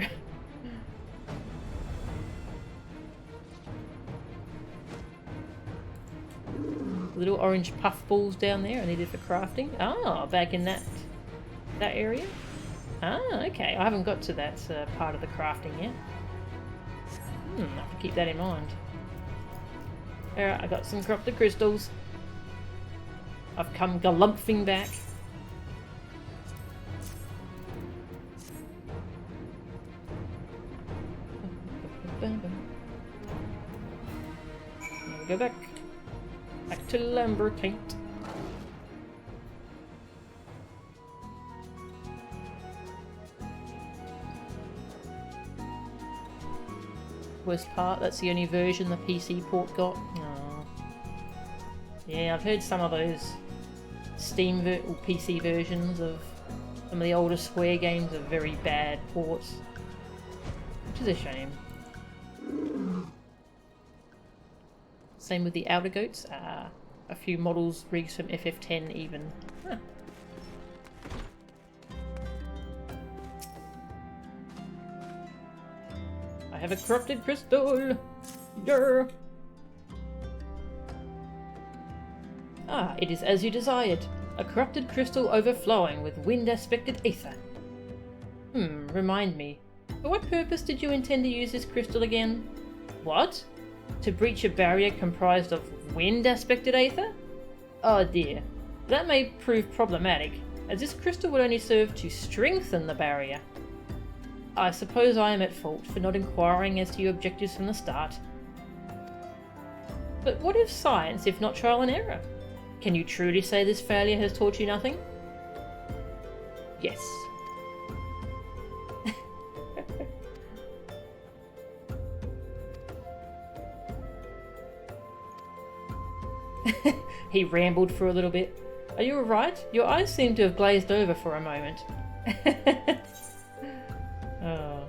Little orange puff balls down there I needed for crafting. Ah, back in that area. Ah, okay. I haven't got to that part of the crafting yet. I have to keep that in mind. Alright, I got some corrupted crystals. I've come galumphing back. go back. Back to Lambertaint. Worst part, that's the only version the PC port got. Oh. Yeah, I've heard some of those Steam or PC versions of some of the older Square games are very bad ports. Which is a shame. Same with the Outer Goats. A few models rigs from FF10 even. Huh. I have a corrupted crystal! Durr! Ah, it is as you desired. A corrupted crystal overflowing with wind-aspected ether. Remind me. For what purpose did you intend to use this crystal again? What? To breach a barrier comprised of wind-aspected ether? Oh dear. That may prove problematic, as this crystal would only serve to strengthen the barrier. I suppose I am at fault for not inquiring as to your objectives from the start. But what is science if not trial and error? Can you truly say this failure has taught you nothing? Yes. He rambled for a little bit. Are you alright? Your eyes seem to have glazed over for a moment. Oh.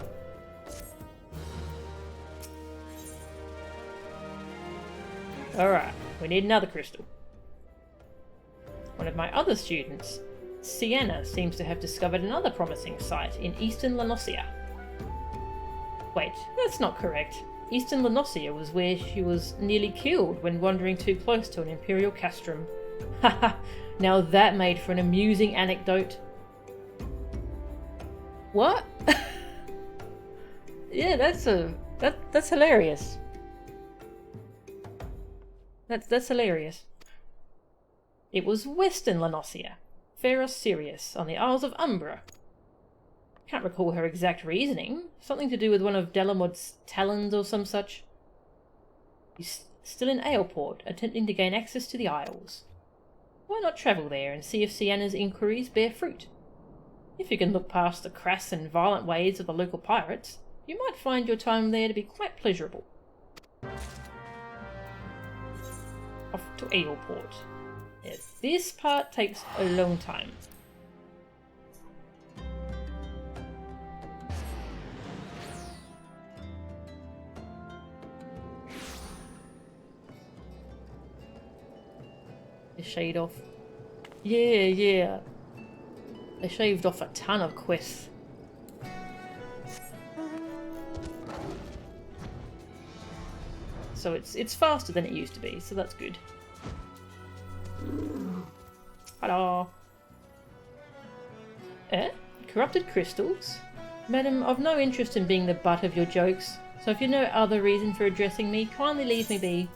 Alright, we need another crystal. One of my other students, Sienna, seems to have discovered another promising site in eastern Lanosia. Wait, that's not correct. Eastern Lanosia was where she was nearly killed when wandering too close to an Imperial castrum. Haha, now that made for an amusing anecdote. What? Yeah, that's hilarious. That's hilarious. It was Western Lanosia, Pharos Sirius, on the Isles of Umbra. Can't recall her exact reasoning. Something to do with one of Delamod's talons or some such. He's still in Aleport, attempting to gain access to the Isles. Why not travel there and see if Sienna's inquiries bear fruit? If you can look past the crass and violent ways of the local pirates, you might find your time there to be quite pleasurable. Off to Aleport. Yes, this part takes a long time. The shade off. Yeah. They shaved off a ton of quests. So it's faster than it used to be, so that's good. Hello. Corrupted crystals? Madam, I've no interest in being the butt of your jokes, so if you know other reason for addressing me, kindly leave me be.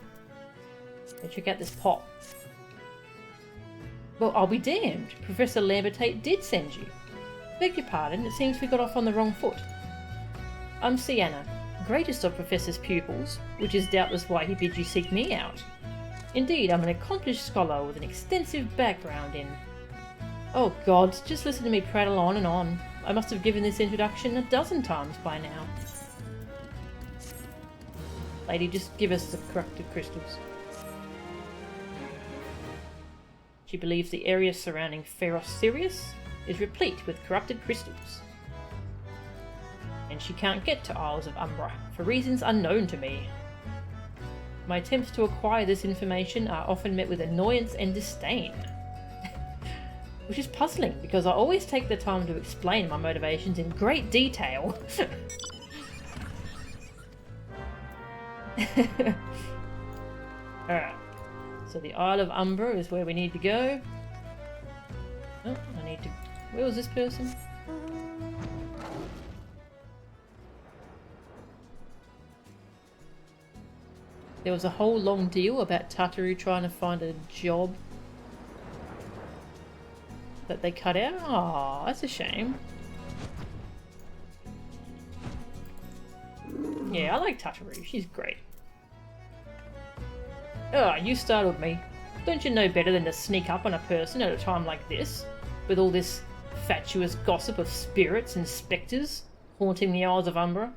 Go check out this pot. Well, I'll be damned. Professor Lambertaint did send you. Beg your pardon, it seems we got off on the wrong foot. I'm Sienna, greatest of Professor's pupils, which is doubtless why he bid you seek me out. Indeed, I'm an accomplished scholar with an extensive background in... Oh God, just listen to me prattle on and on. I must have given this introduction a dozen times by now. Lady, just give us the corrupted crystals. She believes the area surrounding Pharos Sirius is replete with corrupted crystals. And she can't get to Isles of Umbra, for reasons unknown to me. My attempts to acquire this information are often met with annoyance and disdain. Which is puzzling, because I always take the time to explain my motivations in great detail. Alright. So the Isle of Umbra is where we need to go. Oh, I need to... Where was this person? There was a whole long deal about Tataru trying to find a job that they cut out. Aw, that's a shame. Yeah, I like Tataru. She's great. Oh, you startled me. Don't you know better than to sneak up on a person at a time like this? With all this fatuous gossip of spirits and spectres haunting the Isles of Umbra?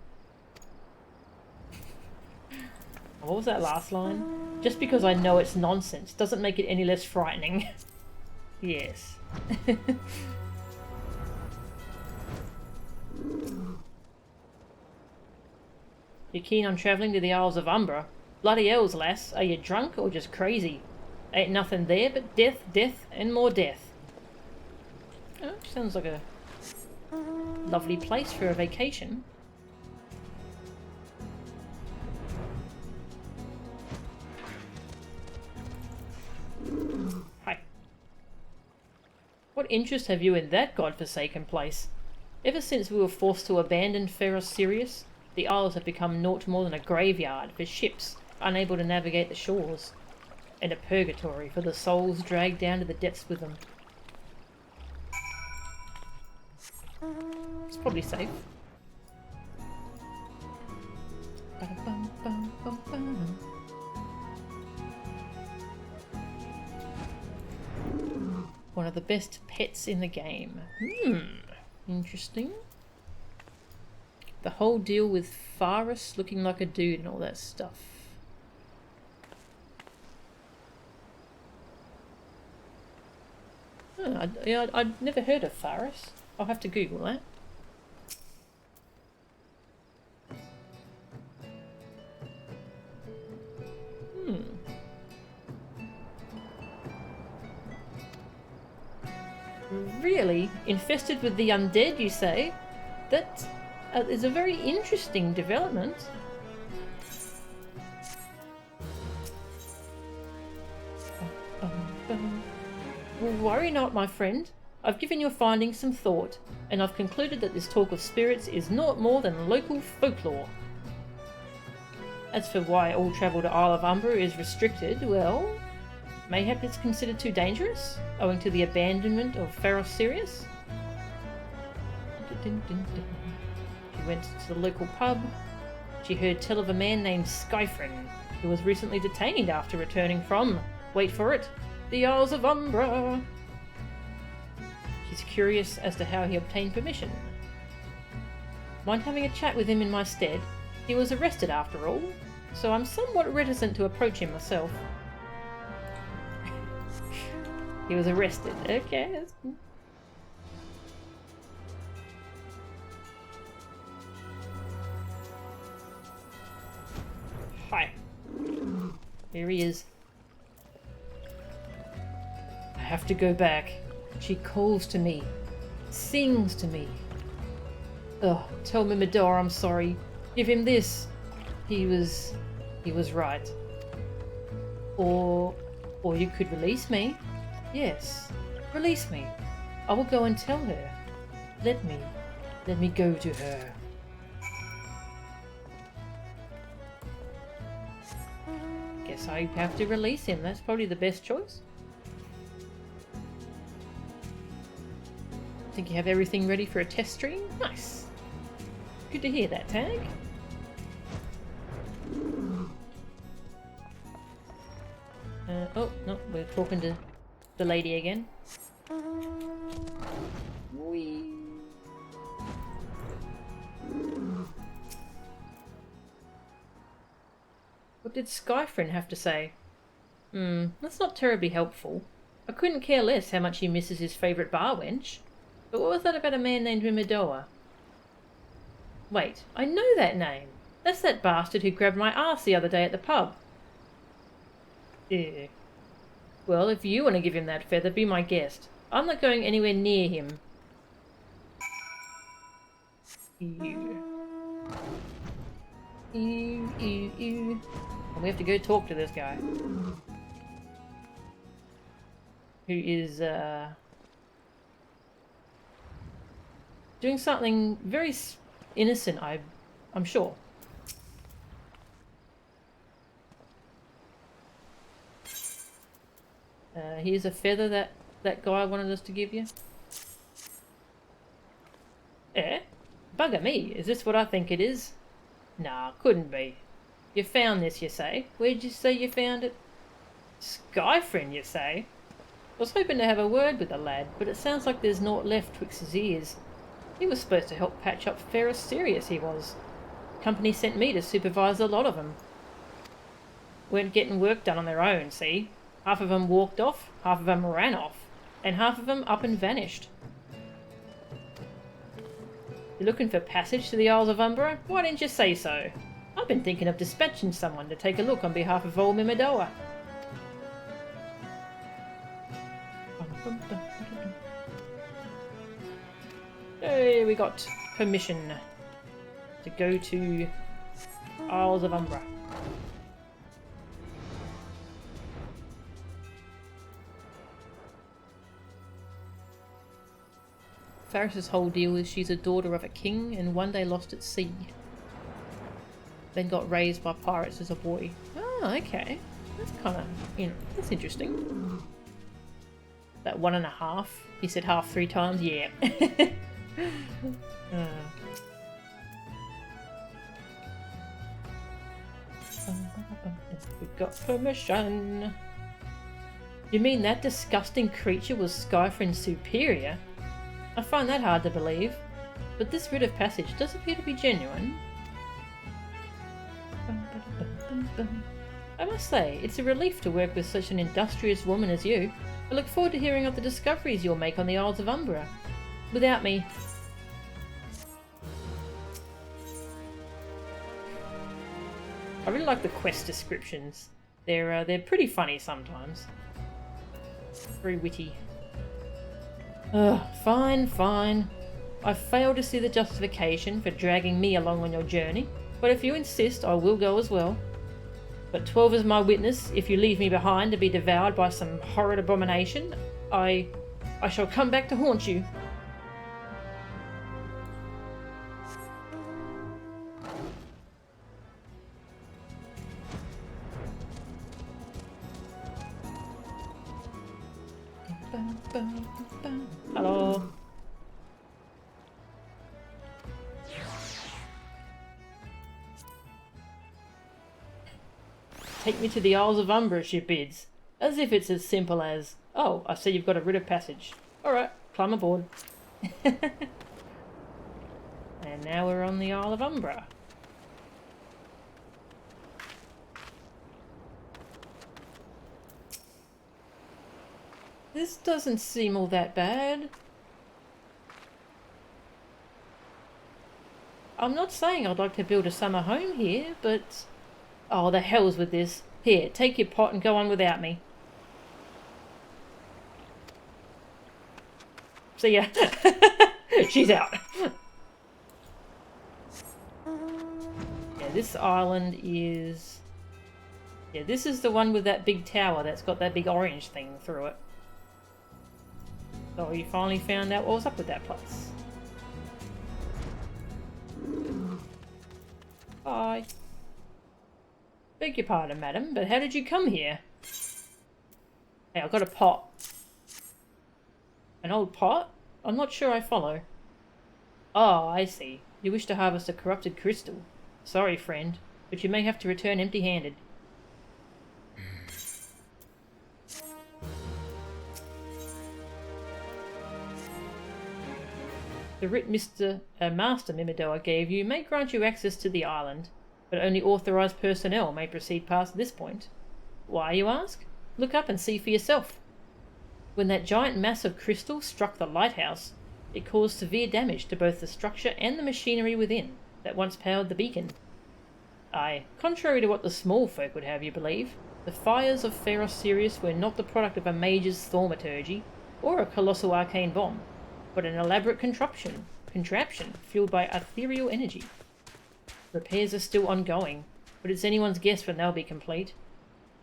What was that last line? Just because I know it's nonsense doesn't make it any less frightening. Yes. You keen on travelling to the Isles of Umbra? Bloody hells, lass. Are you drunk or just crazy? Ain't nothing there but death, death, and more death. Oh, sounds like a lovely place for a vacation. Hi. What interest have you in that godforsaken place? Ever since we were forced to abandon Ferros Sirius, the Isles have become naught more than a graveyard for ships unable to navigate the shores, and a purgatory for the souls dragged down to the depths with them. It's probably safe. One of the best pets in the game. Interesting. The whole deal with Faris looking like a dude and all that stuff. I'd never heard of Faris. I'll have to Google that. Really? Infested with the undead, you say? That is a very interesting development. Well, worry not, my friend. I've given your findings some thought, and I've concluded that this talk of spirits is naught more than local folklore. As for why all travel to Isle of Umbra is restricted, well, mayhap it's considered too dangerous, owing to the abandonment of Ferros Sirius. She went to the local pub. She heard tell of a man named Skyfrin, who was recently detained after returning from, wait for it, the Isles of Umbra. She's curious as to how he obtained permission. Mind having a chat with him in my stead? He was arrested after all, so I'm somewhat reticent to approach him myself. He was arrested. Okay, that's cool. Hi. Here he is. I have to go back. She calls to me. Sings to me. Ugh, tell Mimidor I'm sorry. Give him this. He was right. Or you could release me. Yes, release me. I will go and tell her. Let me go to her. Guess I have to release him. That's probably the best choice. Think you have everything ready for a test stream? Nice. Good to hear that, Tag. Oh, no, we're talking to the lady again. Whee. What did Skyfrin have to say? That's not terribly helpful. I couldn't care less how much he misses his favourite bar wench. But what was that about a man named Mimidoa? Wait, I know that name. That's that bastard who grabbed my arse the other day at the pub. Ew. Well, if you want to give him that feather, be my guest. I'm not going anywhere near him. Ew. Ew, ew, ew. And we have to go talk to this guy. Who is, doing something very innocent, I'm sure. Here's a feather that guy wanted us to give you. Eh? Bugger me, is this what I think it is? Nah, couldn't be. You found this, you say? Where'd you say you found it? Skyfriend, you say? I was hoping to have a word with the lad, but it sounds like there's naught left twixt his ears. He was supposed to help patch up Ferris Sirius, he was. The company sent me to supervise a lot of them. Weren't getting work done on their own, see? Half of them walked off, half of them ran off, and half of them up and vanished. You're looking for passage to the Isles of Umbra? Why didn't you say so? I've been thinking of dispatching someone to take a look on behalf of old Mimidoa. Hey, we got permission to go to Isles of Umbra. Ferris's whole deal is she's a daughter of a king and one day lost at sea. Then got raised by pirates as a boy. Oh, okay. That's kind of, that's interesting. That 1.5. He said half 3 times? Yeah. We've got permission. You mean that disgusting creature was Skyfriend's superior? I find that hard to believe, but this writ of passage does appear to be genuine. I must say, it's a relief to work with such an industrious woman as you. I look forward to hearing of the discoveries you'll make on the Isles of Umbra. Without me... I really like the quest descriptions. They're pretty funny sometimes. Very witty. Ugh, fine. I've failed to see the justification for dragging me along on your journey, but if you insist, I will go as well. But 12 is my witness. If you leave me behind to be devoured by some horrid abomination, I shall come back to haunt you. Hello. Take me to the Isles of Umbra, she bids. As if it's as simple as, oh, I see you've got a writ of passage. Alright, climb aboard. And now we're on the Isle of Umbra. This doesn't seem all that bad. I'm not saying I'd like to build a summer home here, but... Oh, the hell's with this. Here, take your pot and go on without me. See ya. She's out. Yeah, this island is... Yeah, this is the one with that big tower that's got that big orange thing through it. So you finally found out what was up with that place. Bye. Beg your pardon, madam, but how did you come here? Hey, I've got a pot. An old pot? I'm not sure I follow. Oh, I see. You wish to harvest a corrupted crystal. Sorry, friend, but you may have to return empty-handed. The writ Master Mimidoa gave you may grant you access to the island, but only authorised personnel may proceed past this point. Why, you ask? Look up and see for yourself. When that giant mass of crystal struck the lighthouse, it caused severe damage to both the structure and the machinery within that once powered the beacon. Aye, contrary to what the small folk would have you believe, the fires of Ferris Sirius were not the product of a mage's thaumaturgy or a colossal arcane bomb, but an elaborate contraption fueled by ethereal energy. Repairs are still ongoing, but it's anyone's guess when they'll be complete.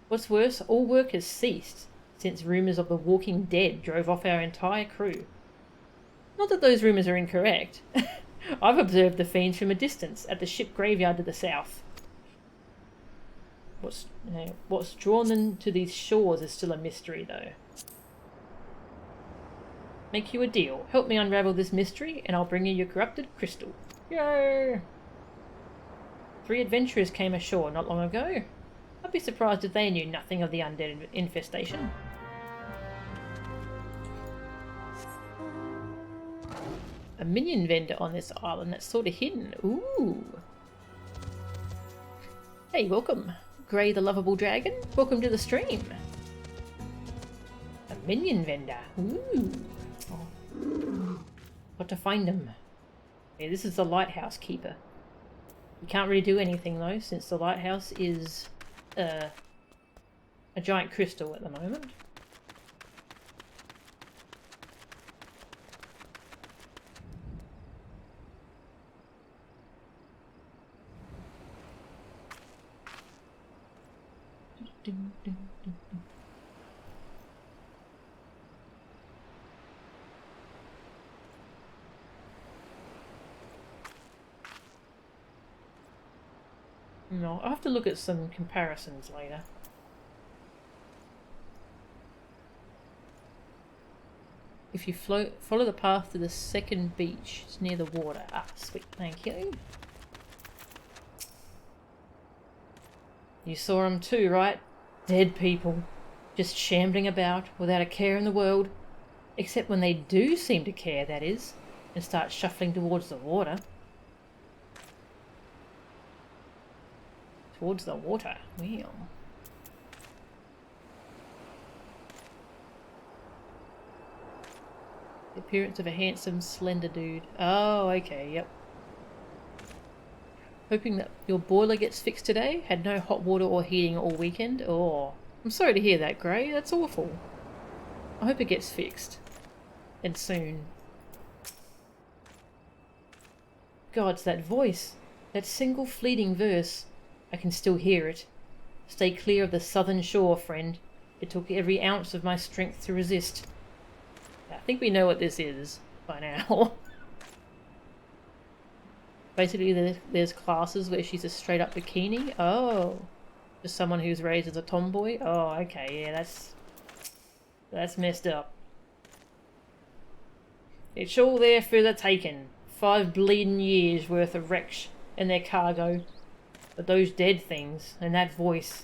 What's worse, all work has ceased, since rumours of the Walking Dead drove off our entire crew. Not that those rumours are incorrect. I've observed the fiends from a distance, at the ship graveyard to the south. What's drawn them to these shores is still a mystery, though. Make you a deal. Help me unravel this mystery, and I'll bring you your corrupted crystal. Yay! 3 adventurers came ashore not long ago. I be surprised if they knew nothing of the undead infestation. A minion vendor on this island that's sort of hidden. Ooh. Hey, welcome. Grey the lovable dragon. Welcome to the stream. A minion vendor. Ooh. Oh. Got to find him. Yeah, this is the lighthouse keeper. You can't really do anything though, since the lighthouse is a giant crystal at the moment. No, I'll have to look at some comparisons later. If you follow the path to the second beach, it's near the water. Ah, sweet, thank you. You saw them too, right? Dead people, just shambling about without a care in the world. Except when they do seem to care, that is, and start shuffling towards the water. Towards the water. Well. The appearance of a handsome, slender dude. Oh, okay, yep. Hoping that your boiler gets fixed today. Had no hot water or heating all weekend. Oh, I'm sorry to hear that, Grey. That's awful. I hope it gets fixed. And soon. Gods, that voice. That single fleeting verse. I can still hear it. Stay clear of the southern shore, friend. It took every ounce of my strength to resist. I think we know what this is by now. Basically, there's classes where she's a straight-up bikini. Oh. Just someone who's raised as a tomboy. Oh, okay, yeah, that's messed up. It's all there for the taking. 5 bleeding years worth of wrecks and their cargo. But those dead things, and that voice...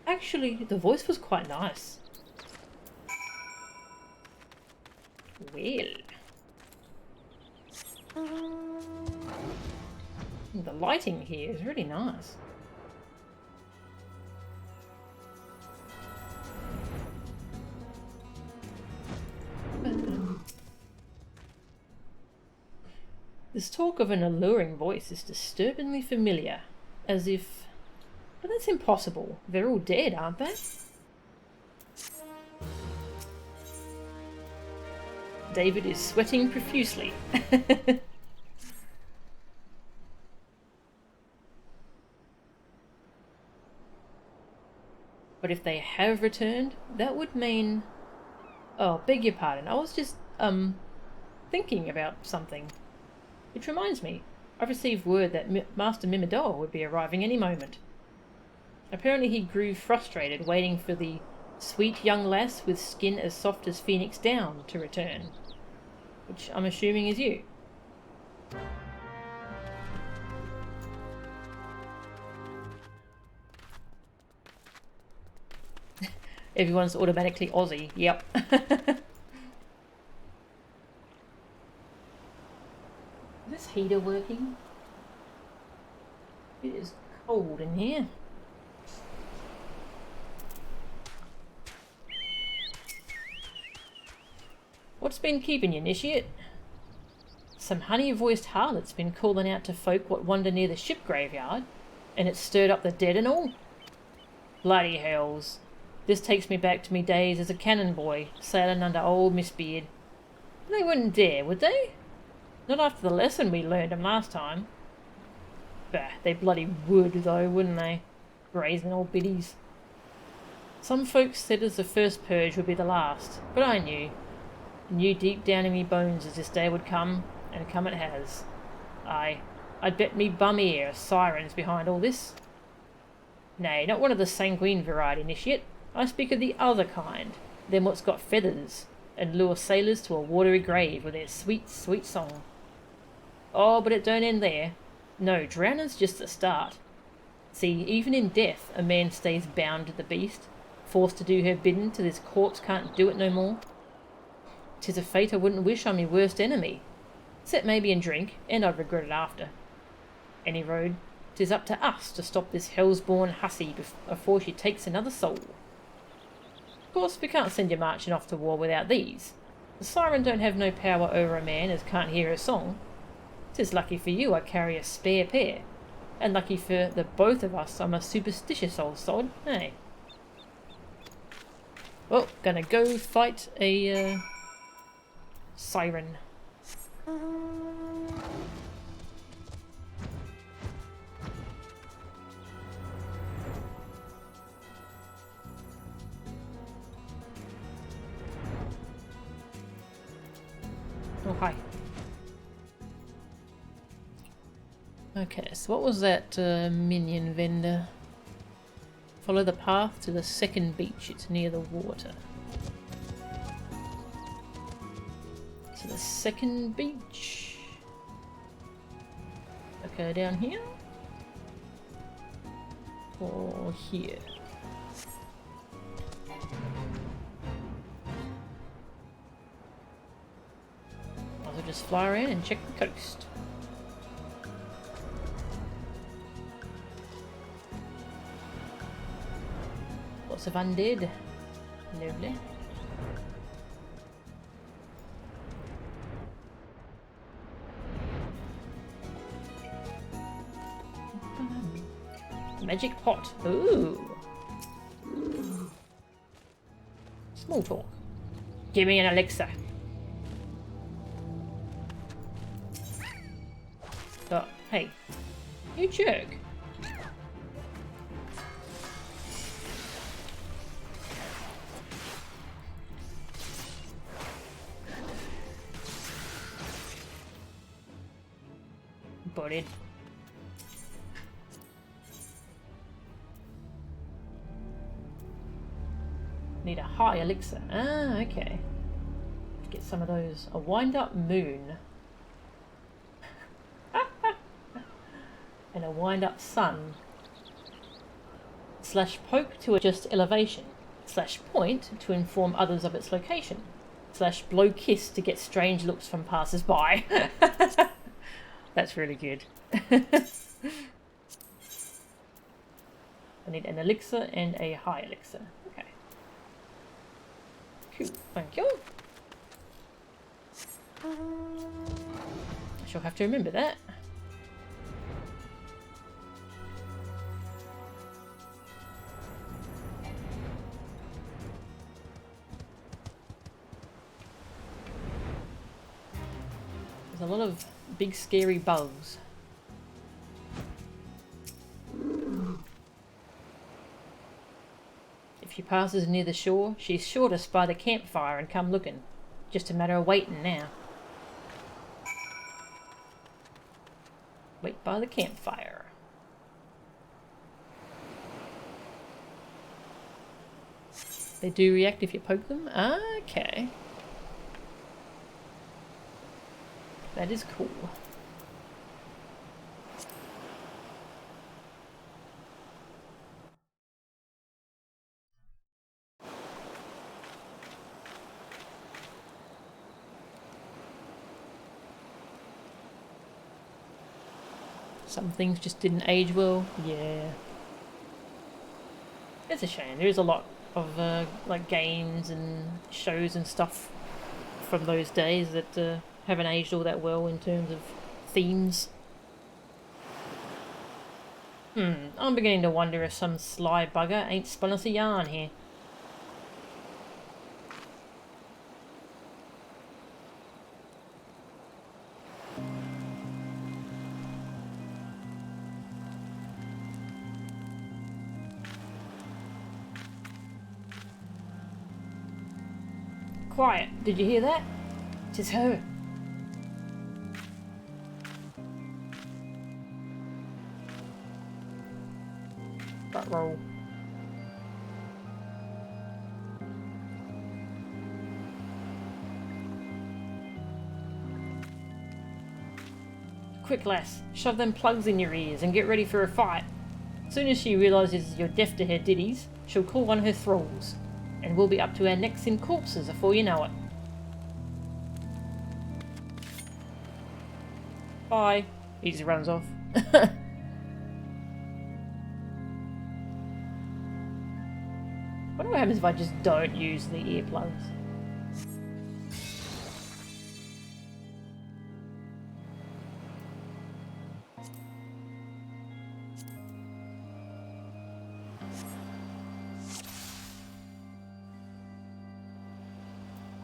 Actually, the voice was quite nice. Well... The lighting here is really nice. This talk of an alluring voice is disturbingly familiar. As if... But that's impossible. They're all dead, aren't they? David is sweating profusely. But if they have returned, that would mean... Oh, beg your pardon. I was just, thinking about something. Which reminds me. I've received word that Master Mimidor would be arriving any moment. Apparently he grew frustrated waiting for the sweet young lass with skin as soft as phoenix down to return. Which I'm assuming is you. Everyone's automatically Aussie. Yep. Is this heater working? It is cold in here. What's been keeping you, initiate? Some honey-voiced harlot's been calling out to folk what wander near the ship graveyard, and it's stirred up the dead and all. Bloody hells. This takes me back to me days as a cannon boy, sailing under old Miss Beard. They wouldn't dare, would they? Not after the lesson we learned 'em last time. Bah, they bloody would though, wouldn't they? Brazen old biddies. Some folks said as the first purge would be the last, but I knew deep down in me bones as this day would come, and come it has. Aye, I'd bet me bum ear a siren's behind all this. Nay, not one of the sanguine variety, initiate. I speak of the other kind, them what's got feathers, and lure sailors to a watery grave with their sweet, sweet song. Oh, but it don't end there. No, drowning's just the start. See, even in death, a man stays bound to the beast, forced to do her bidding till his corpse can't do it no more. 'Tis a fate I wouldn't wish on me worst enemy, except maybe in drink, and I'd regret it after. Any road, 'tis up to us to stop this hell's-born hussy before she takes another soul. Of course, we can't send you marching off to war without these. The siren don't have no power over a man as can't hear her song. 'Tis lucky for you I carry a spare pair, and lucky for the both of us I'm a superstitious old sod, eh? Well, gonna go fight a siren. Oh, hi. Okay, so what was that minion vendor? Follow the path to the second beach. It's near the water. So the second beach. Okay, down here? Or here? Might as well just fly around and check the coast. Lots of undead. Lovely. Magic pot. Ooh. Small talk. Give me an elixir. Oh, hey. You jerk. Butted. Need a high elixir. Ah, okay. Get some of those. A wind-up moon. And a wind-up sun. Slash poke to adjust elevation. Slash point to inform others of its location. Slash blow kiss to get strange looks from passers-by. That's really good. I need an elixir and a high elixir. Okay. Cool. Thank you. I shall have to remember that. There's a lot of big scary bugs. If she passes near the shore, she's sure to spy the campfire and come looking. Just a matter of waiting now. Wait by the campfire. They do react if you poke them? Okay. That is cool. Some things just didn't age well. Yeah. It's a shame. There is a lot of like games and shows and stuff from those days that haven't aged all that well in terms of themes. I'm beginning to wonder if some sly bugger ain't spun us a yarn here. Quiet, did you hear that? 'Tis her. Butt roll. Quick, lass, shove them plugs in your ears and get ready for a fight. As soon as she realises you're deaf to her ditties, she'll call one of her thralls, and we'll be up to our necks in corpses before you know it. Bye. He just runs off. I wonder what happens if I just don't use the earplugs.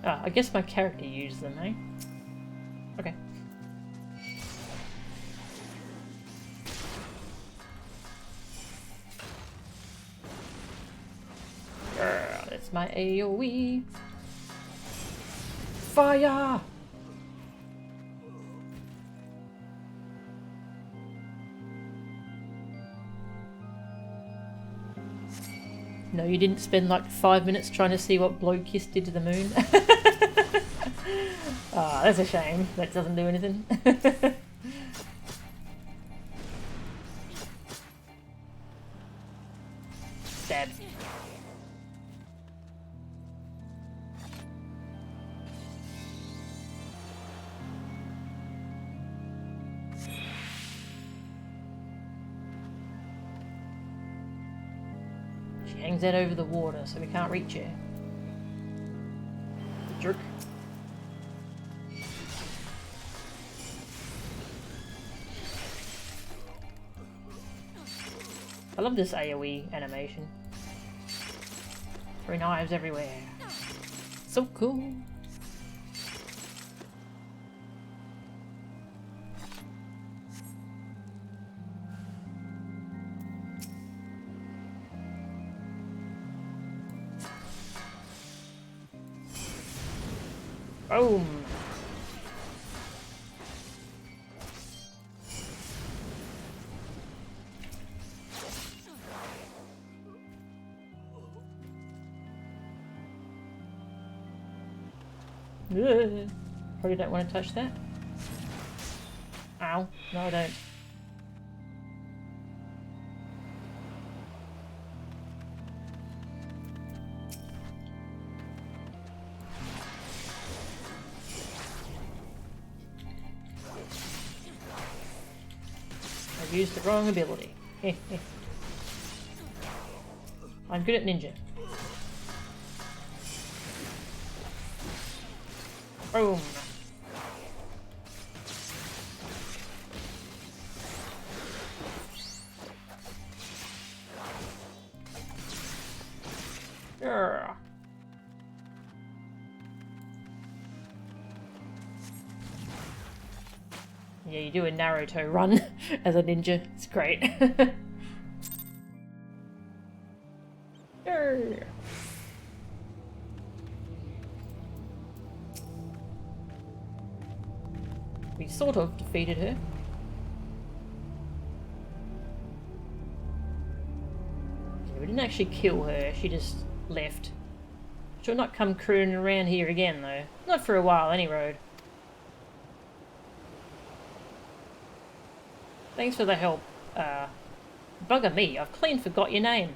Ah, I guess my character used them, eh? Okay. That's my AoE. Fire! No, you didn't spend like 5 minutes trying to see what Blowkiss did to the moon. Ah, that's a shame. That doesn't do anything. Stab. She hangs out over the water, so we can't reach her. Jerk. I love this AoE animation. 3 knives everywhere. So cool. Boom. Ugh. Probably don't want to touch that. Ow. No, I don't. I've used the wrong ability. I'm good at ninja. Boom. Yeah. Yeah, you do a Naruto run as a ninja. It's great. Yeah. We sort of defeated her. Yeah, we didn't actually kill her, she just left. She'll not come crooning around here again though. Not for a while, any road. Thanks for the help. Bugger me, I've clean forgot your name.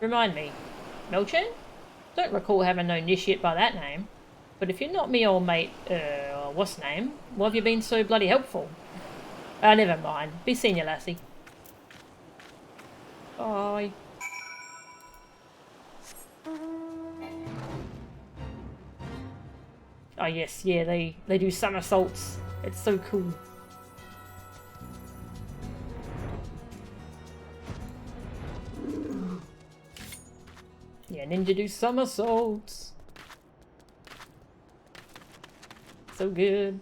Remind me. Melchan? Don't recall having no niche yet by that name. But if you're not me old mate, what's name? Why have you been so bloody helpful? Never mind. Be senior, lassie. Bye. Oh yes, yeah, they do somersaults. It's so cool. Yeah, ninja do somersaults. So good.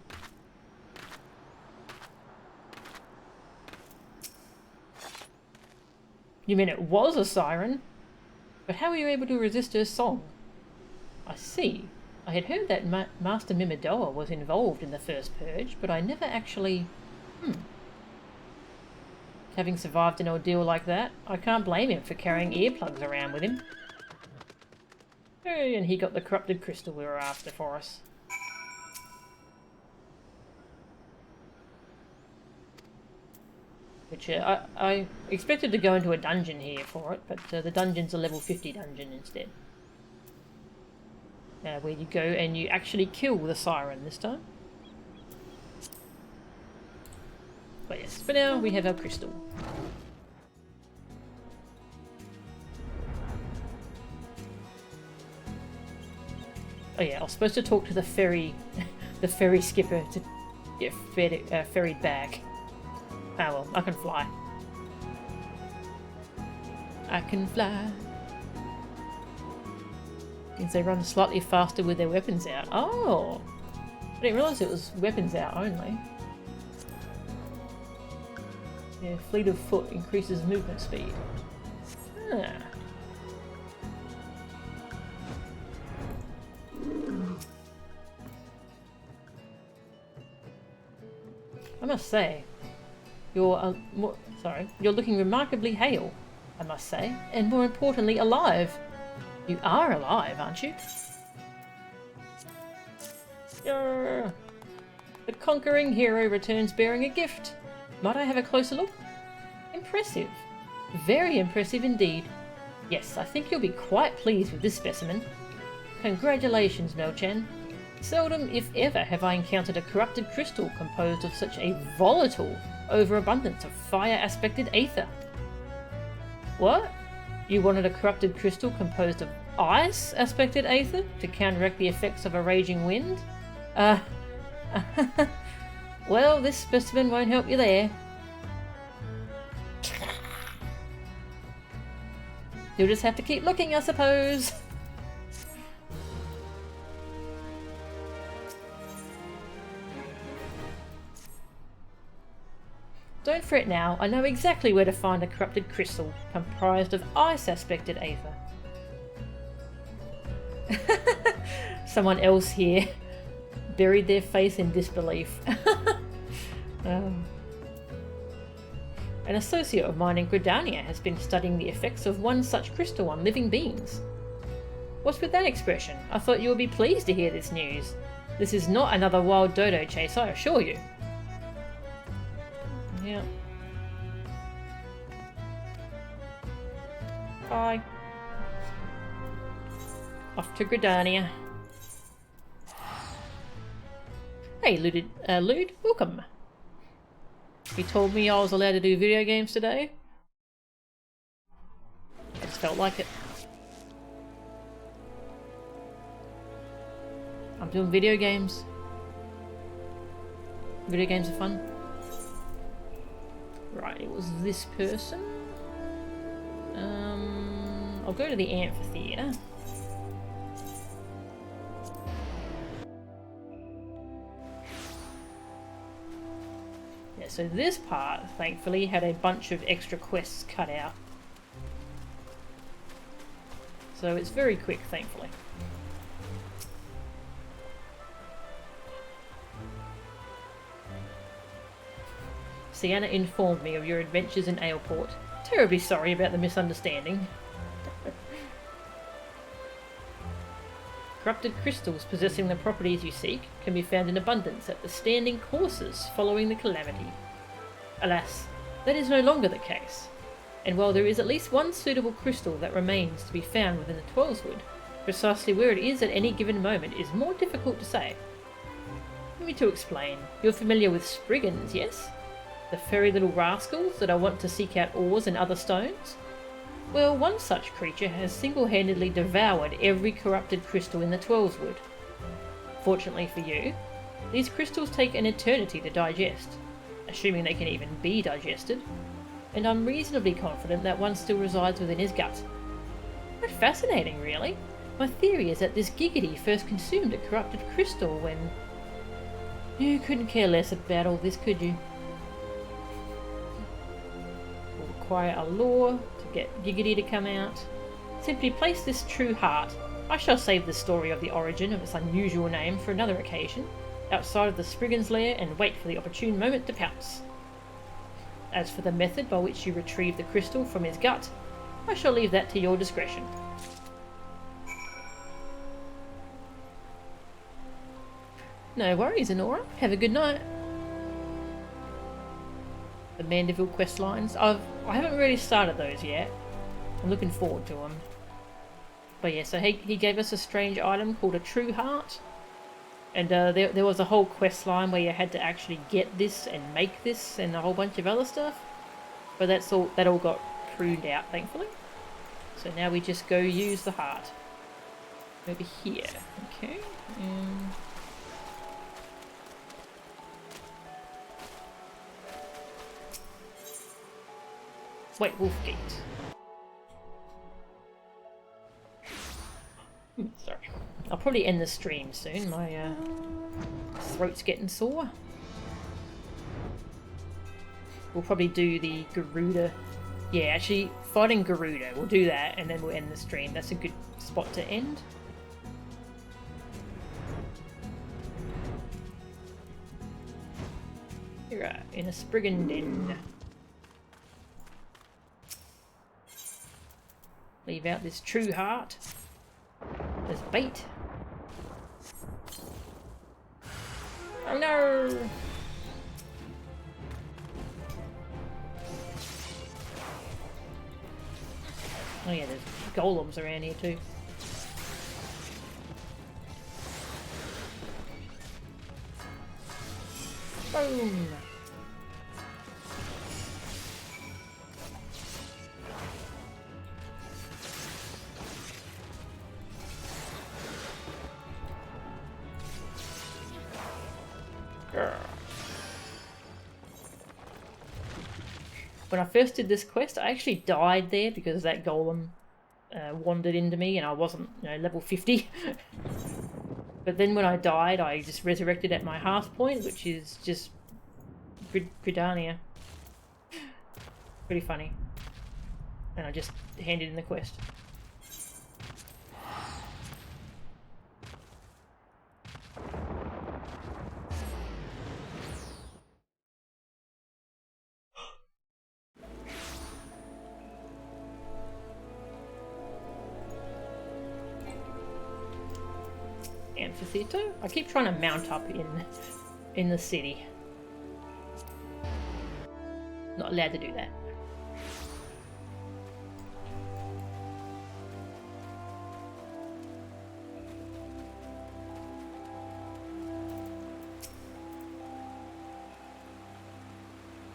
You mean it was a siren? But how were you able to resist her song? I see. I had heard that Master Mimidoa was involved in the first purge, but I never actually... Having survived an ordeal like that, I can't blame him for carrying earplugs around with him. Hey, and he got the corrupted crystal we were after for us. which I expected to go into a dungeon here for it, but the dungeon's a level 50 dungeon instead. Where you go and you actually kill the siren this time. But yes, for now we have our crystal. Oh yeah, I was supposed to talk to the ferry, the ferry skipper to get ferried back. Ah well, I can fly. I can fly. Means they run slightly faster with their weapons out. Oh! I didn't realise it was weapons out only. Yeah, fleet of foot increases movement speed. Ah. I must say, you're looking remarkably hale, I must say, and more importantly, alive. You are alive, aren't you? Yarr. The conquering hero returns bearing a gift. Might I have a closer look? Impressive. Very impressive indeed. Yes, I think you'll be quite pleased with this specimen. Congratulations, Mel-chan. Seldom, if ever, have I encountered a corrupted crystal composed of such a volatile overabundance of fire-aspected aether. What? You wanted a corrupted crystal composed of ice-aspected aether to counteract the effects of a raging wind? Well, this specimen won't help you there. You'll just have to keep looking, I suppose. Don't fret now, I know exactly where to find a corrupted crystal comprised of ice-aspected aether. Someone else here buried their face in disbelief. An associate of mine in Gridania has been studying the effects of one such crystal on living beings. What's with that expression? I thought you would be pleased to hear this news. This is not another wild dodo chase, I assure you. Yeah. Bye. Off to Gridania. Hey, Lude, welcome. He told me I was allowed to do video games today. I just felt like it. I'm doing video games. Video games are fun. Right, it was this person. I'll go to the amphitheatre. Yeah, so this part, thankfully, had a bunch of extra quests cut out. So it's very quick, thankfully. Sienna informed me of your adventures in Aleport. Terribly sorry about the misunderstanding. Corrupted crystals possessing the properties you seek can be found in abundance at the standing courses following the calamity. Alas, that is no longer the case, and while there is at least one suitable crystal that remains to be found within the Twelveswood, precisely where it is at any given moment is more difficult to say. Let me to explain. You're familiar with Spriggans, yes? The furry little rascals that I want to seek out ores and other stones? Well, one such creature has single-handedly devoured every corrupted crystal in the Twelveswood. Fortunately for you, these crystals take an eternity to digest, assuming they can even be digested, and I'm reasonably confident that one still resides within his gut. Quite fascinating, really. My theory is that this Giggity first consumed a corrupted crystal when... You couldn't care less about all this, could you? We'll require a law get Giggity to come out. Simply place this true heart. I shall save the story of the origin of its unusual name for another occasion, outside of the Spriggan's lair, and wait for the opportune moment to pounce. As for the method by which you retrieve the crystal from his gut, I shall leave that to your discretion. No worries, Honora. Have a good night. The Mandeville quest lines. I haven't really started those yet. I'm looking forward to them. But yeah, so he gave us a strange item called a true heart. And there was a whole quest line where you had to actually get this and make this and a whole bunch of other stuff. But that all got pruned out, thankfully. So now we just go use the heart. Over here. Okay. White Wolf Gate. Sorry. I'll probably end the stream soon. My throat's getting sore. We'll probably do the Garuda. Yeah, actually, fighting Garuda. We'll do that, and then we'll end the stream. That's a good spot to end. You're right, in a Spriggan den. Leave out this true heart. There's bait. Oh no! Oh yeah, there's golems around here too. Boom! When I first did this quest, I actually died there because that golem wandered into me and I wasn't, level 50. But then when I died, I just resurrected at my half point, which is just Gridania. Pretty funny. And I just handed in the quest. Amphitheater? I keep trying to mount up in the city. Not allowed to do that.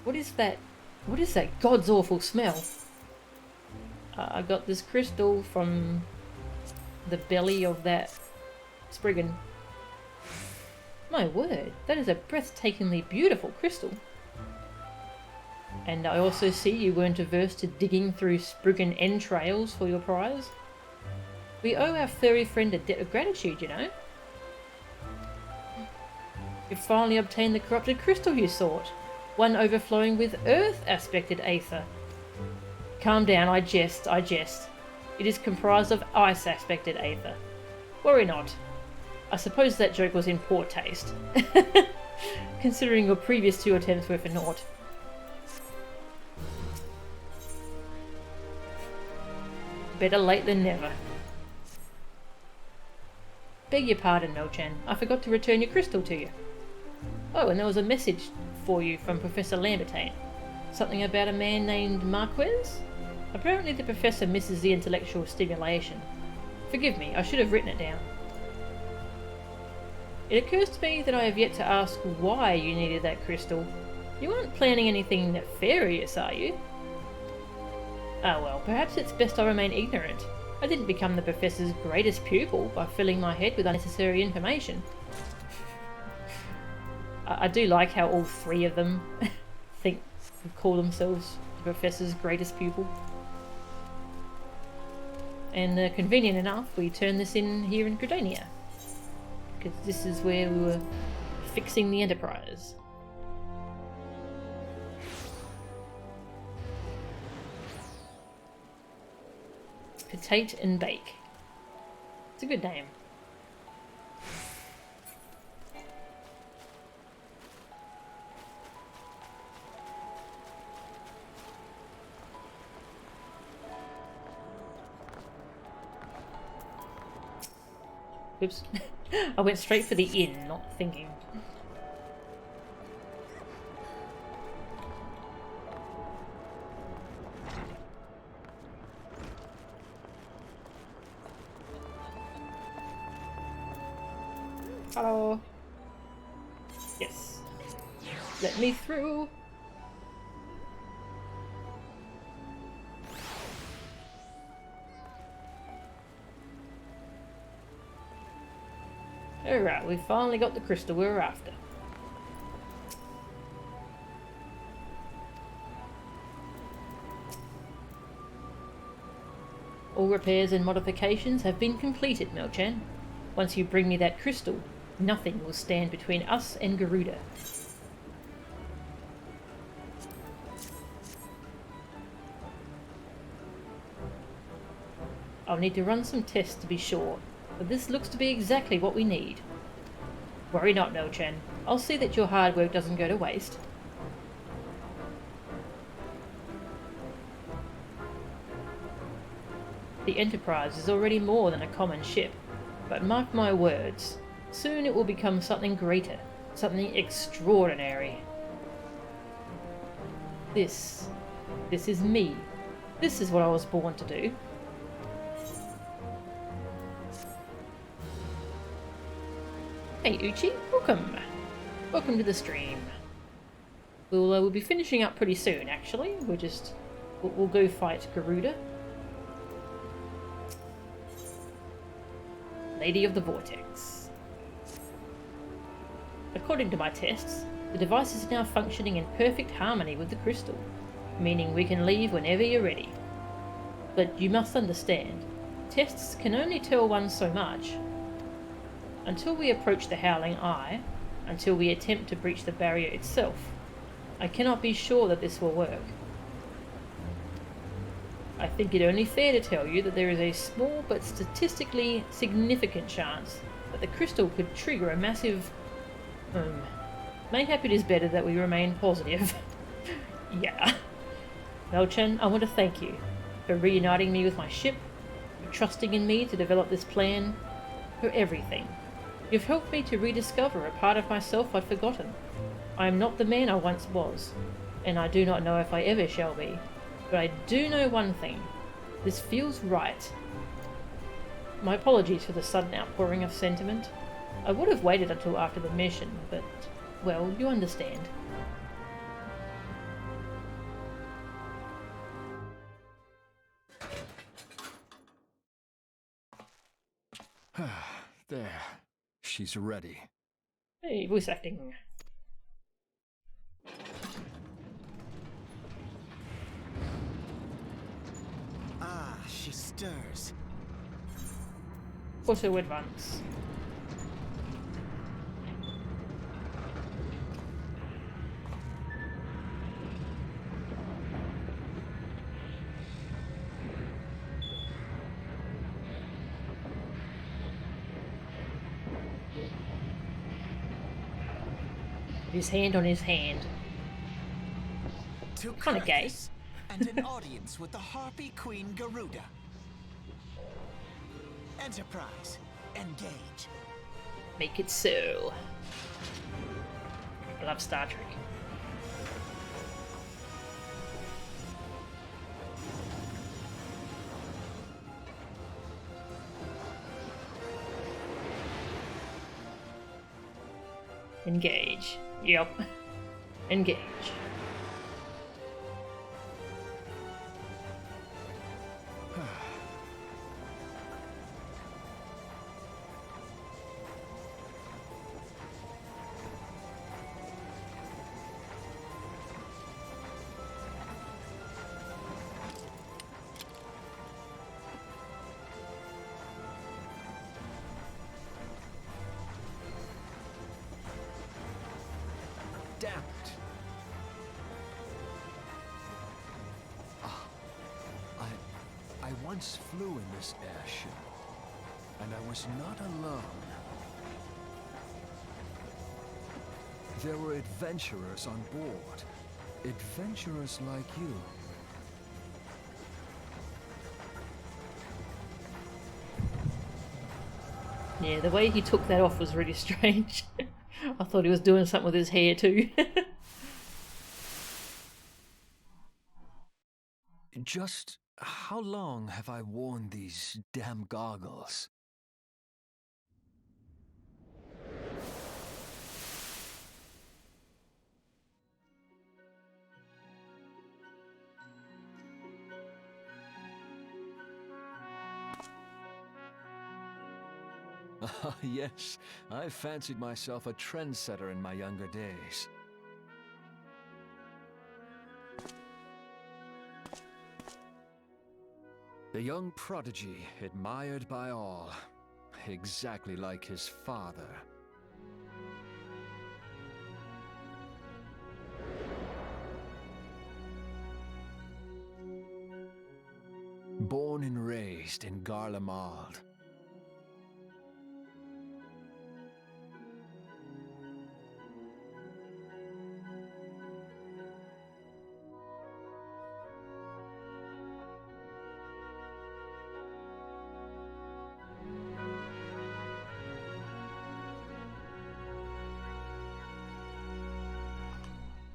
What is that? What is that god's awful smell? I got this crystal from the belly of that Spriggan. My word, that is a breathtakingly beautiful crystal. And I also see you weren't averse to digging through Spriggan entrails for your prize. We owe our furry friend a debt of gratitude, you know. You've finally obtained the corrupted crystal you sought, one overflowing with earth-aspected aether. Calm down, I jest. It is comprised of ice-aspected aether. Worry not. I suppose that joke was in poor taste, considering your previous 2 attempts were for naught. Better late than never. Beg your pardon, Melchan. I forgot to return your crystal to you. Oh, and there was a message for you from Professor Lambertain. Something about a man named Marquez? Apparently the professor misses the intellectual stimulation. Forgive me, I should have written it down. It occurs to me that I have yet to ask why you needed that crystal. You aren't planning anything nefarious, are you? Ah well, perhaps it's best I remain ignorant. I didn't become the professor's greatest pupil by filling my head with unnecessary information. I do like how all 3 of them call themselves the professor's greatest pupil. And convenient enough, we turn this in here in Gridania. Because this is where we were fixing the Enterprise. Potate and Bake. It's a good name. Oops. I went straight for the inn, not thinking. Hello. Yes. Let me through. Alright, we finally got the crystal we were after. All repairs and modifications have been completed, Melchan. Once you bring me that crystal, nothing will stand between us and Garuda. I'll need to run some tests to be sure, but this looks to be exactly what we need. Worry not, Melchan. I'll see that your hard work doesn't go to waste. The Enterprise is already more than a common ship, but mark my words, soon it will become something greater, something extraordinary. This is me. This is what I was born to do. Hey Uchi, welcome. Welcome to the stream. We'll be finishing up pretty soon, actually. We'll go fight Garuda. Lady of the Vortex. According to my tests, the device is now functioning in perfect harmony with the crystal, meaning we can leave whenever you're ready. But you must understand, tests can only tell one so much. Until we approach the Howling Eye, until we attempt to breach the barrier itself, I cannot be sure that this will work. I think it only fair to tell you that there is a small but statistically significant chance that the crystal could trigger a massive... Mayhap it is better that we remain positive. Yeah. Melchan, I want to thank you for reuniting me with my ship, for trusting in me to develop this plan, for everything. You've helped me to rediscover a part of myself I'd forgotten. I am not the man I once was, and I do not know if I ever shall be. But I do know one thing. This feels right. My apologies for the sudden outpouring of sentiment. I would have waited until after the mission, but, well, you understand. There. She's ready. Hey, voice acting. Ah, she stirs. Auto advance. His hand on his hand. Kind of gay. And an audience with the Harpy Queen Garuda. Enterprise, engage. Make it so. I love Star Trek. Engage. Yep. Engage. Damn it. I once flew in this airship, and I was not alone. There were adventurers on board. Adventurers like you. Yeah, the way he took that off was really strange. I thought he was doing something with his hair too. Just how long have I worn these damn goggles? Ah, yes, I fancied myself a trendsetter in my younger days. The young prodigy, admired by all, exactly like his father. Born and raised in Garlemald.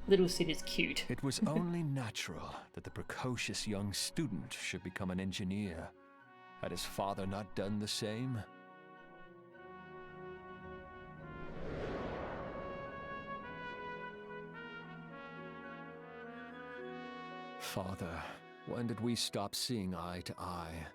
Little Sid is cute. It was only natural that the precocious young student should become an engineer. Had his father not done the same? Father, when did we stop seeing eye to eye?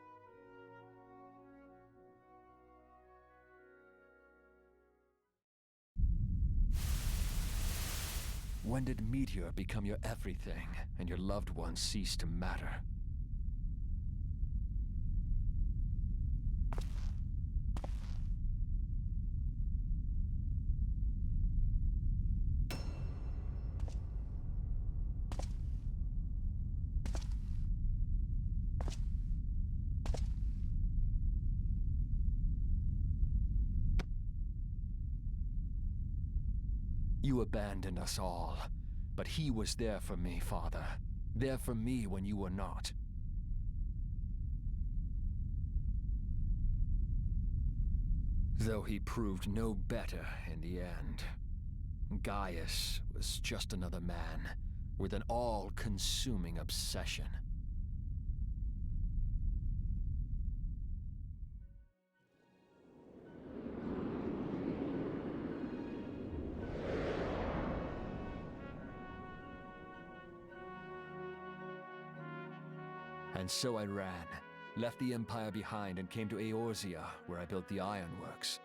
When did Meteor become your everything, and your loved ones cease to matter? You abandoned us all, but he was there for me, Father. There for me when you were not. Though he proved no better in the end. Gaius was just another man, with an all-consuming obsession. And so I ran, left the Empire behind and came to Eorzea, where I built the ironworks.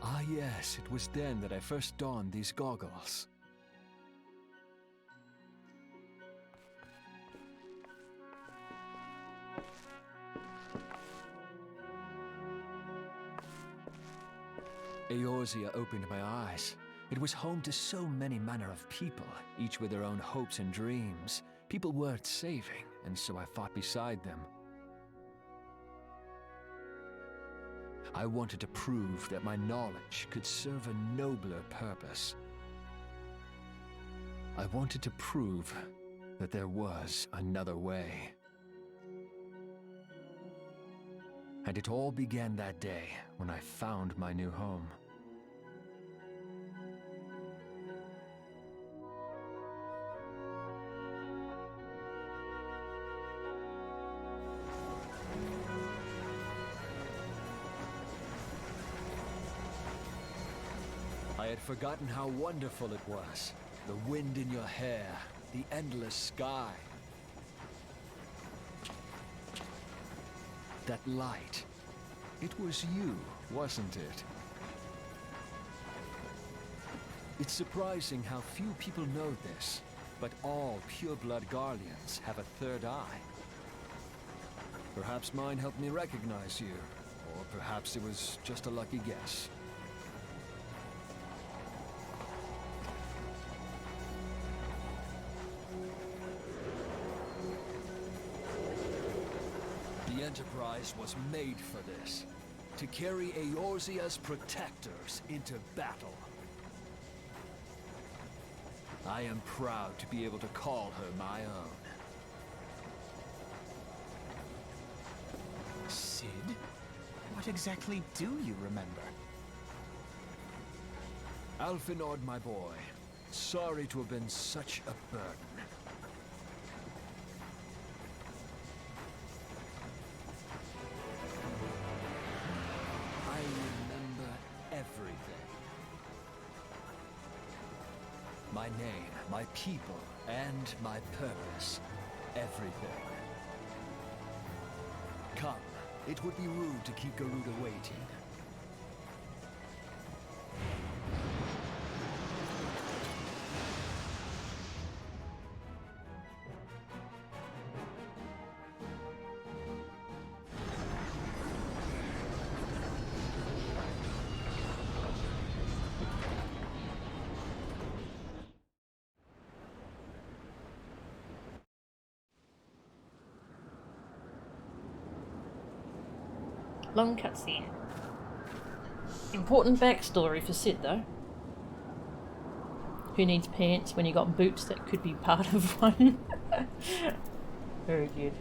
Ah yes, it was then that I first donned these goggles. Eorzea opened my eyes. It was home to so many manner of people, each with their own hopes and dreams. People worth saving, and so I fought beside them. I wanted to prove that my knowledge could serve a nobler purpose. I wanted to prove that there was another way. And it all began that day when I found my new home. I had forgotten how wonderful it was. The wind in your hair, the endless sky. That light. It was you, wasn't it? It's surprising how few people know this, but all pure-blood Garleans have a third eye. Perhaps mine helped me recognize you, or perhaps it was just a lucky guess. The Enterprise was made for this, to carry Eorzea's protectors into battle. I am proud to be able to call her my own. Sid? What exactly do you remember? Alphinaud, my boy. Sorry to have been such a burden. I remember everything. My name, my people, and my purpose. Everything. Come, it would be rude to keep Garuda waiting. Long cutscene. Important backstory for Sid, though. Who needs pants when you got boots that could be part of one? Very good.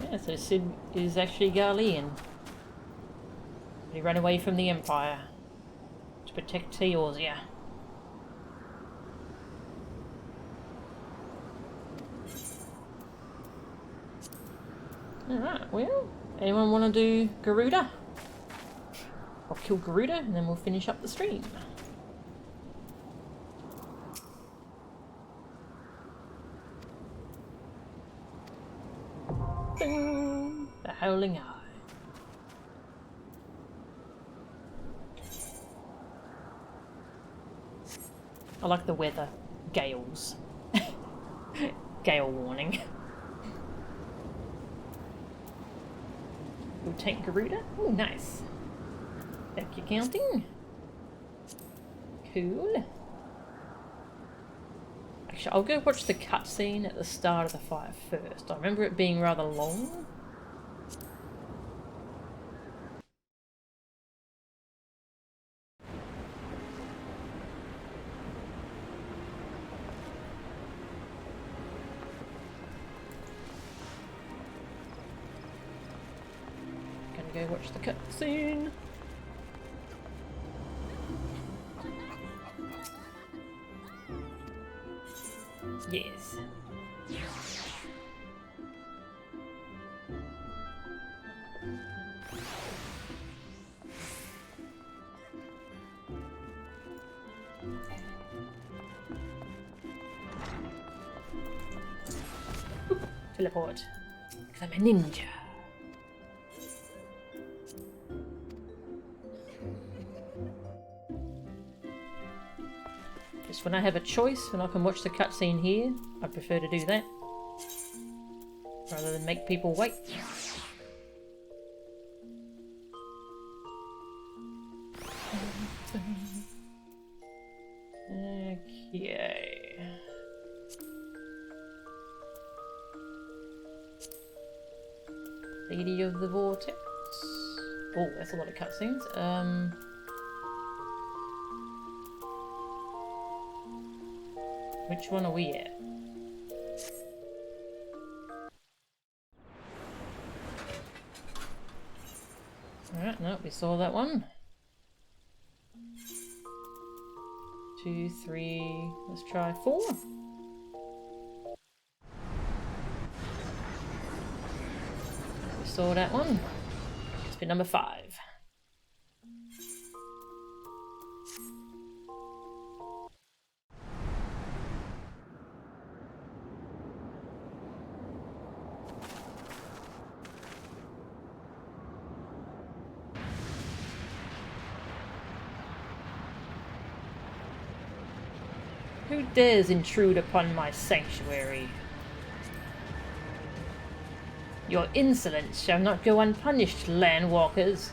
Yeah, so Sid is actually Garlean. He ran away from the Empire to protect Theosia. Alright, well, anyone want to do Garuda? I'll kill Garuda and then we'll finish up the stream. Ding! The Howling Eye. I like the weather. Gales. Gale warning. We'll take Garuda. Oh, nice. Thank you, counting. Cool. Actually, I'll go watch the cutscene at the start of the fight first. I remember it being rather long. Gonna go watch the cutscene. Yes. Teleport. Because I'm a ninja. Just when I have a choice, when I can watch the cutscene here, I prefer to do that. Rather than make people wait. Okay. Lady of the Vortex. Oh, that's a lot of cutscenes. Which one are we at? Alright, no, we saw that one. 2, 3, let's try 4. We saw that one. It's been number 5. Who dares intrude upon my sanctuary? Your insolence shall not go unpunished, landwalkers.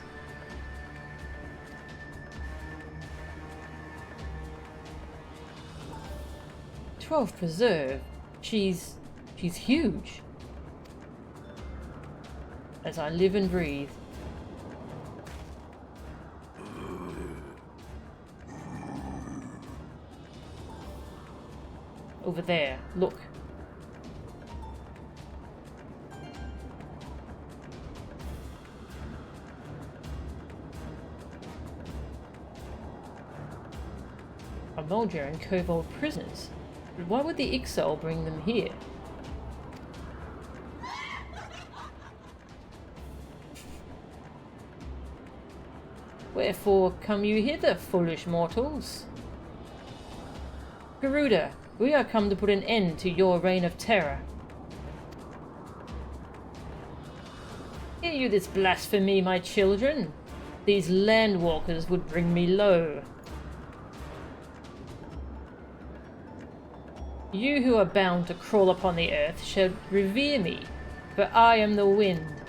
Twelfth Preserve. She's huge. As I live and breathe. Over there. Look. A Mulger and Kobold prisoners. But why would the Ixal bring them here? Wherefore come you hither, foolish mortals? Garuda, we are come to put an end to your reign of terror. Hear you this blasphemy, my children? These landwalkers would bring me low. You who are bound to crawl upon the earth shall revere me, for I am the wind.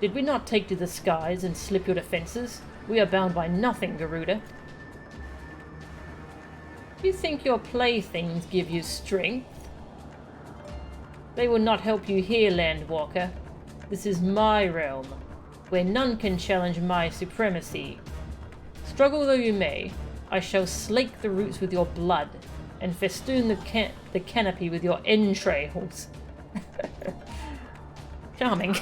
Did we not take to the skies and slip your defences? We are bound by nothing, Garuda. You think your playthings give you strength? They will not help you here, Landwalker. This is my realm, where none can challenge my supremacy. Struggle though you may, I shall slake the roots with your blood, and festoon the canopy with your entrails. Charming.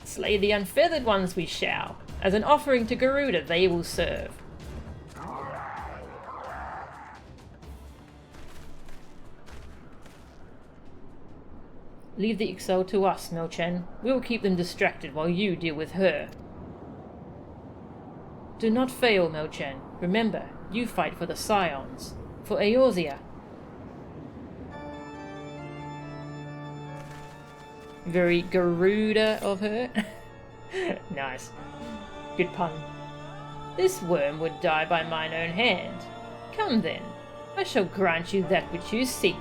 Slay the unfeathered ones we shall. As an offering to Garuda they will serve. Leave the Ixal to us, Melchen. We will keep them distracted while you deal with her. Do not fail, Melchen. Remember, you fight for the Scions. For Eorzea. Very Garuda of her. Nice. Good pun. This worm would die by mine own hand. Come then, I shall grant you that which you seek.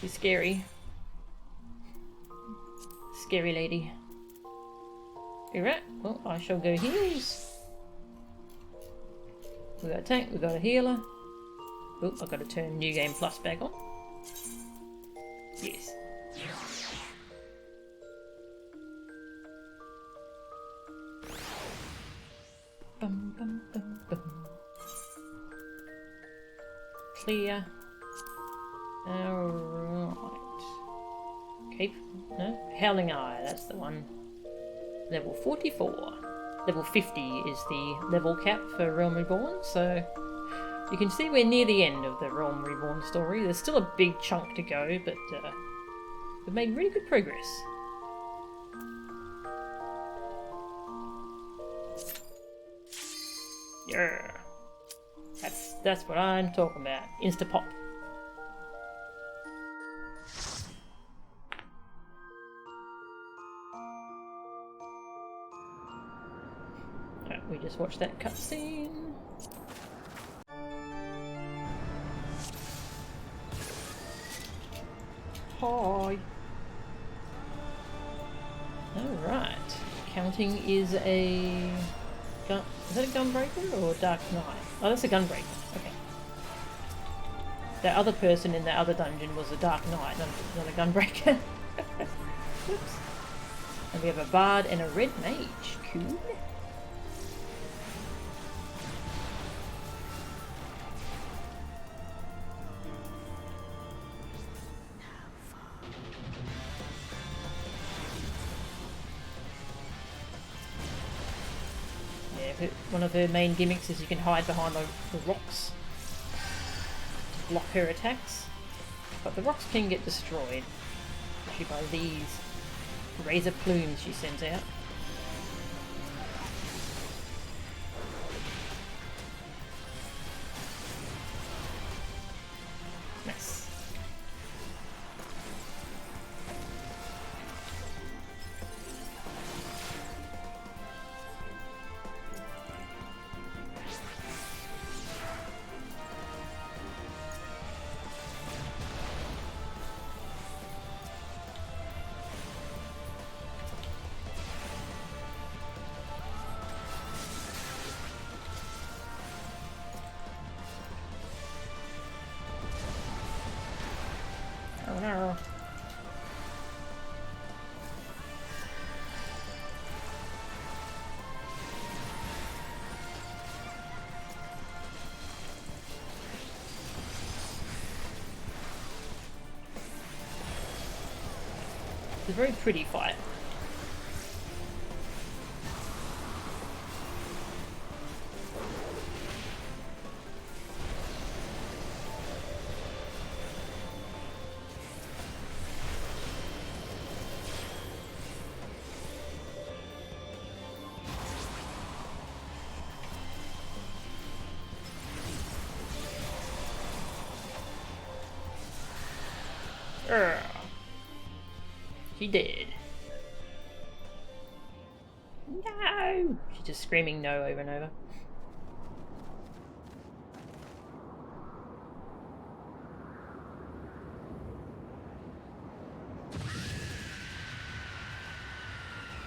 She's scary. Scary lady. Alright, well, I shall go heals. We got a tank, we got a healer. Oh, I've got to turn New Game Plus back on. Yes. Bum, bum, bum, bum. Clear. Alright. Cape? No? Howling Eye, that's the one. Level 44. Level 50 is the level cap for Realm Reborn, so you can see we're near the end of the Realm Reborn story. There's still a big chunk to go, but we've made really good progress. Yeah. That's what I'm talking about. Insta-pop. Alright, we just watched that cutscene. Hi. Alright. Counting is a... Is that a Gunbreaker or a Dark Knight? Oh, that's a Gunbreaker. Okay. That other person in the other dungeon was a Dark Knight, not a Gunbreaker. Oops. And we have a Bard and a Red Mage. Cool. One of her main gimmicks is you can hide behind the rocks to block her attacks, but the rocks can get destroyed, especially by these razor plumes she sends out. Nice. no. It's a very pretty fight. She did. No! She's just screaming no over and over.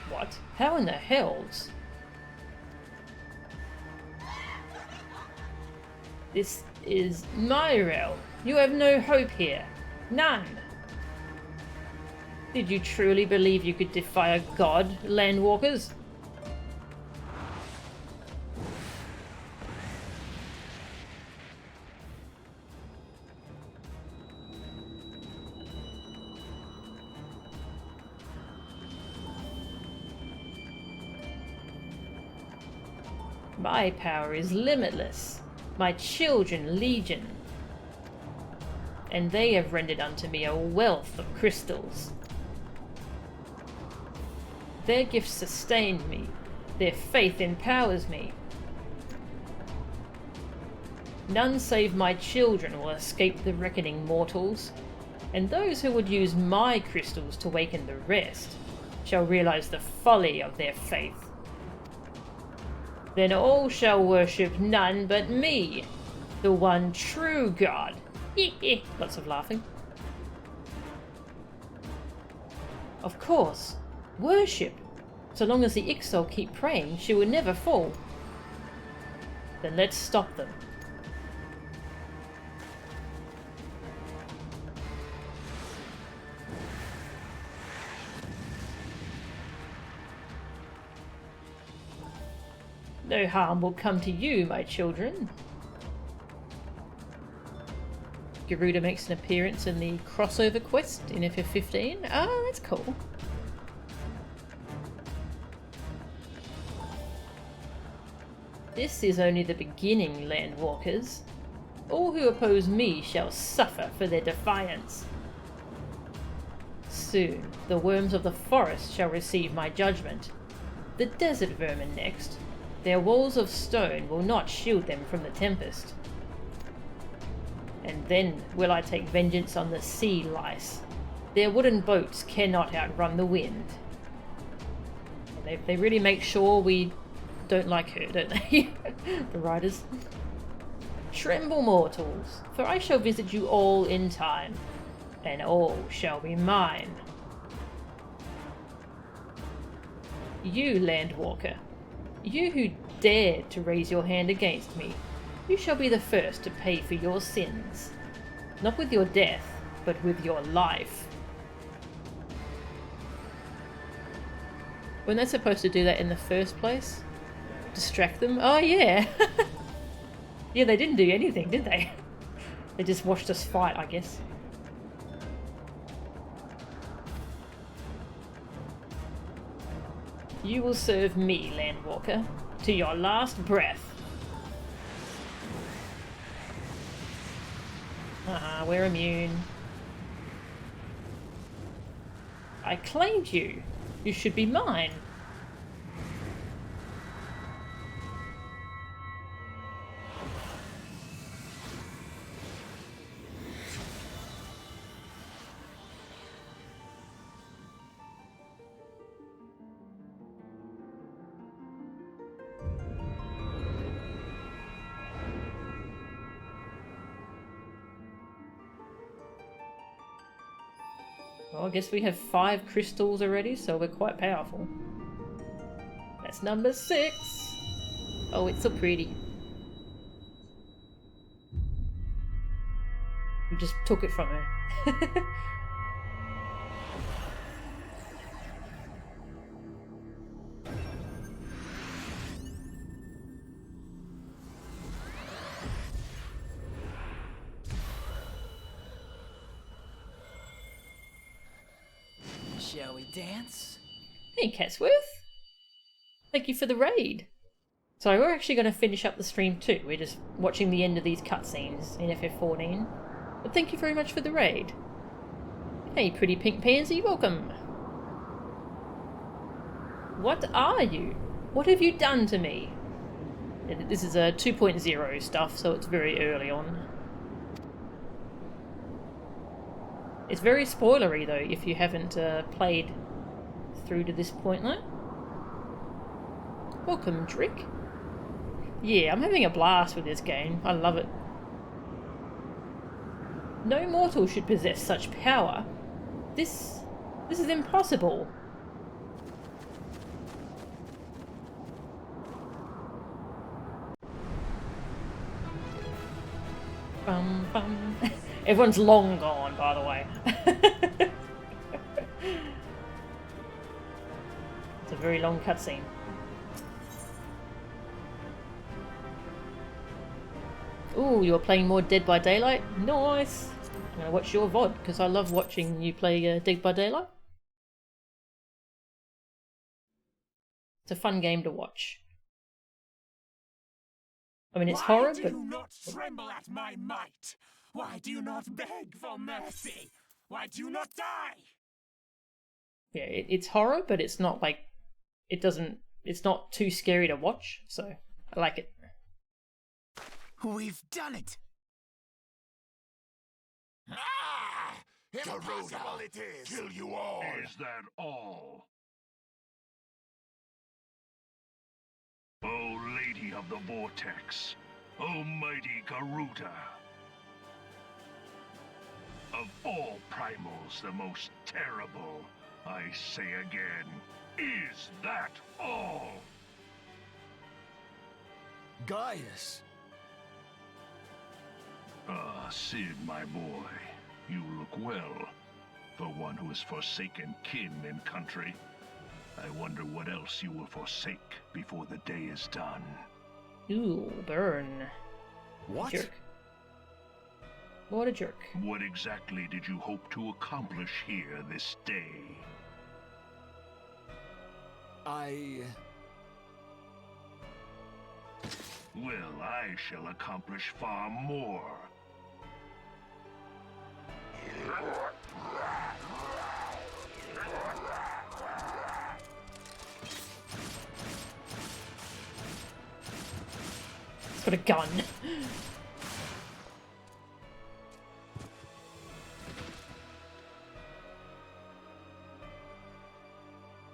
What? How in the hells? This is my realm. You have no hope here. None. Did you truly believe you could defy a god, landwalkers? My power is limitless. My children legion. And they have rendered unto me a wealth of crystals. Their gifts sustain me. Their faith empowers me. None save my children will escape the reckoning mortals, and those who would use my crystals to waken the rest shall realize the folly of their faith. Then all shall worship none but me, the one true God. Lots of laughing. Of course. Worship. So long as the Ixal keep praying, she will never fall. Then let's stop them. No harm will come to you, my children. Garuda makes an appearance in the crossover quest in FF15. Ah, that's cool. This is only the beginning, landwalkers. All who oppose me shall suffer for their defiance. Soon, the worms of the forest shall receive my judgment. The desert vermin next. Their walls of stone will not shield them from the tempest. And then will I take vengeance on the sea lice. Their wooden boats cannot outrun the wind. They really make sure we don't like her, don't they? The riders. Tremble, mortals, for I shall visit you all in time, and all shall be mine. You, landwalker, you who dared to raise your hand against me, you shall be the first to pay for your sins. Not with your death, but with your life. Weren't they supposed to do that in the first place? Distract them? Oh yeah! Yeah, they didn't do anything, did they? They just watched us fight, I guess. You will serve me, landwalker, to your last breath. We're immune. I claimed you. You should be mine. Well, I guess we have 5 crystals already, so we're quite powerful. That's number 6. Oh, it's so pretty. We just took it from her. Shall we dance? Hey, Catsworth. Thank you for the raid. So we're actually going to finish up the stream too. We're just watching the end of these cutscenes in FF14. But thank you very much for the raid. Hey, pretty pink pansy, welcome. What are you? What have you done to me? This is a 2.0 stuff, so it's very early on. It's very spoilery though if you haven't played through to this point though. Welcome, Drick. Yeah, I'm having a blast with this game. I love it. No mortal should possess such power. This is impossible. Bum bum. Everyone's long gone, by the way. It's a very long cutscene. Ooh, you're playing more Dead by Daylight? Nice! I'm gonna watch your VOD, because I love watching you play Dead by Daylight. It's a fun game to watch. I mean, it's horror, but... Why do you not tremble at my might? Why do you not beg for mercy? Why do you not die? Yeah, it's horror, but it's not like... It's not too scary to watch, so I like it. We've done it! Ah! Impossible it is! Kill you all! Is that all? O Lady of the Vortex, O mighty Garuda. Of all primals, the most terrible, I say again, is that all? Gaius! Ah, Sid, my boy, you look well. For one who has forsaken kin and country. I wonder what else you will forsake before the day is done. Ooh, burn. What? Jerk. What a jerk. What exactly did you hope to accomplish here this day? Well, I shall accomplish far more. It's got a gun.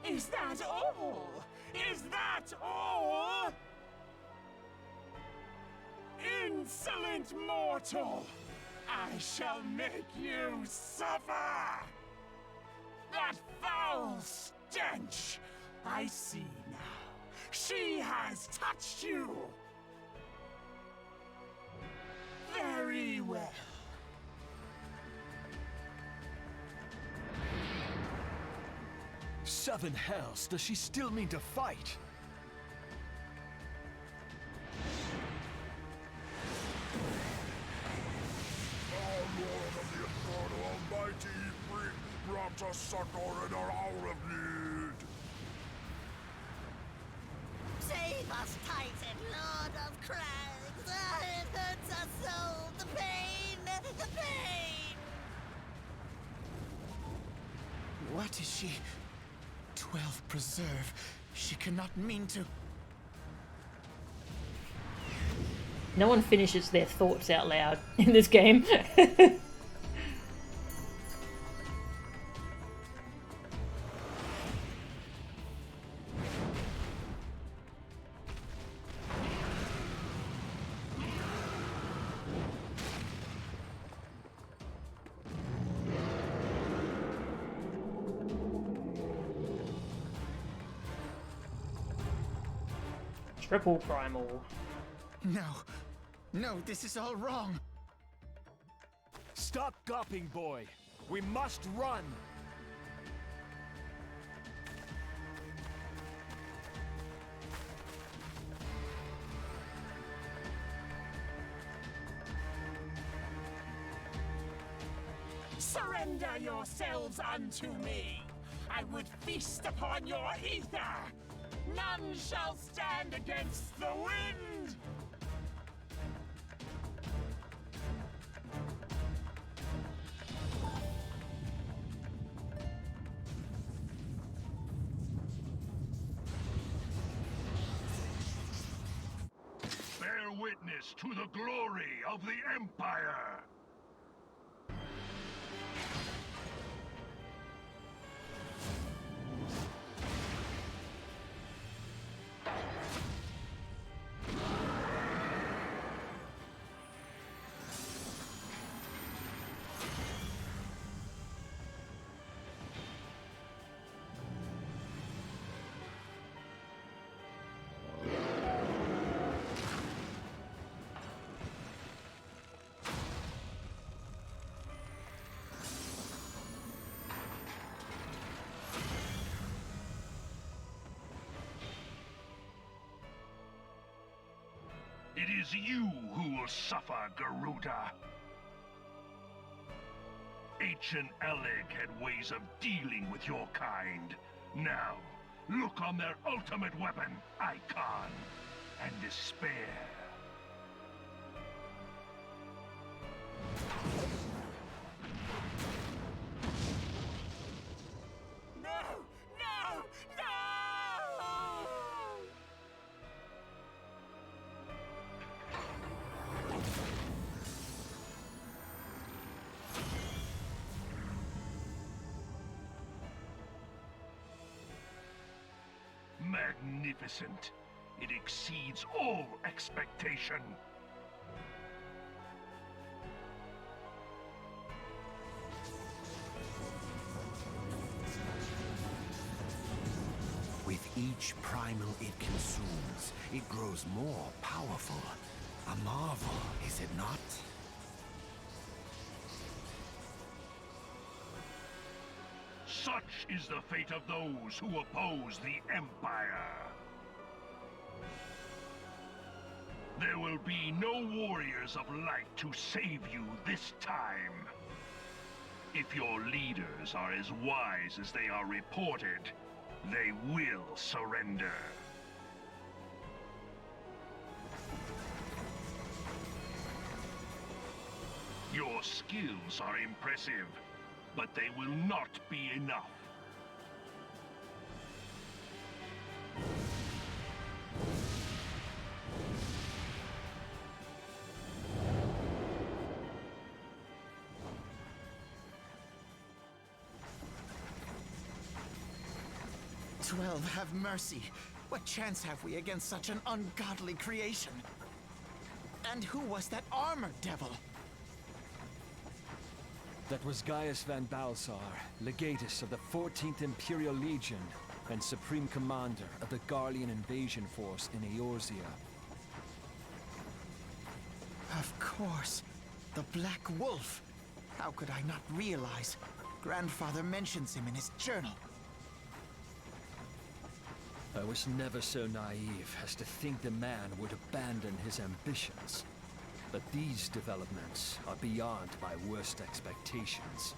Is that all? Is that all? Insolent mortal! I shall make you suffer! That foul stench! I see now. She has touched you! Very well. Seven hells, does she still mean to fight? Grant us succor in our hour of need. Save us, Titan, Lord of Crags! It hurts us so! The pain! The pain! What is she? 12 preserve. She cannot mean to... No one finishes their thoughts out loud in this game. Triple primal. No. No, this is all wrong. Stop gawping, boy. We must run. Surrender yourselves unto me! I would feast upon your ether! None shall stand against the wind! Bear witness to the glory of the Empire! It is you who will suffer, Garuda. Ancient Alec had ways of dealing with your kind. Now, look on their ultimate weapon, Icon, and despair. No! No! No! Magnificent. It exceeds all expectation. With each primal it consumes, it grows more powerful. A marvel, is it not? Such is the fate of those who oppose the Empire. There will be no warriors of light to save you this time. If your leaders are as wise as they are reported, they will surrender. Your skills are impressive, but they will not be enough. "12, have mercy. What chance have we against such an ungodly creation? And who was that armored devil?" That was Gaius van Balsar, legatus of the 14th Imperial Legion and Supreme Commander of the Garlean invasion force in Eorzea. Of course. The Black Wolf. How could I not realize? Grandfather mentions him in his journal. I was never so naive as to think the man would abandon his ambitions. But these developments are beyond my worst expectations.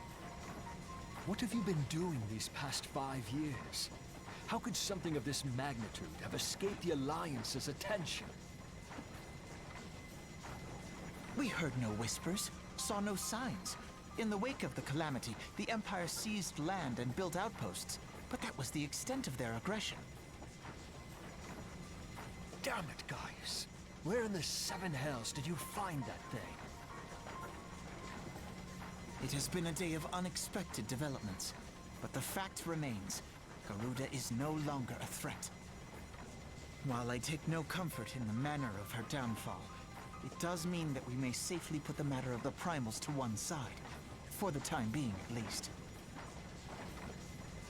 What have you been doing these past 5 years? How could something of this magnitude have escaped the Alliance's attention? We heard no whispers, saw no signs. In the wake of the calamity, the Empire seized land and built outposts, but that was the extent of their aggression. Damn it, Gaius. Where in the seven hells did you find that thing? It has been a day of unexpected developments, but the fact remains, Garuda is no longer a threat. While I take no comfort in the manner of her downfall, it does mean that we may safely put the matter of the primals to one side, for the time being at least.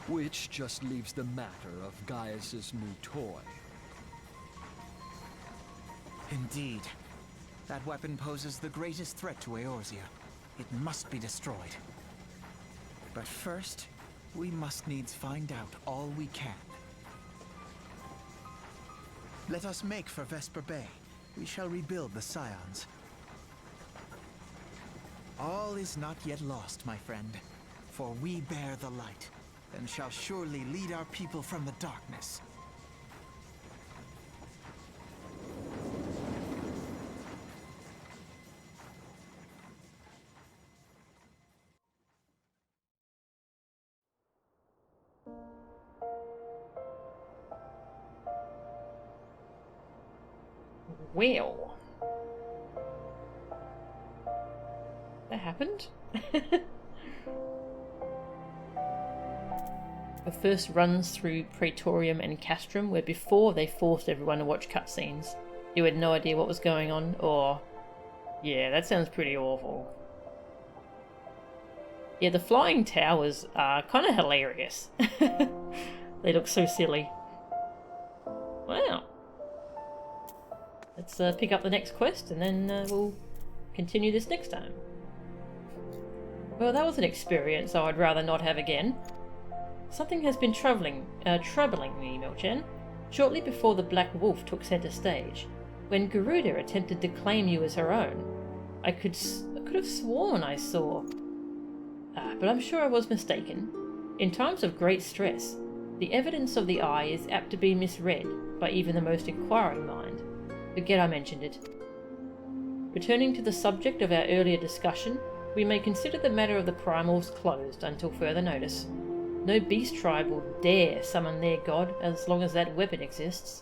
Which just leaves the matter of Gaius's new toy. Indeed. That weapon poses the greatest threat to Eorzea. It must be destroyed. But first, we must needs find out all we can. Let us make for Vesper Bay. We shall rebuild the Scions. All is not yet lost, my friend, for we bear the light. then shall surely lead our people from the darkness. Well, that happened. The first runs through Praetorium and Castrum, where before they forced everyone to watch cutscenes. You had no idea what was going on, or... Yeah, that sounds pretty awful. Yeah, the flying towers are kind of hilarious. They look so silly. Wow. Let's pick up the next quest, and then we'll continue this next time. Well, that was an experience I'd rather not have again. Something has been troubling me, Milchen. Shortly before the Black Wolf took centre stage, when Garuda attempted to claim you as her own, I could have sworn I saw... but I'm sure I was mistaken. In times of great stress, the evidence of the eye is apt to be misread by even the most inquiring mind. Forget I mentioned it. Returning to the subject of our earlier discussion, we may consider the matter of the primals closed until further notice. No beast tribe will dare summon their god as long as that weapon exists.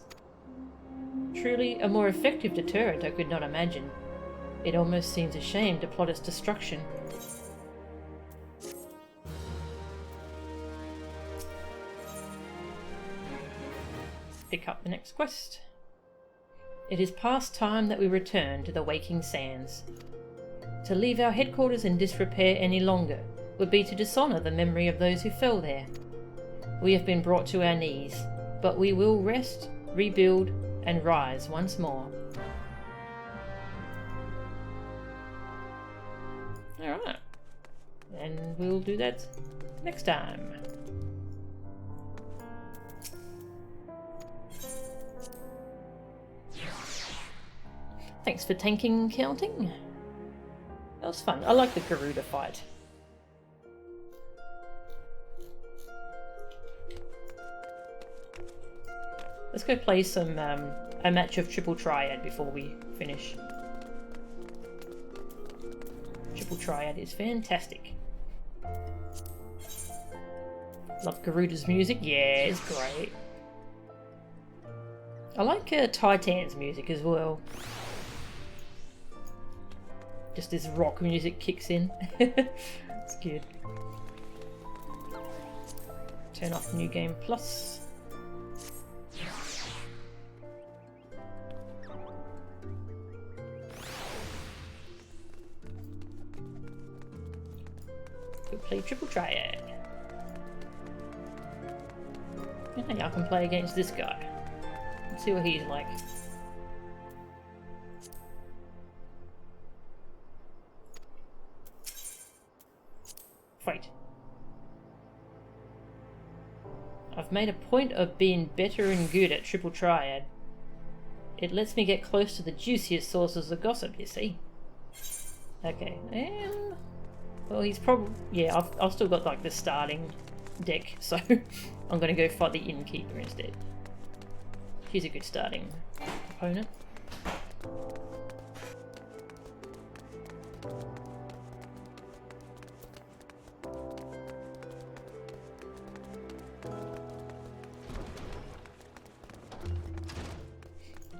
Truly, a more effective deterrent I could not imagine. It almost seems a shame to plot its destruction. Pick up the next quest. It is past time that we return to the Waking Sands. To leave our headquarters in disrepair any longer would be to dishonour the memory of those who fell there. We have been brought to our knees, but we will rest, rebuild, and rise once more. Alright. And we'll do that next time. Thanks for tanking and counting. That was fun. I like the Garuda fight. Let's go play some a match of Triple Triad before we finish. Triple Triad is fantastic. Love Garuda's music. Yeah, it's great. I like Titan's music as well. Just this rock music kicks in. It's good. Turn off New Game Plus. Go play Triple Triad. Okay, I can play against this guy. Let's see what he's like. Fight. I've made a point of being better and good at Triple Triad. It lets me get close to the juiciest sources of gossip, you see. Okay, and... well, he's probably... yeah, I've still got like the starting deck, so I'm gonna go fight the Innkeeper instead. He's a good starting opponent.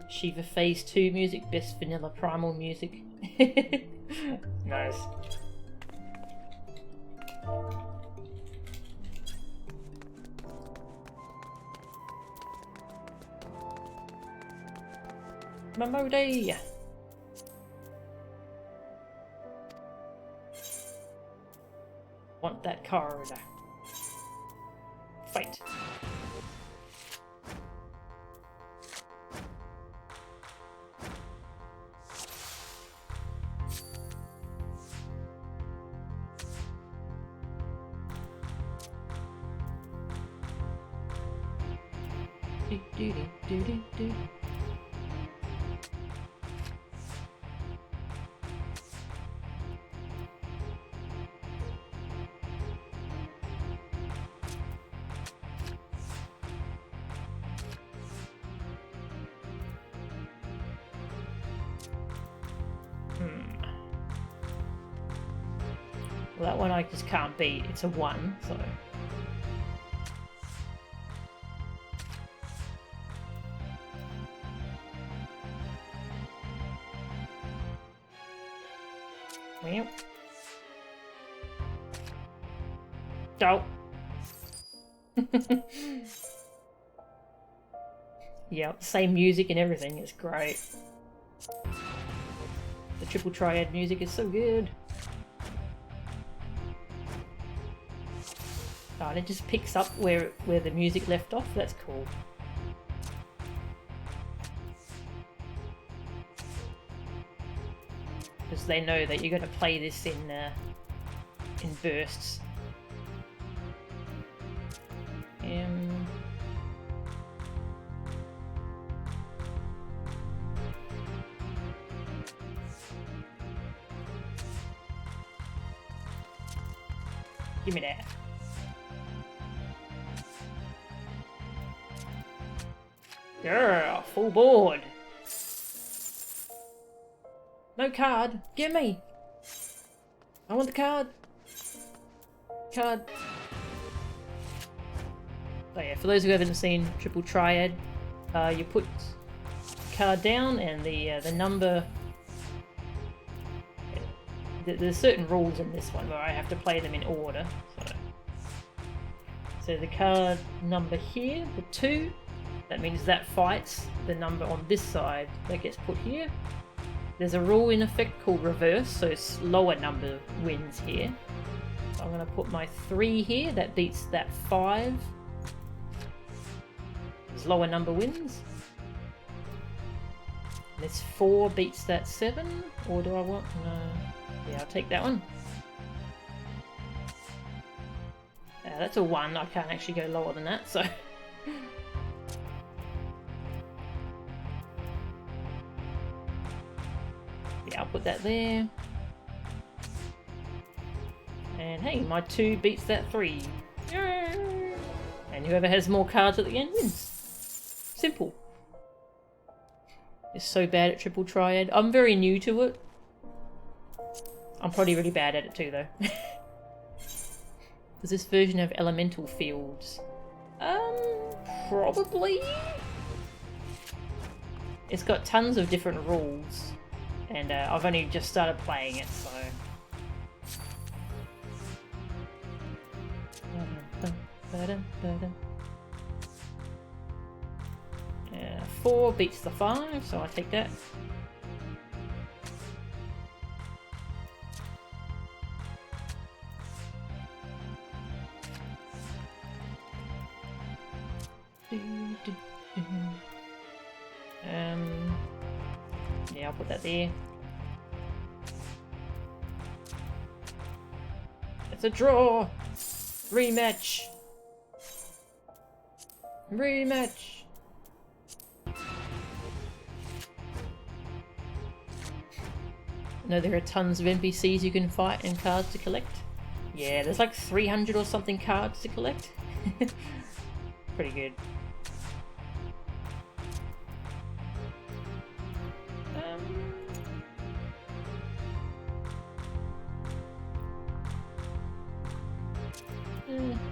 Shiva Phase 2 music, best vanilla primal music. Nice. Mamode! Want that card. Fight. Do. Well, that one I just can't beat. It's a 1, so... Well... Oh! Yeah, same music and everything. It's great. The triple triad music is so good. Oh, and it just picks up where the music left off. That's cool. Because they know that you're going to play this in bursts. Give me that. Yeah, full board. No card. Give me. I want the card. Card. Oh yeah, for those who haven't seen Triple Triad, you put card down and the number. There's certain rules in this one where I have to play them in order. So the card number here, the 2, that means that fights the number on this side that gets put here. There's a rule in effect called reverse, so it's lower number wins here. So I'm going to put my 3 here, that beats that 5. There's lower number wins. This 4 beats that 7, or do I want? No. Yeah, I'll take that one. That's a 1. I can't actually go lower than that, so... yeah, I'll put that there. And hey, my 2 beats that 3. Yay! And whoever has more cards at the end wins. Simple. It's so bad at Triple Triad. I'm very new to it. I'm probably really bad at it too, though. Does this version have elemental fields? Probably? It's got tons of different rules, and I've only just started playing it, so... 4 beats the 5, so I take that. Yeah, I'll put that there. It's a draw! Rematch! Rematch! No, there are tons of NPCs you can fight and cards to collect. Yeah, there's like 300 or something cards to collect. Pretty good.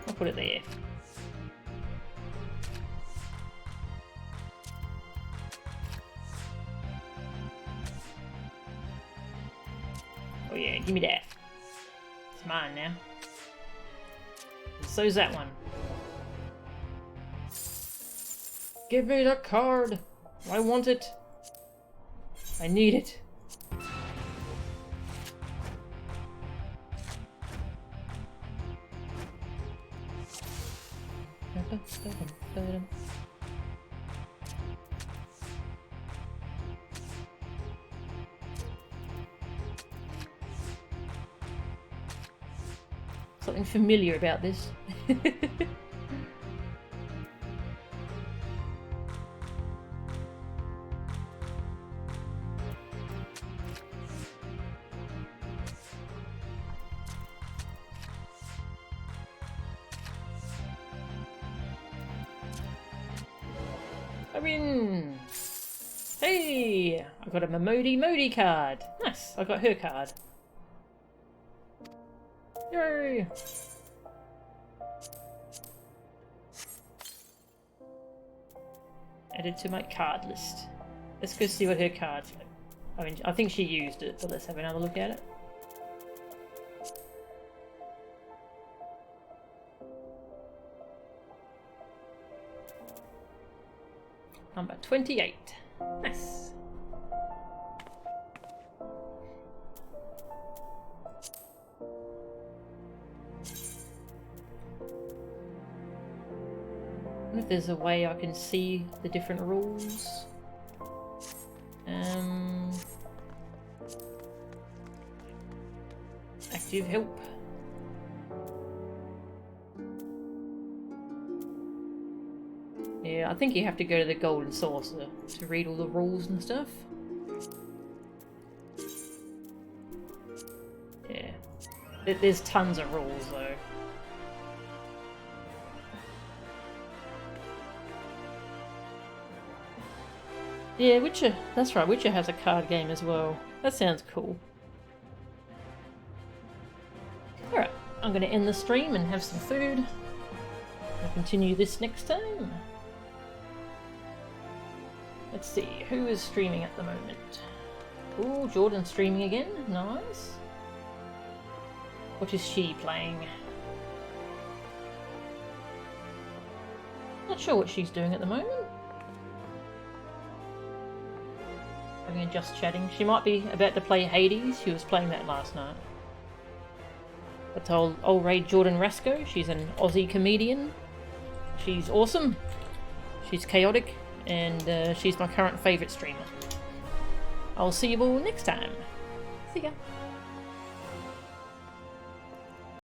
I'll put it there. Oh yeah, give me that. It's mine now. And so's that one. Give me the card! I want it! I need it! Something familiar about this. I win! Hey! I got a Modi card. Nice, I got her card. Yay! Added to my card list. Let's go see what her card's like. I mean, I think she used it, but let's have another look at it. Number 28. Nice. I wonder if there's a way I can see the different rules. Active help. Yeah, I think you have to go to the Golden Saucer to read all the rules and stuff. Yeah. There's tons of rules though. Yeah, Witcher. That's right, Witcher has a card game as well. That sounds cool. Alright, I'm going to end the stream and have some food. I'll continue this next time. Let's see, who is streaming at the moment? Ooh, Jordan's streaming again. Nice. What is she playing? Not sure what she's doing at the moment. Having a just chatting. She might be about to play Hades. She was playing that last night. That's old Ray Jordan Rasco. She's an Aussie comedian. She's awesome. She's chaotic. And she's my current favourite streamer. I'll see you all next time. See ya.